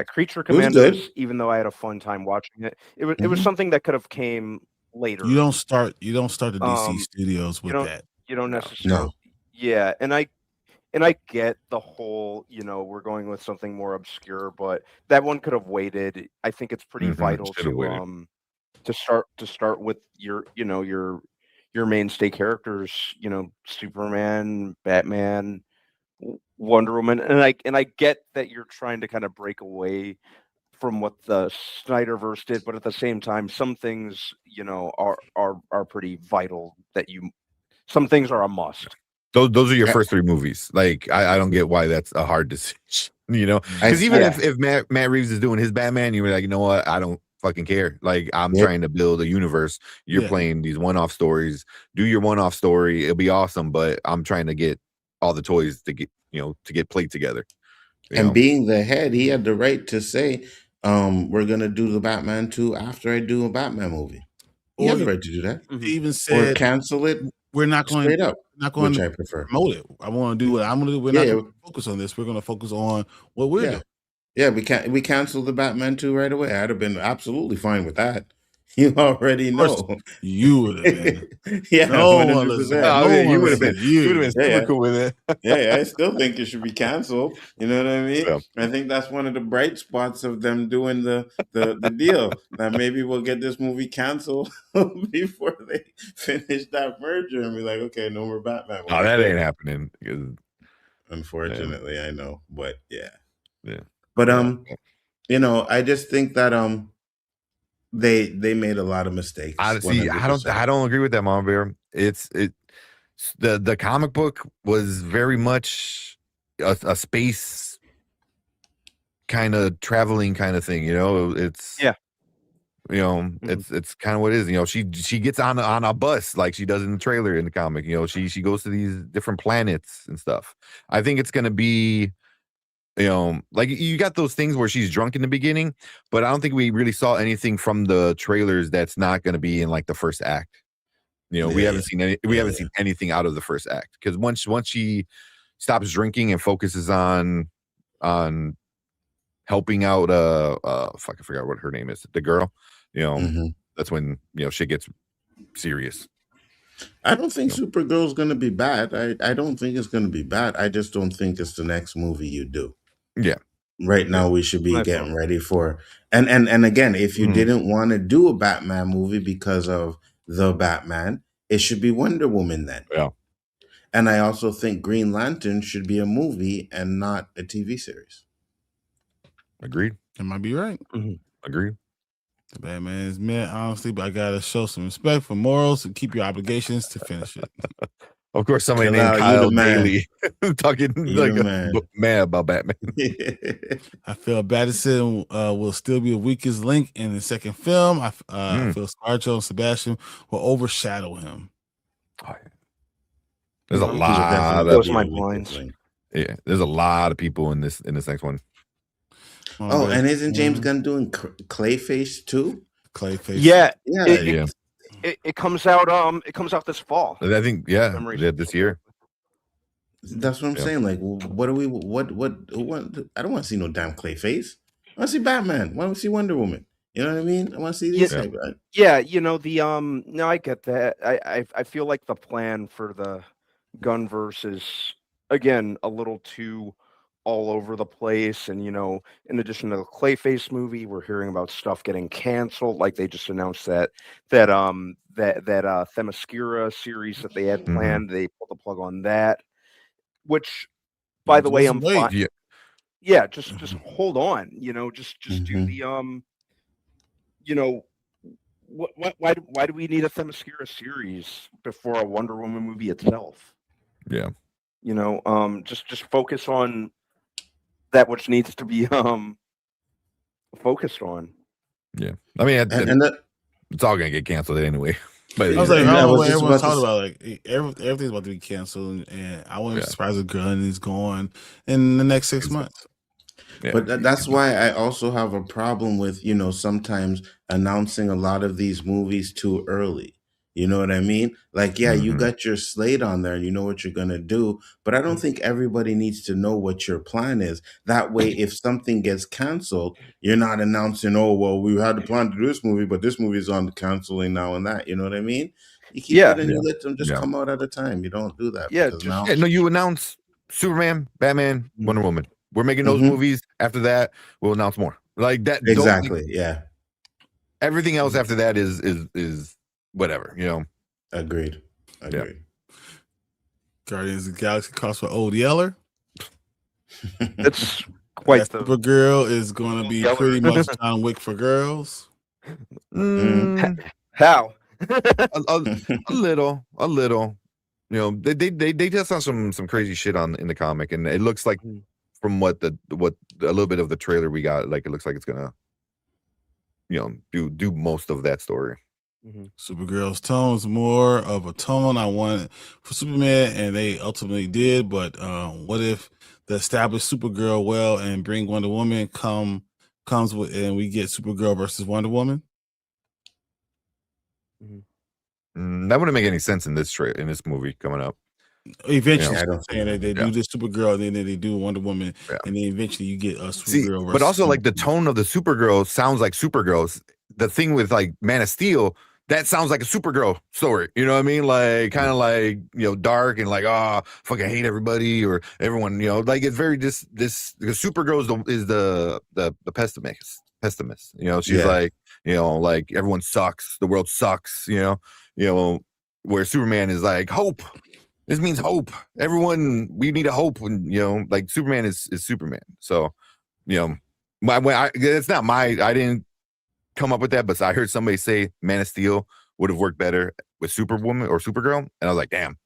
[SPEAKER 2] Creature
[SPEAKER 3] It was
[SPEAKER 2] Commandos,
[SPEAKER 3] good.
[SPEAKER 2] even though I had a fun time watching it, it was
[SPEAKER 3] Mhm.
[SPEAKER 2] something that could have came later.
[SPEAKER 1] You don't start the DC
[SPEAKER 2] Um,
[SPEAKER 1] studios
[SPEAKER 2] You
[SPEAKER 1] with
[SPEAKER 2] don't
[SPEAKER 1] that.
[SPEAKER 2] you don't
[SPEAKER 4] No.
[SPEAKER 2] necessarily. Yeah, and I get the whole, we're going with something more obscure, but that one could have waited. I think it's pretty
[SPEAKER 4] Mhm,
[SPEAKER 2] vital
[SPEAKER 4] should have waited.
[SPEAKER 2] to start with your mainstay characters, Superman, Batman, Wonder Woman, and I get that you're trying to kind of break away from what the Snyderverse did, but at the same time, some things, are pretty vital that some things are a must.
[SPEAKER 4] Those are your
[SPEAKER 3] Yeah.
[SPEAKER 4] first 3 movies. Like, I don't get why that's a hard decision,
[SPEAKER 3] I
[SPEAKER 4] because even
[SPEAKER 2] Yeah.
[SPEAKER 4] if Matt Reeves is doing his Batman, you were like, you know what, I don't fucking care. Like, I'm
[SPEAKER 3] Yep.
[SPEAKER 4] trying to build a universe. You're
[SPEAKER 1] Yeah.
[SPEAKER 4] playing these one-off stories. Do your one-off story. It'll be awesome, but I'm trying to get all the toys to get played together.
[SPEAKER 3] And being the head, he had the right to say, we're gonna do the Batman 2 after I do a Batman movie. He
[SPEAKER 1] Or
[SPEAKER 3] had the right to do that.
[SPEAKER 2] Mhm.
[SPEAKER 1] He even
[SPEAKER 3] Or
[SPEAKER 1] said
[SPEAKER 3] cancel it
[SPEAKER 1] we're not going
[SPEAKER 3] straight up,
[SPEAKER 1] to
[SPEAKER 3] which I prefer.
[SPEAKER 1] promote it. I want to do what I'm going to do. We're
[SPEAKER 3] Yeah,
[SPEAKER 1] not
[SPEAKER 3] yeah.
[SPEAKER 1] going to focus on this. We're going to focus on what we're
[SPEAKER 3] Yeah.
[SPEAKER 1] doing.
[SPEAKER 3] Yeah, we canceled the Batman 2 right away. I'd have been absolutely fine with that. You already
[SPEAKER 1] Of course,
[SPEAKER 3] know.
[SPEAKER 1] you would have been.
[SPEAKER 3] Yeah,
[SPEAKER 1] No one listened.
[SPEAKER 3] 100%.
[SPEAKER 1] No
[SPEAKER 4] yeah, you
[SPEAKER 1] one
[SPEAKER 4] would have
[SPEAKER 1] listened
[SPEAKER 4] been
[SPEAKER 1] to you.
[SPEAKER 3] Yeah, yeah.
[SPEAKER 4] cool with it.
[SPEAKER 3] Yeah, I still think it should be canceled. You know what I mean?
[SPEAKER 4] Yeah.
[SPEAKER 3] I think that's one of the bright spots of them doing the deal. That maybe we'll get this movie canceled before they finish that merger and be like, okay, no more Batman.
[SPEAKER 4] Oh, that ain't happening.
[SPEAKER 3] Unfortunately, I know, but yeah.
[SPEAKER 4] Yeah.
[SPEAKER 3] But
[SPEAKER 4] Yeah.
[SPEAKER 3] I just think that they made a lot of mistakes.
[SPEAKER 4] I
[SPEAKER 3] 100%.
[SPEAKER 4] don't agree with that, Mama Bear. The comic book was very much a space kind of traveling kind of thing. It's
[SPEAKER 2] Yeah.
[SPEAKER 4] it's kind of what it is. She gets on a bus like she does in the trailer in the comic. She goes to these different planets and stuff. I think it's gonna be, like, you got those things where she's drunk in the beginning, but I don't think we really saw anything from the trailers that's not going to be in like the first act. We haven't seen seen anything out of the first act, because once she stops drinking and focuses on helping out fuck, I forgot what her name is, the girl, that's when shit gets serious.
[SPEAKER 3] I don't think Supergirl's going to be bad. I don't think it's going to be bad. I just don't think it's the next movie you do.
[SPEAKER 4] Yeah.
[SPEAKER 3] Right now we should be getting ready for and again, if you didn't want to do a Batman movie because of the Batman, it should be Wonder Woman then.
[SPEAKER 4] Yeah.
[SPEAKER 3] And I also think Green Lantern should be a movie and not a TV series.
[SPEAKER 4] Agreed.
[SPEAKER 1] That might be right.
[SPEAKER 4] Agreed.
[SPEAKER 1] The Batman is meant, honestly, but I gotta show some respect for morals and keep your obligations to finish it.
[SPEAKER 4] Of course, somebody
[SPEAKER 3] Chill
[SPEAKER 4] named
[SPEAKER 3] out,
[SPEAKER 4] Kyle
[SPEAKER 3] you the man.
[SPEAKER 4] Daly talking
[SPEAKER 3] You
[SPEAKER 4] like
[SPEAKER 3] the
[SPEAKER 4] a
[SPEAKER 3] man.
[SPEAKER 4] mad about Batman.
[SPEAKER 1] I feel Battinson will still be a weakest link in the second film. I feel Scarjo and Sebastian will overshadow him.
[SPEAKER 4] Oh, yeah. There's a
[SPEAKER 3] He will
[SPEAKER 4] lot
[SPEAKER 3] definitely
[SPEAKER 4] of
[SPEAKER 2] Those
[SPEAKER 3] be
[SPEAKER 2] are my
[SPEAKER 3] a weakest
[SPEAKER 2] blinds.
[SPEAKER 3] link.
[SPEAKER 4] yeah. There's a lot of people in this next one.
[SPEAKER 3] Oh, and isn't James Gunn doing Clayface too?
[SPEAKER 1] Clayface.
[SPEAKER 2] Yeah.
[SPEAKER 3] Yeah.
[SPEAKER 2] It comes out. It comes out this fall.
[SPEAKER 4] I think this year.
[SPEAKER 3] That's what I'm saying. Like, what are we? What? I don't want to see no damn Clayface. I want to see Batman. I want to see Wonder Woman. You know what I mean? I want to see these.
[SPEAKER 2] Yeah, no, I get that. I feel like the plan for the Gunverse is, again, a little too all over the place. And in addition to the Clayface movie, we're hearing about stuff getting canceled. Like they just announced that Themyscira series that they had planned. They pulled the plug on that. Which, by the way, I'm fine. Yeah, just hold on. Just do the why do we need a Themyscira series before a Wonder Woman movie itself?
[SPEAKER 4] Yeah.
[SPEAKER 2] Just focus on that which needs to be focused on.
[SPEAKER 4] Yeah. I mean, it's all gonna get canceled anyway. But
[SPEAKER 1] I was like, everyone's talking about, like, everything's about to be canceled, and I wouldn't be surprised if Gunn is gone in the next 6 months.
[SPEAKER 3] Yeah. But that's why I also have a problem with, sometimes announcing a lot of these movies too early. You know what I mean? Like, yeah, you got your slate on there and you know what you're going to do, but I don't think everybody needs to know what your plan is. That way, if something gets canceled, you're not announcing, oh, well, we had a plan to do this movie, but this movie is on canceling now and that. You know what I mean? You keep it and you let them just come out at a time. You don't do that because now.
[SPEAKER 4] No, you announce Superman, Batman, Wonder Woman. We're making those movies. After that, we'll announce more. Like that.
[SPEAKER 3] Exactly. Yeah.
[SPEAKER 4] Everything else after that is whatever, you know.
[SPEAKER 3] Agreed.
[SPEAKER 4] Yeah.
[SPEAKER 1] Guardians of the Galaxy calls for Old Yeller.
[SPEAKER 2] It's quite the
[SPEAKER 1] Supergirl is going to be pretty much John Wick for girls.
[SPEAKER 2] How?
[SPEAKER 4] a little. You know, they just on some crazy shit in the comic, and it looks like from what a little bit of the trailer we got, like it looks like it's gonna, you know, do most of that story.
[SPEAKER 1] Supergirl's tone is more of a tone I wanted for Superman, and they ultimately did. But what if the established Supergirl and bring Wonder Woman comes with, and we get Supergirl versus Wonder Woman?
[SPEAKER 4] That wouldn't make any sense in this movie coming up.
[SPEAKER 1] Eventually, I don't saying that they do this Supergirl, and then they do Wonder Woman, and then eventually you get a Supergirl.
[SPEAKER 4] But also, like the tone of the Supergirl sounds like Supergirl's. The thing with like Man of Steel, that sounds like a Supergirl story. You know what I mean? Like kind of like, you know, dark and like, oh, fucking hate everybody or everyone. You know, like it's very this because Supergirl is the pessimist. You know, she's like, you know, like everyone sucks, the world sucks. You know, where Superman is like hope. This means hope. Everyone, we need a hope. And you know, like Superman is Superman. So, you know, it's not I didn't come up with that, but I heard somebody say Man of Steel would have worked better with Superwoman or Supergirl, and I was like, damn,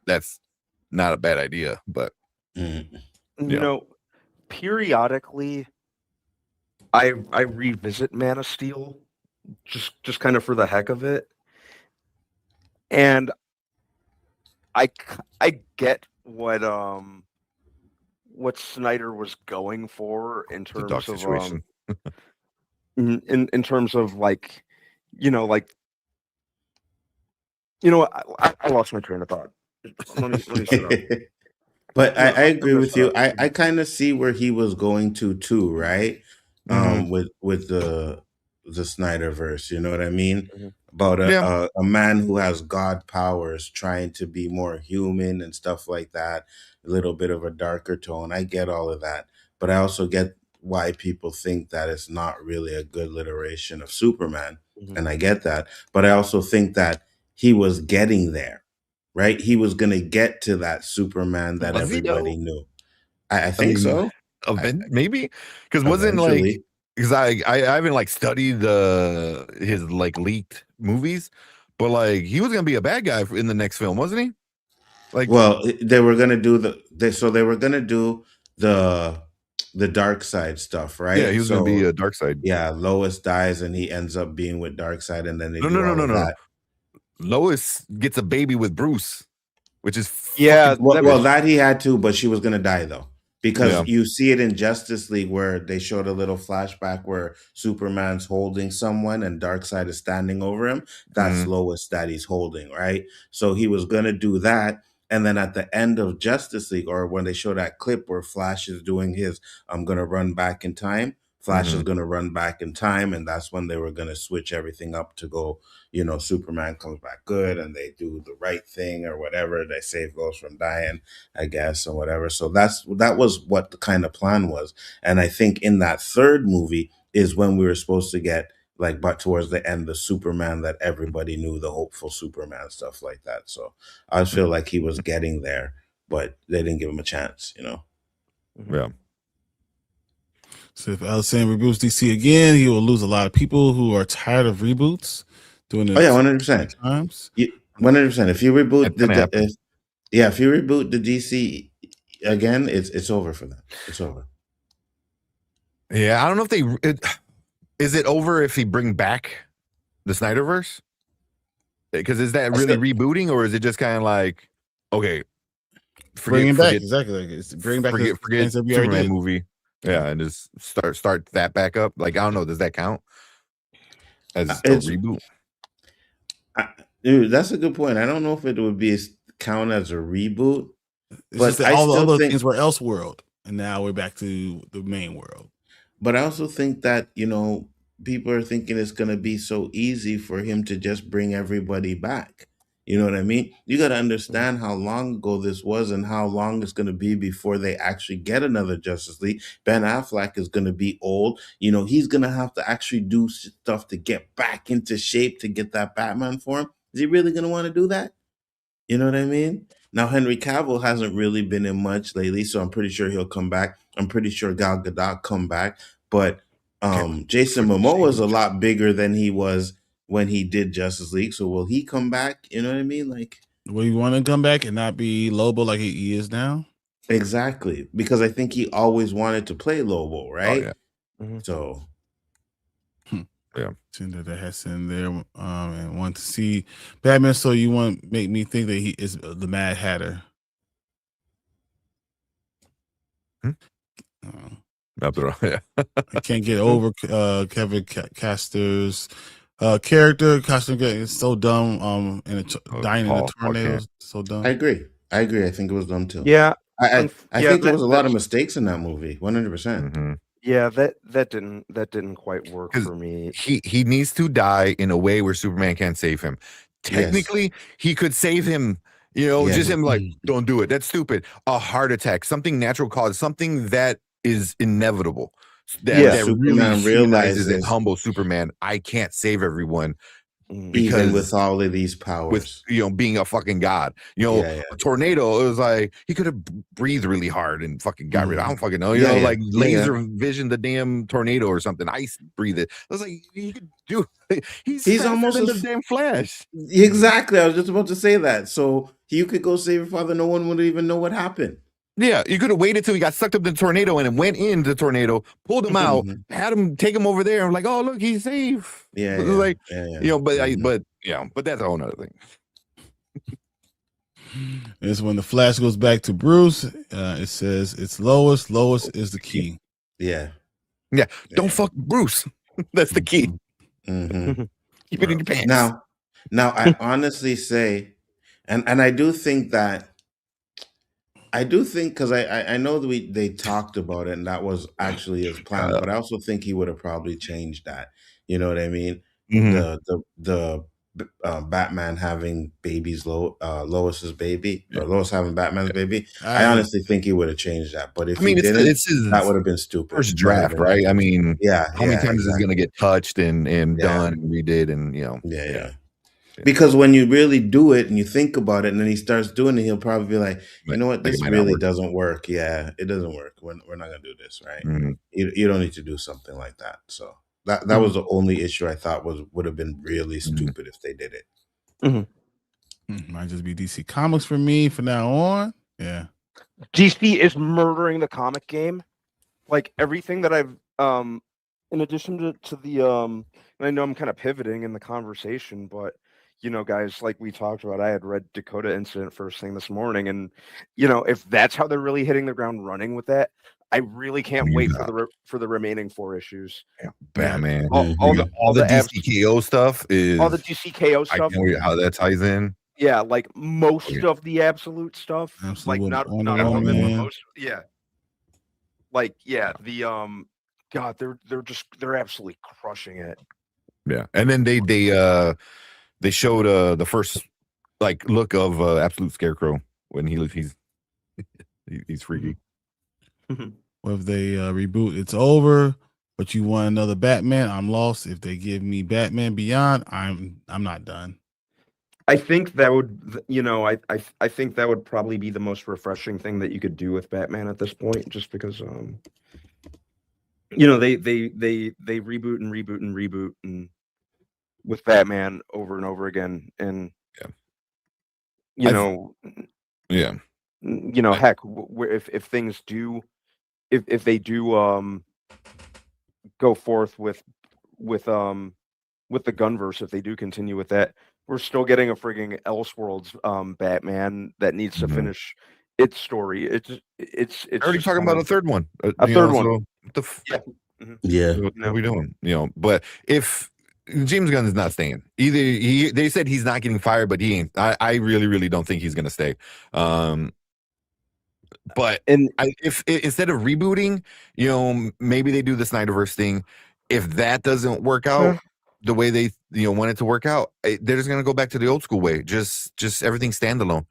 [SPEAKER 4] that's not a bad idea. But
[SPEAKER 2] you know, periodically, I revisit Man of Steel just kind of for the heck of it, and I get what Snyder was going for in terms of in terms of like, you know, I lost my train of thought. Let me sit up.
[SPEAKER 3] But I agree with you. I kind of see where he was going to too, right? With the Snyderverse, you know what I mean? About a man who has God powers trying to be more human and stuff like that. A little bit of a darker tone. I get all of that, but I also get why people think that it's not really a good iteration of Superman, and I get that. But I also think that he was getting there, right? He was going to get to that Superman that everybody knew. I think so.
[SPEAKER 4] Maybe because wasn't like because I haven't like studied his like leaked movies, but like he was gonna be a bad guy in the next film, wasn't he? Like,
[SPEAKER 3] well, they were gonna do they were gonna do the dark side stuff, right?
[SPEAKER 4] Yeah, he was gonna be a dark side.
[SPEAKER 3] Yeah, Lois dies and he ends up being with dark side, and then they no.
[SPEAKER 4] Lois gets a baby with Bruce, which is
[SPEAKER 3] well that he had to, but she was gonna die though. Because you see it in Justice League where they showed a little flashback where Superman's holding someone and Darkseid is standing over him. That's Lois that he's holding, right? So he was going to do that. And then at the end of Justice League, or when they show that clip where Flash is doing his, I'm going to run back in time. Flash is going to run back in time. And that's when they were going to switch everything up to go, you know, Superman comes back good and they do the right thing or whatever. They save Lois from dying, I guess, or whatever. So that was what the kind of plan was. And I think in that third movie is when we were supposed to get, like, but towards the end, the Superman that everybody knew, the hopeful Superman, stuff like that. So I feel like he was getting there, but they didn't give him a chance, you know?
[SPEAKER 4] Yeah.
[SPEAKER 1] So if Allison reboots DC again, he will lose a lot of people who are tired of reboots. Doing it
[SPEAKER 3] 100%. 100%. If you reboot if you reboot the DC again, it's over for them. It's over.
[SPEAKER 4] Yeah, I don't know if is it over if he bring back the Snyderverse? Because is that really rebooting, or is it just kind of like, okay,
[SPEAKER 1] bring back exactly? Like bring back
[SPEAKER 4] forget Superman movie. Yeah, and just start that back up. Like, I don't know, does that count as a reboot?
[SPEAKER 3] Dude, that's a good point. I don't know if it would be count as a reboot,
[SPEAKER 1] It's
[SPEAKER 3] but
[SPEAKER 1] just that
[SPEAKER 3] I
[SPEAKER 1] all the
[SPEAKER 3] still
[SPEAKER 1] other
[SPEAKER 3] think,
[SPEAKER 1] things were Elseworld, and now we're back to the main world.
[SPEAKER 3] but I also think that people are thinking it's gonna be so easy for him to just bring everybody back. You know what I mean? You got to understand how long ago this was and how long it's going to be before they actually get another Justice League. Ben Affleck is going to be old. He's going to have to actually do stuff to get back into shape to get that Batman form. Is he really going to want to do that? You know what I mean? Now, Henry Cavill hasn't really been in much lately, so I'm pretty sure he'll come back. I'm pretty sure Gal Gadot come back. But Jason Momoa is a lot bigger than he was when he did Justice League. So will he come back? You know what I mean? Like,
[SPEAKER 1] will you want to come back and not be Lobo like he is now?
[SPEAKER 3] Exactly. Because I think he always wanted to play Lobo, right?
[SPEAKER 4] Oh, yeah.
[SPEAKER 2] Mm-hmm.
[SPEAKER 3] So
[SPEAKER 4] yeah.
[SPEAKER 1] Cinder that has in there and want to see Batman. So you want to make me think that he is the Mad Hatter.
[SPEAKER 4] Yeah.
[SPEAKER 1] I can't get over Kevin Castor's character. Castor is so dumb. Dying in a tornado. So dumb.
[SPEAKER 3] I agree. I think it was dumb too.
[SPEAKER 2] Yeah.
[SPEAKER 3] I think there was a lot of mistakes in that movie. 100%.
[SPEAKER 4] Mm-hmm.
[SPEAKER 2] Yeah, that didn't quite work for me.
[SPEAKER 4] He needs to die in a way where Superman can't save him. Technically, he could save him. Just him like, don't do it. That's stupid. A heart attack, something natural cause, something that is inevitable. That really realizes and humble Superman. I can't save everyone.
[SPEAKER 3] Even with all of these powers,
[SPEAKER 4] with being a fucking god, a tornado, it was like he could have breathed really hard and fucking got rid of. I don't fucking know, like laser vision the damn tornado or something. Ice breathe it. I was like, he could do. He's almost in the damn Flash.
[SPEAKER 3] Exactly. I was just about to say that. So you could go save your father. No one would even know what happened.
[SPEAKER 4] Yeah, you could have waited till he got sucked up in the tornado and then went into the tornado, pulled him out, had him take him over there, and like, oh look, he's safe. But that's a whole nother thing.
[SPEAKER 1] It's when the Flash goes back to Bruce. It says it's Lois. Lois is the key.
[SPEAKER 3] Yeah.
[SPEAKER 4] Don't fuck Bruce. That's the key.
[SPEAKER 3] Mm-hmm.
[SPEAKER 4] Keep it in your pants.
[SPEAKER 3] Now, I honestly say, and I do think that. Because I know that they talked about it and that was actually his plan, but I also think he would have probably changed that. You know what I mean? Mm-hmm. The Batman having babies, Lois's baby, or Lois having Batman's baby. I honestly think he would have changed that. But if he didn't, that would have been stupid.
[SPEAKER 4] First draft, right? I mean, how many times is it going to get touched and done and redid and
[SPEAKER 3] Yeah. Because when you really do it and you think about it and then he starts doing it, he'll probably be like, you know what, this really doesn't work. Yeah, it doesn't work. We're not going to do this, right? Mm-hmm. You don't need to do something like that. So that was the only issue I thought would have been really stupid if they did it.
[SPEAKER 2] Mm-hmm.
[SPEAKER 1] Might just be DC Comics for me from now on. Yeah.
[SPEAKER 2] DC is murdering the comic game. Like everything that I've in addition to the and I know I'm kind of pivoting in the conversation, but guys, like we talked about, I had read Dakota Incident first thing this morning, and if that's how they're really hitting the ground running with that, I really can't wait for the remaining 4 issues.
[SPEAKER 4] Yeah, Batman,
[SPEAKER 2] all the
[SPEAKER 4] DCKO stuff is
[SPEAKER 2] all the DCKO stuff.
[SPEAKER 4] I can't wait how that ties in.
[SPEAKER 2] Yeah, like most of the absolute stuff, like not all of it, most. Yeah, like the God, they're absolutely crushing it.
[SPEAKER 4] Yeah, and then they showed the first look of Absolute Scarecrow when he's freaky.
[SPEAKER 1] Well, if they reboot, it's over. But you want another Batman? I'm lost. If they give me Batman Beyond, I'm not done.
[SPEAKER 2] I think that would, I think that would probably be the most refreshing thing that you could do with Batman at this point, just because they reboot and reboot and reboot and with Batman over and over again, and heck, if things do, if they do go forth with the Gunverse, if they do continue with that, we're still getting a frigging Elseworlds Batman that needs to finish its story. It's
[SPEAKER 4] already talking about a third one.
[SPEAKER 2] A third one.
[SPEAKER 4] So what are we doing? But if James Gunn is not staying. Either they said he's not getting fired, but he ain't. I really, really don't think he's gonna stay. But if instead of rebooting, maybe they do the Snyderverse thing. If that doesn't work out the way they want it to work out, they're just gonna go back to the old school way. Just everything standalone.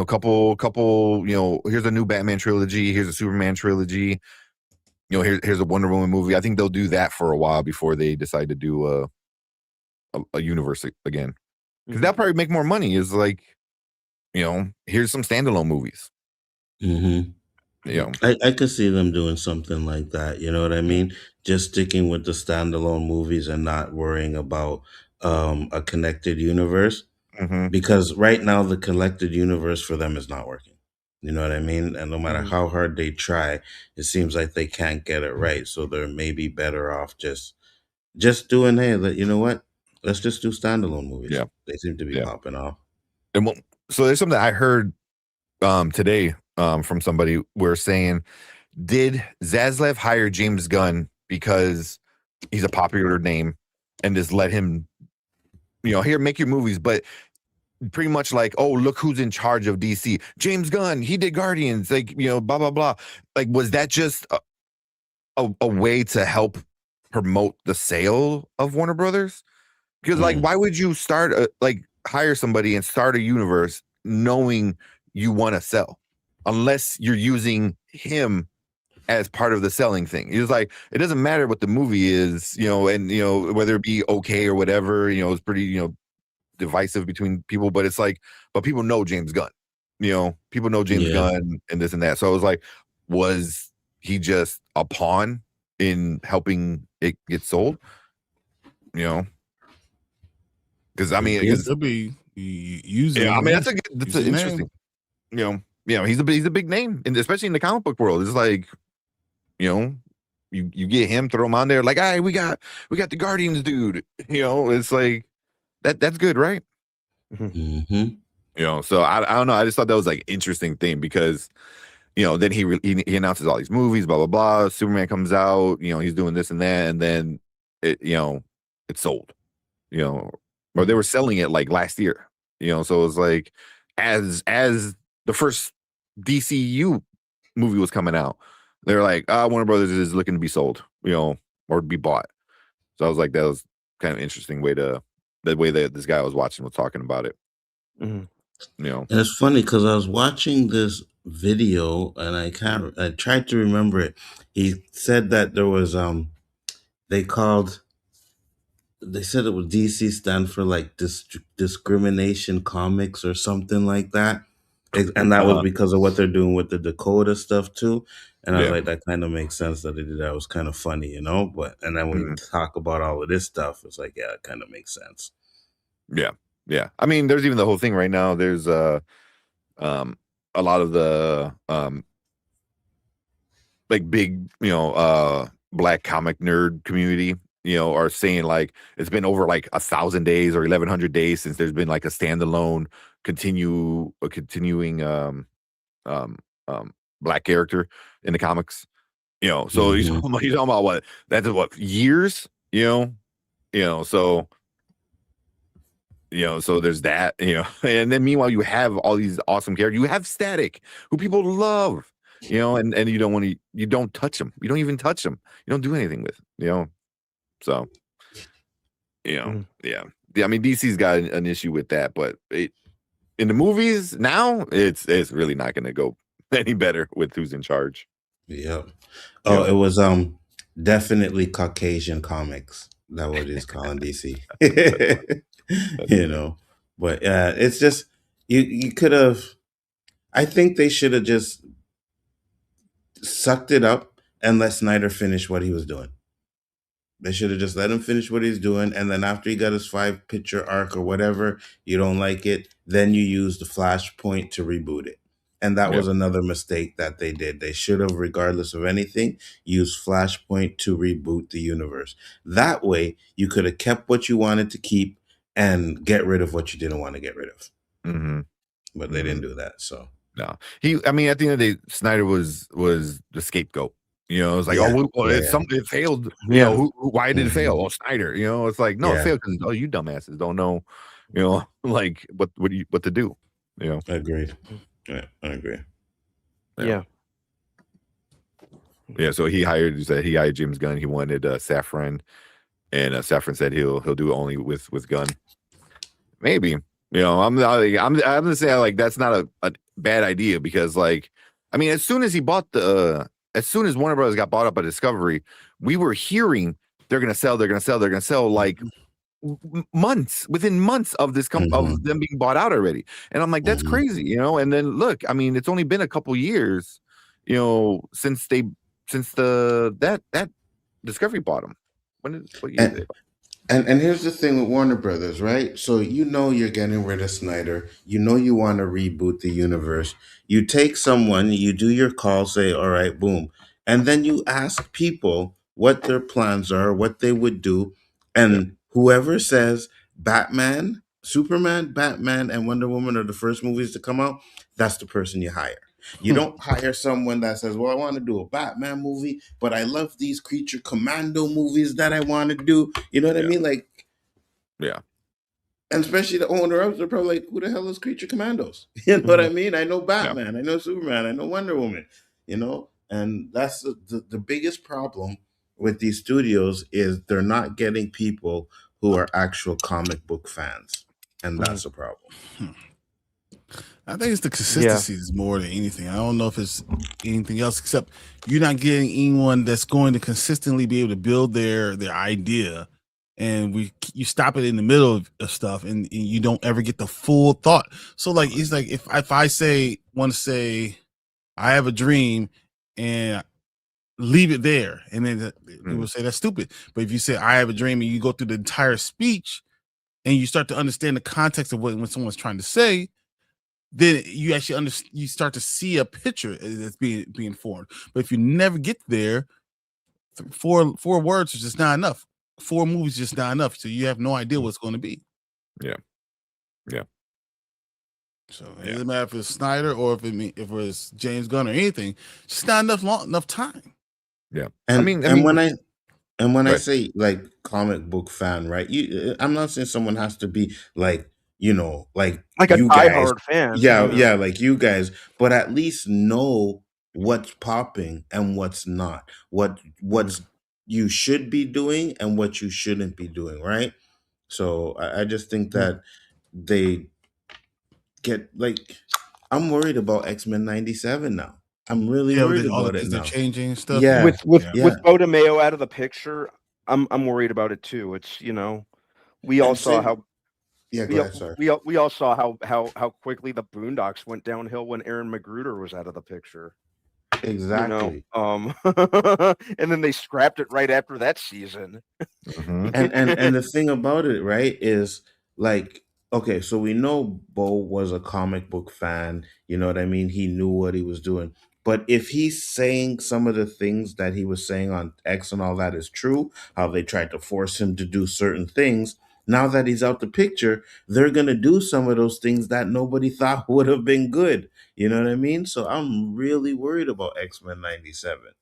[SPEAKER 4] Couple. Here's a new Batman trilogy. Here's a Superman trilogy. Here's a Wonder Woman movie. I think they'll do that for a while before they decide to do a universe again. Because that'll probably make more money. Is like, here's some standalone movies.
[SPEAKER 5] I could see them doing something like that. You know what I mean? Just sticking with the standalone movies and not worrying about a connected universe. Because right now the connected universe for them is not working. You know what I mean? And no matter how hard they try, it seems like they can't get it right. So they're maybe better off just doing, hey, you know what? Let's just do standalone movies.
[SPEAKER 4] Yeah.
[SPEAKER 5] They seem to be popping off.
[SPEAKER 4] And so there's something I heard today from somebody. We're saying, did Zaslav hire James Gunn because he's a popular name and just let him, here, make your movies, but pretty much like, oh, look who's in charge of DC. James Gunn, he did Guardians, like, blah, blah, blah. Like, was that just a way to help promote the sale of Warner Brothers? Because like, why would you hire somebody and start a universe knowing you want to sell, unless you're using him as part of the selling thing? It's like, it doesn't matter what the movie is, and whether it be okay or whatever, it's pretty, divisive between people, but it's like, but people know James Gunn, people know James Gunn and this and that. So I was like, was he just a pawn in helping it get sold? Because I mean,
[SPEAKER 1] it'll be using.
[SPEAKER 4] Yeah, I mean, that's interesting. He's a big name, and especially in the comic book world, it's like, you get him, throw him on there, like, hey, we got the Guardians, dude. It's like that's good, right? So I don't know. I just thought that was like interesting thing because, then he announces all these movies, blah blah blah. Superman comes out, he's doing this and that, and then it's sold, or they were selling it like last year, so it was like as the first DCU movie was coming out, they're like, Warner Brothers is looking to be sold, or be bought. So I was like, that was kind of interesting the way that this guy I was watching was talking about it.
[SPEAKER 5] And it's funny because I was watching this video and I tried to remember it. He said that there was they said it was DC stand for like discrimination comics or something like that. And that was because of what they're doing with the Dakota stuff too. And I was like, that kind of makes sense that they did that. It was kind of funny, But and then when we talk about all of this stuff, it's like, yeah, it kind of makes sense.
[SPEAKER 4] Yeah. I mean, there's even the whole thing right now. There's a lot of the like big, black comic nerd community, are saying like it's been over like 1,000 days or 1,100 days since there's been like a standalone continuing black character in the comics. So he's talking about what? That's what, years, so so there's that, and then meanwhile you have all these awesome characters. You have Static, who people love, and you don't touch them. You don't even touch them. You don't do anything with, so, yeah. I mean, DC's got an issue with that, but in the movies now, it's really not going to go any better with who's in charge.
[SPEAKER 5] Yep. Oh, it was definitely Caucasian comics. That's what it is calling DC. But it's just you could have. I think they should have just sucked it up and let Snyder finish what he was doing. They should have just let him finish what he's doing, and then after he got his 5-picture arc or whatever, you don't like it, then you use the Flashpoint to reboot it. And that was another mistake that they did. They should have, regardless of anything, used Flashpoint to reboot the universe. That way, you could have kept what you wanted to keep and get rid of what you didn't want to get rid of. But they didn't do that. So
[SPEAKER 4] no, I mean, at the end of the day, Snyder was the scapegoat. You know, it's like,
[SPEAKER 3] Yeah.
[SPEAKER 4] it failed. You
[SPEAKER 2] Yeah.
[SPEAKER 4] know, why did it fail? Oh, Snyder. You know, it's like, no, it failed because you dumbasses don't know, you know, like what to do. You know,
[SPEAKER 3] Agreed. Yeah, I agree.
[SPEAKER 2] Yeah.
[SPEAKER 4] Yeah. So he hired James Gunn. He wanted Safran, and Safran said he'll do it only with Gunn. Maybe, you know, I'm gonna say like that's not a bad idea because like, I mean, as soon as Warner Brothers got bought up by Discovery, we were hearing they're gonna sell like within months of this of them being bought out already, and I'm like, that's crazy, you know. And then look, I mean, it's only been a couple years, you know, since that Discovery bought them. What year did they buy?
[SPEAKER 3] And here's the thing with Warner Brothers, right? So you know you're getting rid of Snyder. You know you want to reboot the universe. You take someone, you do your call, say, all right, boom. And then you ask people what their plans are, what they would do. And whoever says Batman, Superman, Batman, and Wonder Woman are the first movies to come out, that's the person you hire. You don't hire someone that says, well, I want to do a Batman movie, but I love these Creature Commando movies that I want to do. You know what I mean? Like,
[SPEAKER 4] yeah.
[SPEAKER 3] And especially the owner of it, they're probably like, who the hell is Creature Commandos? You know what I mean? I know Batman, I know Superman, I know Wonder Woman, you know? And that's the biggest problem with these studios is they're not getting people who are actual comic book fans. And that's a problem.
[SPEAKER 1] I think it's the consistency is more than anything. I don't know if it's anything else except you're not getting anyone that's going to consistently be able to build their idea, and you stop it in the middle of stuff, and you don't ever get the full thought. So like it's like if I want to say I have a dream and leave it there, and then people say that's stupid. But if you say I have a dream and you go through the entire speech and you start to understand the context of what when someone's trying to say, then you actually you start to see a picture that's being formed. But if you never get there, four words is just not enough. 4 movies is just not enough. So you have no idea what it's going to be.
[SPEAKER 4] Yeah.
[SPEAKER 1] So it doesn't matter if it's Snyder or if it was James Gunn or anything. It's just not enough time.
[SPEAKER 4] Yeah.
[SPEAKER 3] And when I
[SPEAKER 4] right.
[SPEAKER 3] say like comic book fan, right? I'm not saying someone has to be like, you know, like
[SPEAKER 2] a diehard fan.
[SPEAKER 3] Yeah, like you guys, but at least know what's popping and what's not. What's you should be doing and what you shouldn't be doing, right? So I just think that they get like, I'm worried about X-Men 97 now. I'm really worried about it now.
[SPEAKER 1] They're changing stuff.
[SPEAKER 3] Yeah,
[SPEAKER 2] with Bo DeMeo out of the picture, I'm worried about it too. It's, you know, we all saw how we all saw how quickly the Boondocks went downhill when Aaron Magruder was out of the picture.
[SPEAKER 3] Exactly.
[SPEAKER 2] You know? And then they scrapped it right after that season.
[SPEAKER 3] And the thing about it, right, is like, okay, so we know Bo was a comic book fan, you know what I mean? He knew what he was doing. But if he's saying some of the things that he was saying on X and all that is true, how they tried to force him to do certain things, now that he's out the picture, they're going to do some of those things that nobody thought would have been good. You know what I mean? So I'm really worried about X-Men 97.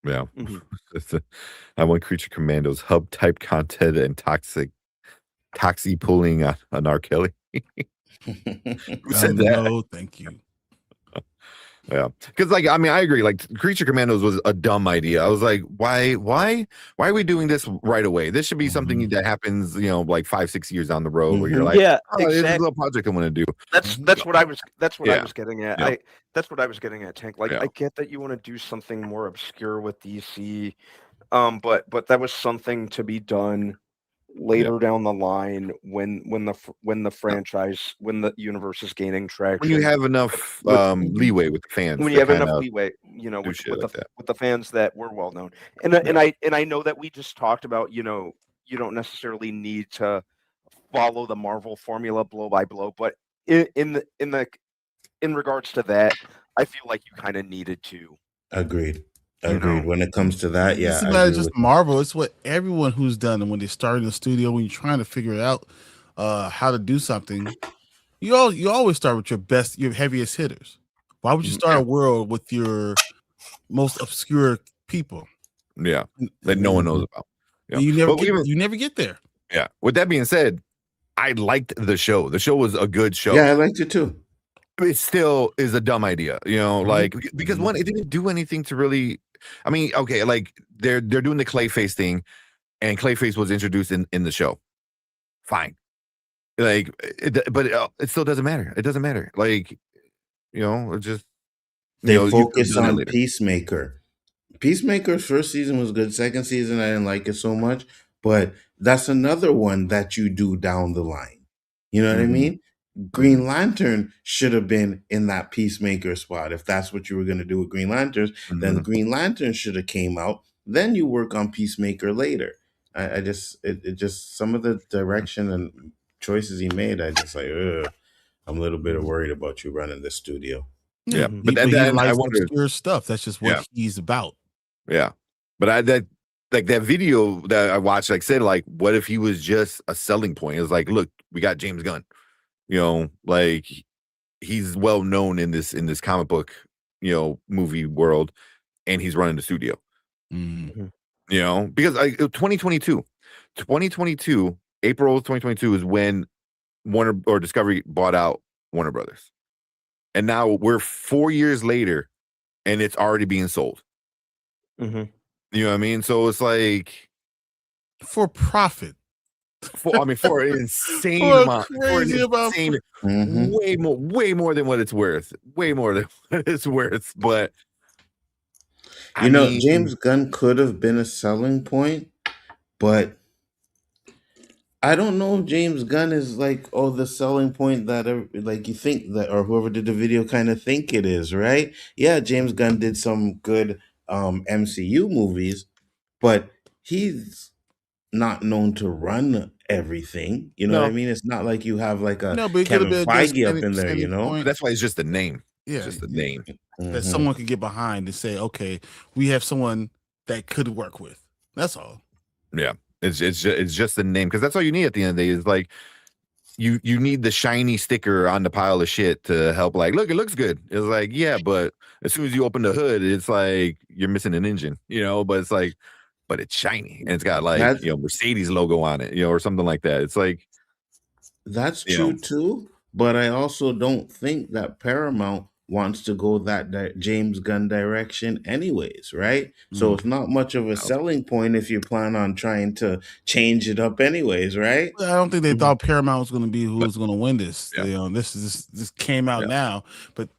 [SPEAKER 4] Yeah. I want Creature Commandos hub type content and toxic pulling on R. Kelly. Who said that?
[SPEAKER 1] No, thank you.
[SPEAKER 4] Yeah, because like I mean I agree. Like Creature Commandos was a dumb idea. I was like, why are we doing this right away? This should be something that happens, you know, like 5-6 years down the road where you're like,
[SPEAKER 2] exactly.
[SPEAKER 4] This is a little project I want to do.
[SPEAKER 2] That's what I was getting at. That's what I was getting at, Tank. Like I get that you want to do something more obscure with DC, but that was something to be done later down the line when the franchise, when the universe is gaining traction,
[SPEAKER 4] when you have enough leeway with the fans,
[SPEAKER 2] when you have enough leeway, you know, with the fans that were well known. And I know that we just talked about, you know, you don't necessarily need to follow the Marvel formula blow by blow, but in regards to that, I feel like you kind of needed to.
[SPEAKER 3] Agreed. When it comes to that,
[SPEAKER 1] it's not just Marvel. It's what everyone who's done. And when they start in the studio, when you're trying to figure out how to do something, you always start with your heaviest hitters, Why would you start a world with your most obscure people?
[SPEAKER 4] Yeah, that no one knows about.
[SPEAKER 1] You never get there.
[SPEAKER 4] Yeah. With that being said, I liked the show. The show was a good show.
[SPEAKER 5] Yeah, I liked it too.
[SPEAKER 4] It still is a dumb idea, like because one, it didn't do anything to really. I mean, okay, like they're doing the Clayface thing, and Clayface was introduced in the show. Fine, like, but it still doesn't matter. It doesn't matter. Like, it just
[SPEAKER 5] they focus on Peacemaker. Peacemaker's first season was good. Second season, I didn't like it so much, but that's another one that you do down the line. You know what I mean? Green Lantern should have been in that Peacemaker spot. If that's what you were going to do with Green Lanterns, then the Green Lantern should have came out. Then you work on Peacemaker later. It just some of the direction and choices he made, I just like, I'm a little bit worried about you running the studio.
[SPEAKER 1] Yeah, but then I wonder obscure stuff. That's just what he's about.
[SPEAKER 4] Yeah, but that video that I watched, like said, like, what if he was just a selling point? It was like, look, we got James Gunn. Like he's well known in this comic book, movie world, and he's running the studio. Because 2022, April 2022 is when Warner or Discovery bought out Warner Brothers, and now we're 4 years later, and it's already being sold. You know what I mean? So it's like
[SPEAKER 1] for profit.
[SPEAKER 4] For an insane amount, way more than what it's worth. Way more than what it's worth. But
[SPEAKER 5] James Gunn could have been a selling point, but I don't know if James Gunn is like, the selling point that like you think that, or whoever did the video kind of think it is, right? Yeah, James Gunn did some good MCU movies, but he's not known to run everything. You know what I mean? It's not like you have like a Kevin Feige up in there,
[SPEAKER 4] Point. That's why it's just the name.
[SPEAKER 1] Yeah,
[SPEAKER 4] it's just the name
[SPEAKER 1] that someone could get behind and say, okay, we have someone that could work with. That's all.
[SPEAKER 4] Yeah, it's just the name, because that's all you need at the end of the day. Is like you need the shiny sticker on the pile of shit to help. Like, look, it looks good. It's like, yeah, but as soon as you open the hood, it's like you're missing an engine. But it's like. But it's shiny and it's got like Mercedes logo on it, or something like that. It's like
[SPEAKER 5] that's true too. But I also don't think that Paramount wants to go that James Gunn direction, anyways, right? So it's not much of a selling point if you plan on trying to change it up, anyways, right?
[SPEAKER 1] I don't think they thought Paramount was going to be who was going to win this. This came out now, but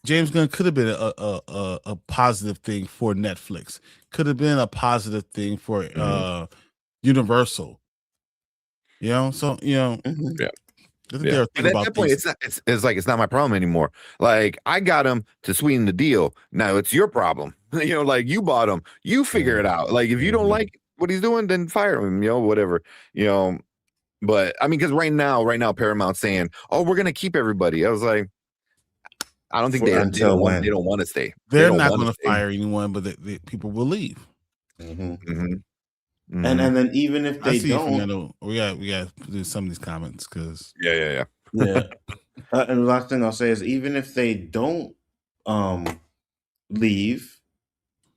[SPEAKER 1] James Gunn could have been a positive thing for Netflix. Could have been a positive thing for Universal. So
[SPEAKER 4] Yeah. But at that point, it's like it's not my problem anymore. Like, I got him to sweeten the deal. Now it's your problem. Like, you bought him. You figure it out. Like, if you don't like what he's doing, then fire him. Whatever. But I mean, because right now Paramount's saying, "Oh, we're gonna keep everybody." I was like, I don't think they don't want to stay.
[SPEAKER 1] They're not going to fire anyone, but the people will leave.
[SPEAKER 5] And then even if they don't,
[SPEAKER 1] we got to do some of these comments because
[SPEAKER 5] yeah. And the last thing I'll say is, even if they don't leave,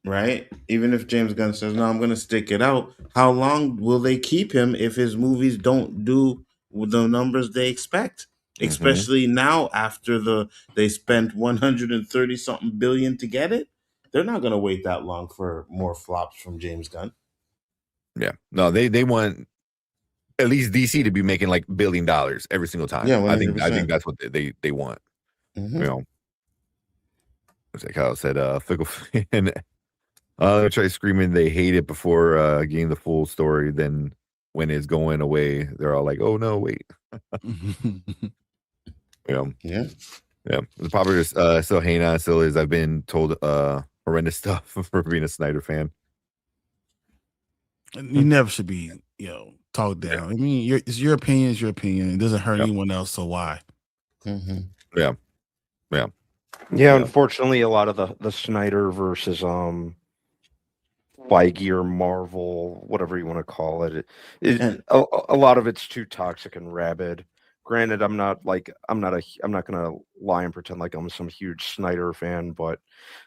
[SPEAKER 5] right? Even if James Gunn says, "No, I'm going to stick it out," how long will they keep him if his movies don't do the numbers they expect? Especially now, after they spent 130 something billion to get it, they're not going to wait that long for more flops from James Gunn.
[SPEAKER 4] Yeah, no, they want at least DC to be making like $1 billion every single time. Yeah, 100%. I think that's what they want. It's like Kyle said, fickle fan. They try screaming they hate it before getting the full story. Then when it's going away, they're all like, "Oh no, wait." Yeah. The popular still hanging on, still is. I've been told horrendous stuff for being a Snyder fan.
[SPEAKER 1] You never should be, talked down. I mean, it's your opinion. It's your opinion. It doesn't hurt anyone else, so why?
[SPEAKER 2] Yeah. Unfortunately, a lot of the Snyder versus Feige or Marvel, whatever you want to call it, a lot of it's too toxic and rabid. granted, I'm not gonna lie and pretend like I'm some huge Snyder fan, but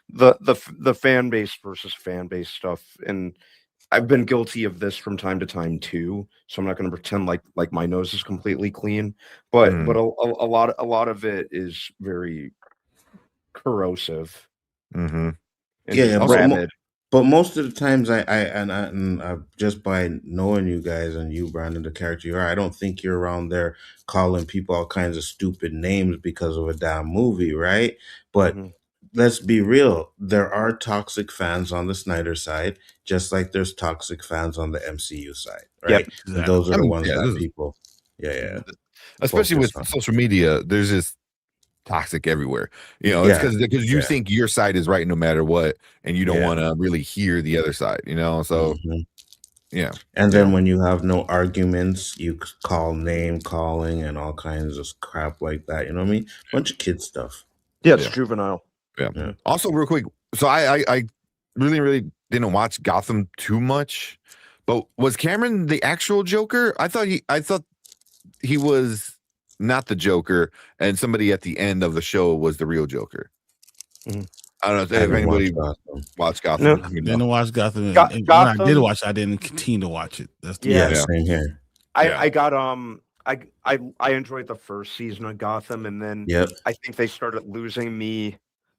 [SPEAKER 2] the fan base versus fan base stuff, and I've been guilty of this from time to time too. So I'm not gonna pretend like my nose is completely clean, but a lot of it is very corrosive and
[SPEAKER 5] Yeah,
[SPEAKER 2] just
[SPEAKER 5] but
[SPEAKER 2] rabid.
[SPEAKER 5] but most of the times, I just by knowing you guys and you, Brandon, the character you are, I don't think you're around there calling people all kinds of stupid names because of a damn movie, right? But
[SPEAKER 2] Mhm.
[SPEAKER 5] let's be real. There are toxic fans on the Snyder side, just like there's toxic fans on the MCU side,
[SPEAKER 2] Yep.
[SPEAKER 5] right? And those are
[SPEAKER 4] I
[SPEAKER 5] the
[SPEAKER 4] mean,
[SPEAKER 5] ones
[SPEAKER 4] yeah,
[SPEAKER 5] that
[SPEAKER 4] this is-
[SPEAKER 5] people, yeah,
[SPEAKER 4] especially
[SPEAKER 5] focus
[SPEAKER 4] with
[SPEAKER 5] on.
[SPEAKER 4] social media, there's just toxic everywhere. You know, it's
[SPEAKER 5] Yeah,
[SPEAKER 4] because you
[SPEAKER 5] yeah,
[SPEAKER 4] think your side is right no matter what, and you don't
[SPEAKER 5] yeah.
[SPEAKER 4] want to really hear the other side. You know, so
[SPEAKER 5] Mhm.
[SPEAKER 4] yeah,
[SPEAKER 5] And
[SPEAKER 4] you
[SPEAKER 5] then
[SPEAKER 4] know,
[SPEAKER 5] when you have no arguments, you call name calling and all kinds of crap like that. You know what I mean? Bunch of kid stuff.
[SPEAKER 2] Yeah, it's
[SPEAKER 4] Yeah.
[SPEAKER 2] juvenile.
[SPEAKER 4] yeah.
[SPEAKER 5] Yeah.
[SPEAKER 4] Also, real quick, so I really didn't watch Gotham too much, but was Cameron the actual Joker? I thought he was not the Joker, and somebody at the end of the show was the real Joker.
[SPEAKER 2] Mhm.
[SPEAKER 4] I don't know
[SPEAKER 5] I
[SPEAKER 4] if
[SPEAKER 5] haven't
[SPEAKER 4] anybody
[SPEAKER 5] watched Gotham.
[SPEAKER 4] watched Gotham.
[SPEAKER 2] No.
[SPEAKER 4] Let me know.
[SPEAKER 1] Didn't watch Gotham,
[SPEAKER 2] Go-
[SPEAKER 1] and when I did
[SPEAKER 2] Gotham-
[SPEAKER 1] watch, I didn't continue to watch it. That's the
[SPEAKER 2] Yeah.
[SPEAKER 5] Yeah, same here.
[SPEAKER 2] I got I enjoyed the first season of Gotham, and then
[SPEAKER 5] Yep,
[SPEAKER 2] I think they started losing me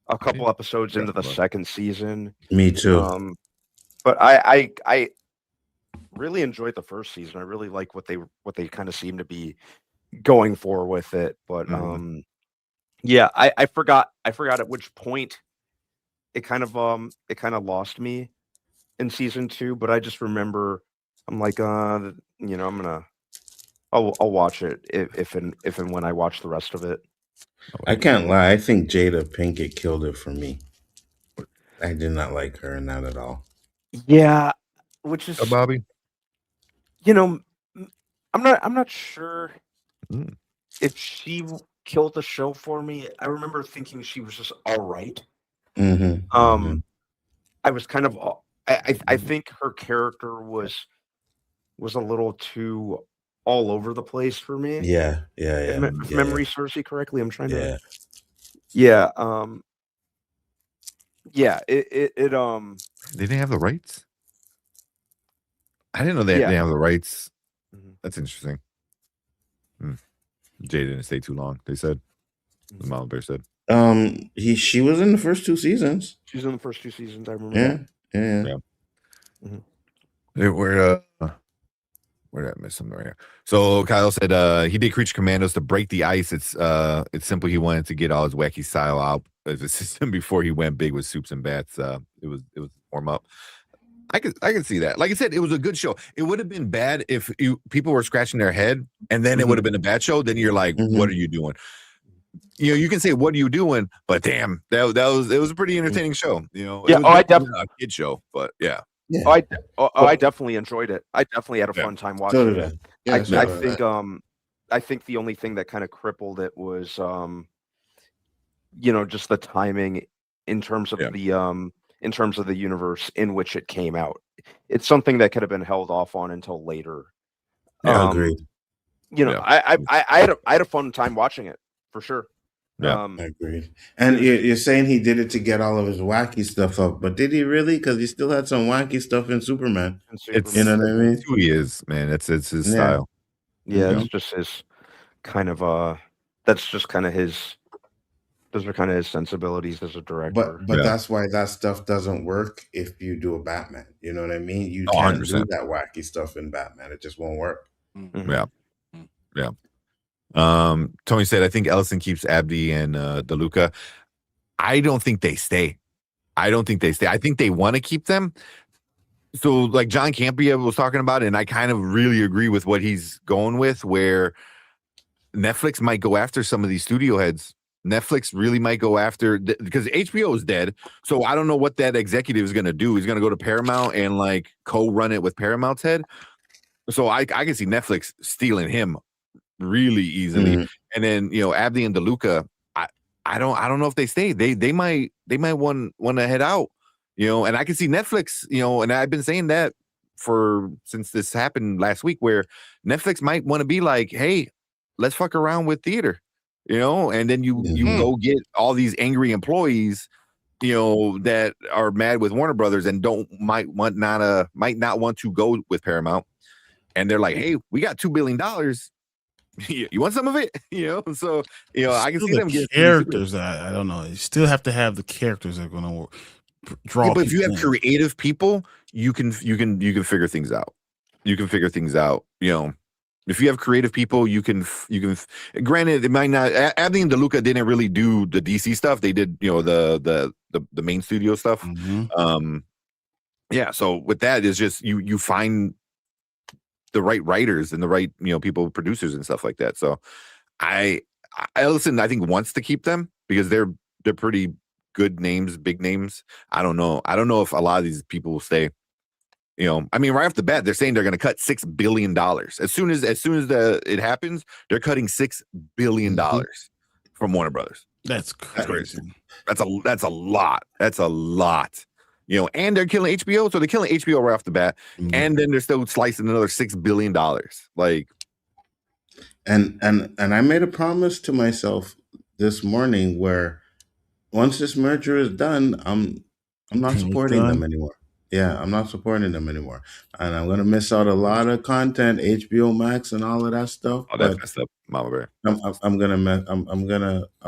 [SPEAKER 2] a couple episodes into the second season.
[SPEAKER 5] me too.
[SPEAKER 2] But I really enjoyed the first season. I really like what they kind of seem to be going for with it. But yeah, I forgot at which point it kind of lost me in season 2, but I just remember I'm like I'm gonna I'll watch it if and when I watch the rest of it.
[SPEAKER 5] I can't lie. I think Jada Pinkett killed it for me. I did not like her in that at all.
[SPEAKER 2] Yeah, which is
[SPEAKER 4] Bobby.
[SPEAKER 2] I'm not sure
[SPEAKER 4] Mm.
[SPEAKER 2] if she killed the show for me. I remember thinking she was just all right.
[SPEAKER 5] Mm-hmm.
[SPEAKER 2] I was kind of I think her character was a little too all over the place for me.
[SPEAKER 5] Yeah.
[SPEAKER 2] If memory serves me correctly, I'm trying to.
[SPEAKER 5] Yeah.
[SPEAKER 2] Yeah. It
[SPEAKER 4] They didn't have the rights. I didn't know they didn't have the rights. That's interesting. Jay didn't stay too long. They said the Mama Bear said.
[SPEAKER 5] She was in the first 2 seasons.
[SPEAKER 2] She's in the first 2 seasons. I remember.
[SPEAKER 5] Yeah.
[SPEAKER 4] Where did I miss something right here? So Kyle said he did Creature Commandos to break the ice. It's simply he wanted to get all his wacky style out of the system before he went big with Soups and Bats. It was warm up. I can see that. Like I said, it was a good show. It would have been bad if people were scratching their head, and then it would have been a bad show. Then you're like, what are you doing? You know, you can say, "What are you doing?" But damn, it was a pretty entertaining show. You know,
[SPEAKER 2] yeah.
[SPEAKER 4] I definitely a kid show, but yeah.
[SPEAKER 2] Yeah. I definitely enjoyed it. I definitely had a fun time watching it. I think the only thing that kind of crippled it was just the timing in terms of the universe in which it came out. It's something that could have been held off on until later.
[SPEAKER 5] Yeah, agreed.
[SPEAKER 2] I had a fun time watching it for sure.
[SPEAKER 4] Yeah,
[SPEAKER 5] I agree. And you're saying he did it to get all of his wacky stuff up, but did he really? Because he still had some wacky stuff in Superman.
[SPEAKER 4] It's,
[SPEAKER 5] you know what I mean?
[SPEAKER 4] It's who he is, man. It's his style.
[SPEAKER 2] Yeah, it's just his kind of that's just kind of his. Those are kind of his sensibilities as a director.
[SPEAKER 5] But that's why that stuff doesn't work if you do a Batman. You know what I mean? You can't
[SPEAKER 4] 100%.
[SPEAKER 5] do that wacky stuff in Batman. It just won't work.
[SPEAKER 4] Yeah. Tony said, I think Ellison keeps Abdi and DeLuca. I don't think they stay. I think they want to keep them. So like John Campea was talking about it, and I kind of really agree with what he's going with, where Netflix might go after some of these studio heads. Netflix really might go after, because HBO is dead. So I don't know what that executive is going to do. He's going to go to Paramount and like co-run it with Paramount's head. So I can see Netflix stealing him really easily. And then, Abdi and DeLuca, I don't know if they stay. They might want to head out, and I can see Netflix, and I've been saying that since this happened last week, where Netflix might want to be like, hey, let's fuck around with theater, and then you go get all these angry employees, that are mad with Warner Brothers and might not want to go with Paramount, and they're like, hey, we got $2 billion. You want some of it? So I can see them get
[SPEAKER 1] characters. I don't know. You still have to have the characters that are going to draw.
[SPEAKER 4] But if you have creative people, you can figure things out. You can figure things out. If you have creative people, you can. Granted, it might not. Abney and DeLuca didn't really do the DC stuff. They did, the main studio stuff.
[SPEAKER 1] Mm-hmm.
[SPEAKER 4] Yeah. So with that, is just you find the right writers and the right people, producers and stuff like that. So I listen. I think wants to keep them because they're pretty good names, big names. I don't know if a lot of these people will stay. I mean, right off the bat, they're saying they're going to cut $6 billion as soon as it happens. They're cutting $6 billion from Warner Brothers.
[SPEAKER 1] That's crazy.
[SPEAKER 4] That's a lot. That's a lot. And they're killing HBO, so they're killing HBO right off the bat, and then they're still slicing another $6 billion. Like,
[SPEAKER 5] and I made a promise to myself this morning where once this merger is done, I'm not supporting them anymore. Yeah, I'm not supporting them anymore, and I'm gonna miss out a lot of content, HBO Max and all of that stuff.
[SPEAKER 4] Oh, that's messed up, Mama Bear.
[SPEAKER 5] I'm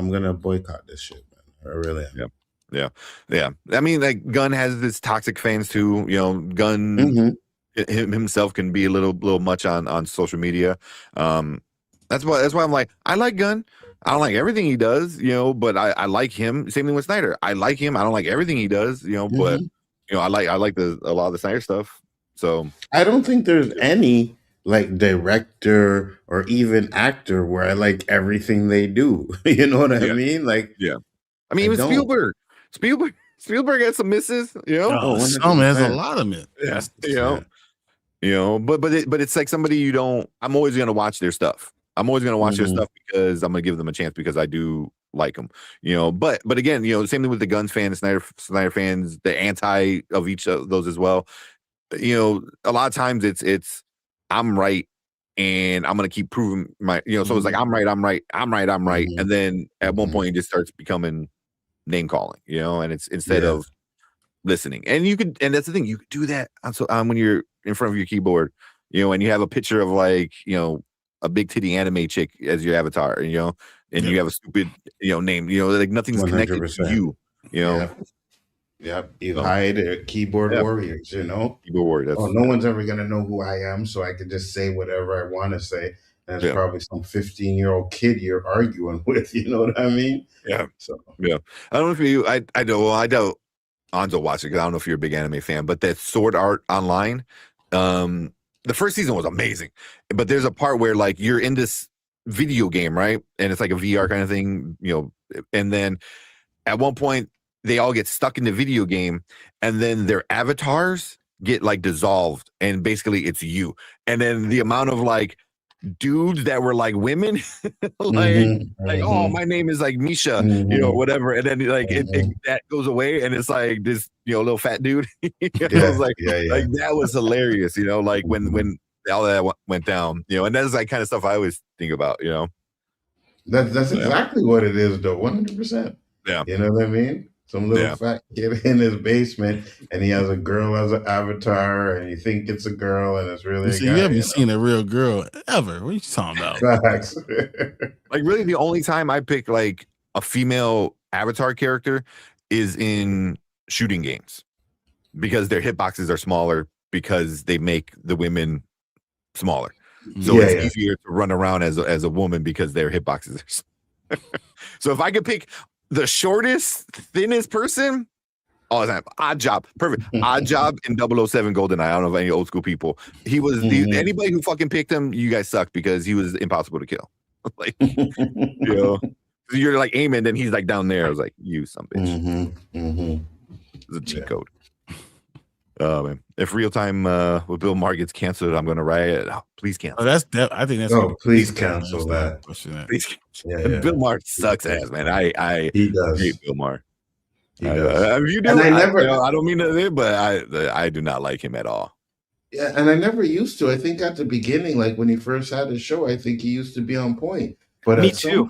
[SPEAKER 5] gonna boycott this shit, man. I really am.
[SPEAKER 4] Yeah. I mean, like Gunn has this toxic fans too. Gunn himself can be a little much on social media. That's why I'm like, I like Gunn. I don't like everything he does, but I like him. Same thing with Snyder. I like him. I don't like everything he does, but I like a lot of the Snyder stuff. So
[SPEAKER 5] I don't think there's any like director or even actor where I like everything they do. You know what I mean? Like,
[SPEAKER 4] I mean, even Spielberg. Spielberg has some misses,
[SPEAKER 1] Some has a lot of it.
[SPEAKER 4] But it's like somebody I'm always gonna watch their stuff. I'm always gonna watch their stuff because I'm gonna give them a chance because I do like them, But again, same thing with the Guns fans, Snyder fans, the anti of each of those as well. A lot of times it's I'm right, and I'm gonna keep proving my, So it's like I'm right, and then at one point it just starts becoming name calling, and it's instead of listening. And that's the thing, you could do that when you're in front of your keyboard, and you have a picture of like a big titty anime chick as your avatar, and you have a stupid name, like nothing's 100%. Connected to you,
[SPEAKER 5] You hide keyboard warriors,
[SPEAKER 4] keyboard warrior.
[SPEAKER 5] No one's ever gonna know who I am, so I can just say whatever I want to say. And it's probably some 15-year-old kid you're arguing with, you know what I mean? So
[SPEAKER 4] I don't know if I doubt Anzo watch it because I don't know if you're a big anime fan, but that Sword Art Online, the first season was amazing, but there's a part where like you're in this video game, right? And it's like a VR kind of thing, and then at one point they all get stuck in the video game, and then their avatars get like dissolved, and basically it's you. And then the amount of like dudes that were like women, oh, my name is like Misha, whatever, and then like it that goes away, and it's like this little fat dude. Like that was hilarious, like when all that went down, and that's like kind of stuff I always think about,
[SPEAKER 5] That's exactly what it is, though. 100%.
[SPEAKER 4] Yeah,
[SPEAKER 5] you know what I mean. Some little fat kid in his basement, and he has a girl as an avatar, and you think it's a girl, and it's really a guy.
[SPEAKER 1] You haven't seen a real girl ever. What are you talking about?
[SPEAKER 5] Facts.
[SPEAKER 4] Like really, the only time I pick like a female avatar character is in shooting games because their hitboxes are smaller because they make the women smaller. So it's easier to run around as a woman because their hitboxes are smaller. So if I could pick the shortest, thinnest person all the time, Odd Job, perfect. Odd Job in 007 GoldenEye. I don't know if any old school people. He was anybody who fucking picked him, you guys suck because he was impossible to kill. Like, you're like aiming, and he's like down there. I was like, you some bitch. It's a cheat code. Oh man! If Real Time with Bill Maher gets canceled, I'm going to riot. Oh, please cancel.
[SPEAKER 1] I think that's.
[SPEAKER 5] Please cancel that.
[SPEAKER 4] Please cancel. Bill Maher sucks ass, man.
[SPEAKER 5] He does.
[SPEAKER 4] Hate Bill Maher.
[SPEAKER 5] He does.
[SPEAKER 4] You do. I don't mean to, but I do not like him at all.
[SPEAKER 5] Yeah, and I never used to. I think at the beginning, like when he first had his show, I think he used to be on point. But
[SPEAKER 2] Me
[SPEAKER 5] at
[SPEAKER 2] too.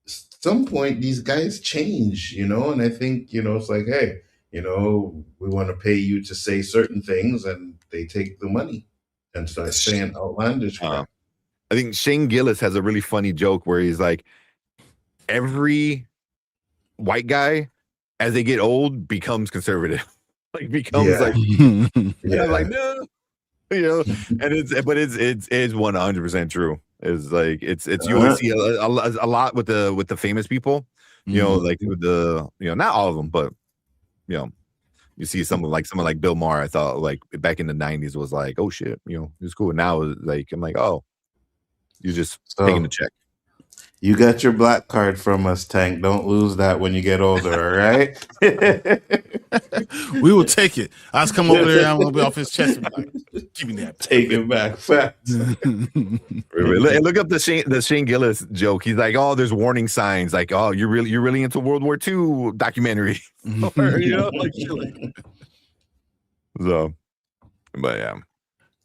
[SPEAKER 5] some point, these guys change, and I think, it's like, hey, we want to pay you to say certain things, and they take the money and start saying outlandish crap.
[SPEAKER 4] I think Shane Gillis has a really funny joke where he's like, every white guy, as they get old, becomes conservative. Like becomes like,
[SPEAKER 5] Yeah.
[SPEAKER 4] and I'm like, no, and it's 100% true. It's like you always see a lot with the famous people, like with the not all of them, but you see someone like Bill Maher. I thought like back in the 90s was like, oh shit, it was cool. Now like I'm like, oh, you're just taking the check.
[SPEAKER 5] You got your black card from us, Tank. Don't lose that when you get older, all right?
[SPEAKER 1] We will take it. I was come over there. I'm gonna be off his chest. And like, give me that.
[SPEAKER 5] Take it back fast.
[SPEAKER 4] Look up the Shane Gillis joke. He's like, oh, there's warning signs. Like, oh, you're really into World War II documentary. Or, like shit like that. So, but yeah.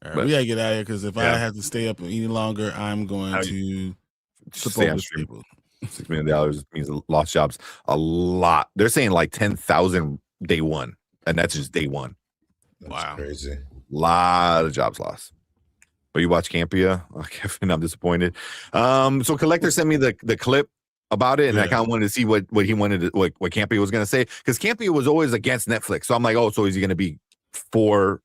[SPEAKER 1] All right, we gotta get out of here because if I have to stay up any longer, I'm going to
[SPEAKER 4] stay on stream. $6 million means lost jobs a lot. They're saying like 10,000 day one, and that's just day one.
[SPEAKER 5] That's crazy.
[SPEAKER 4] A lot of jobs lost. But you watch Campia? Oh, Kevin, I'm disappointed. So Collector sent me the clip about it, and I kind of wanted to see what he wanted to, what Campia was going to say, because Campia was always against Netflix. So I'm like, oh, so is he going to be for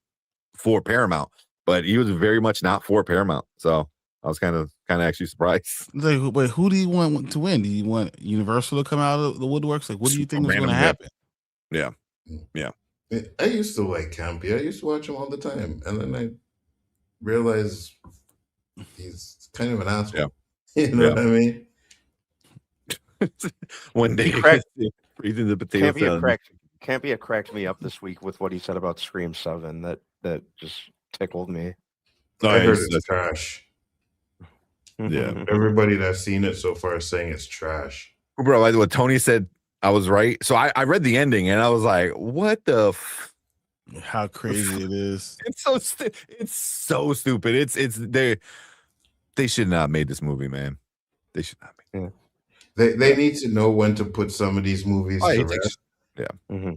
[SPEAKER 4] Paramount? But he was very much not for Paramount. So I was kind of actually surprised.
[SPEAKER 1] Like, wait, who do you want to win? Do you want Universal to come out of the woodworks? Like, what do you think is going to happen?
[SPEAKER 4] Yeah.
[SPEAKER 5] I used to like Campy. I used to watch him all the time, and then I realized he's kind of an asshole.
[SPEAKER 4] Yeah.
[SPEAKER 5] You know what I mean?
[SPEAKER 4] One day, breathing the potato salad.
[SPEAKER 2] Campia cracked me up this week with what he said about Scream 7. That just tickled me.
[SPEAKER 5] I heard it's trash.
[SPEAKER 4] Yeah,
[SPEAKER 5] everybody that's seen it so far is saying it's trash.
[SPEAKER 4] Bro, what Tony said, I was right. So I read the ending and I was like, "What the?
[SPEAKER 1] How crazy it is!
[SPEAKER 4] It's so stupid. It's they should not have made this movie, man. They should not make it.
[SPEAKER 5] They need to know when to put some of these movies to rest.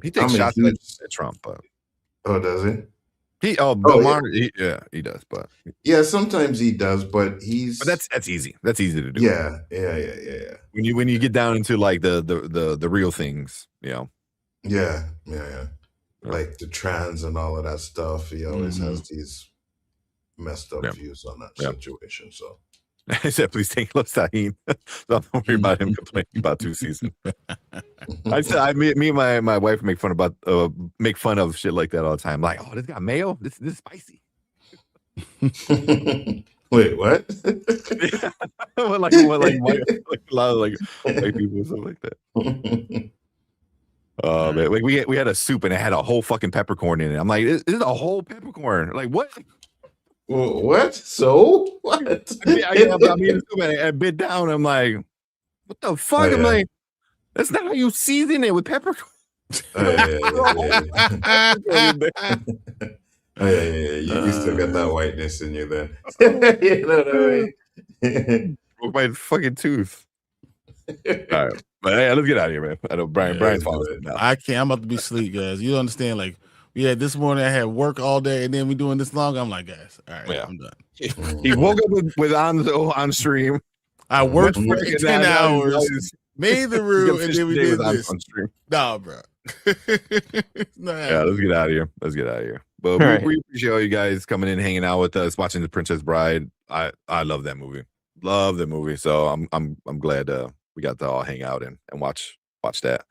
[SPEAKER 4] He takes shots at Trump, but
[SPEAKER 5] does he?
[SPEAKER 4] Bill Maher, he does, but
[SPEAKER 5] sometimes he does, but
[SPEAKER 4] that's easy. That's easy to do.
[SPEAKER 5] Yeah.
[SPEAKER 4] When you get down into like the real things,
[SPEAKER 5] Yeah. Like the trans and all of that stuff. He always has these messed up views on that situation. So
[SPEAKER 4] I said, please take Taheen. So don't worry about him complaining about 2 seasons. I said, me and my wife make fun of shit like that all the time. Like, oh, this got mayo. This is spicy.
[SPEAKER 5] Wait, what?
[SPEAKER 4] like a lot of like people and stuff like that. Oh man, like we had a soup and it had a whole fucking peppercorn in it. I'm like, this is a whole peppercorn. Like what?
[SPEAKER 5] Well, what? So what?
[SPEAKER 4] I bit down. I'm like, what the fuck? I'm like, that's not how you season it with peppercorn.
[SPEAKER 5] You still got that whiteness in you then. You know what I mean?
[SPEAKER 4] Broke my fucking tooth. All right, but hey, let's get out of here, man. I know Brian's falling now.
[SPEAKER 1] I can't. I'm about to be asleep, guys. You understand? Like, this morning I had work all day, and then we doing this long. I'm like, guys, all right, I'm done.
[SPEAKER 4] He woke up with on stream.
[SPEAKER 1] I worked for 10 hours, made the room, and then we did this.
[SPEAKER 4] On stream.
[SPEAKER 1] Nah, bro.
[SPEAKER 4] Let's get out of here. But we appreciate all you guys coming in, hanging out with us, watching The Princess Bride. I love that movie. Love the movie. So I'm glad we got to all hang out and watch that.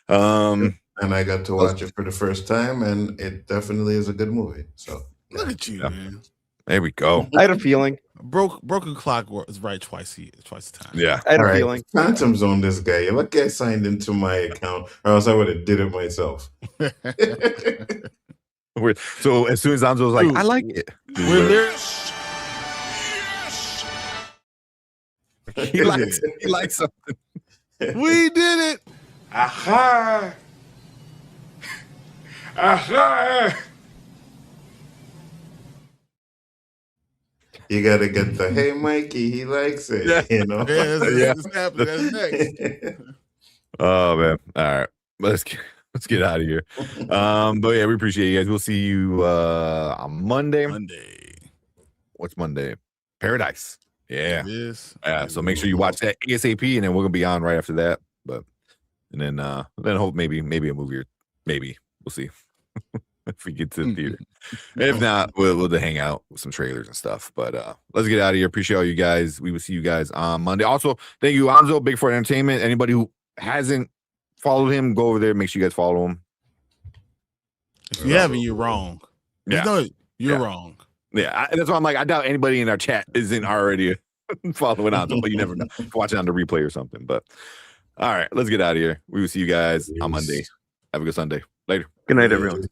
[SPEAKER 5] And I got to watch it for the first time, and it definitely is a good movie. So
[SPEAKER 1] look at you, man.
[SPEAKER 4] There we go.
[SPEAKER 2] I had a feeling.
[SPEAKER 1] Broken Clock was right twice the time.
[SPEAKER 4] Yeah.
[SPEAKER 2] I had a feeling.
[SPEAKER 5] Phantom Zone this guy. Look, I signed into my account, or else I would have did it myself.
[SPEAKER 4] So as soon as Anzo was like, I like it. He likes something.
[SPEAKER 1] We did it.
[SPEAKER 5] Aha. Aha. You gotta get the hey Mikey, he likes it.
[SPEAKER 4] Yeah.
[SPEAKER 5] You know.
[SPEAKER 1] That's happening. That's next.
[SPEAKER 4] Oh man. All right. Let's get out of here. But yeah, we appreciate you guys. We'll see you on Monday. What's Monday? Paradise. Yeah.
[SPEAKER 1] Yes.
[SPEAKER 4] Yeah. So make sure you watch that ASAP, and then we're gonna be on right after that. And then hope maybe a movie or maybe we'll see if we get to the theater. If not, we'll hang out with some trailers and stuff. But let's get out of here. Appreciate all you guys. We will see you guys on Monday. Also, thank you, Anzo, Biggaford Entertainment. Anybody who hasn't followed him, go over there. Make sure you guys follow him.
[SPEAKER 1] If you haven't, you're wrong.
[SPEAKER 4] Yeah.
[SPEAKER 1] You're wrong.
[SPEAKER 4] Yeah, that's why I'm like, I doubt anybody in our chat isn't already following Anzo, but you never know. Watch it on the replay or something. But all right, let's get out of here. We will see you guys on Monday. Have a good Sunday. Later.
[SPEAKER 2] Good night, everyone.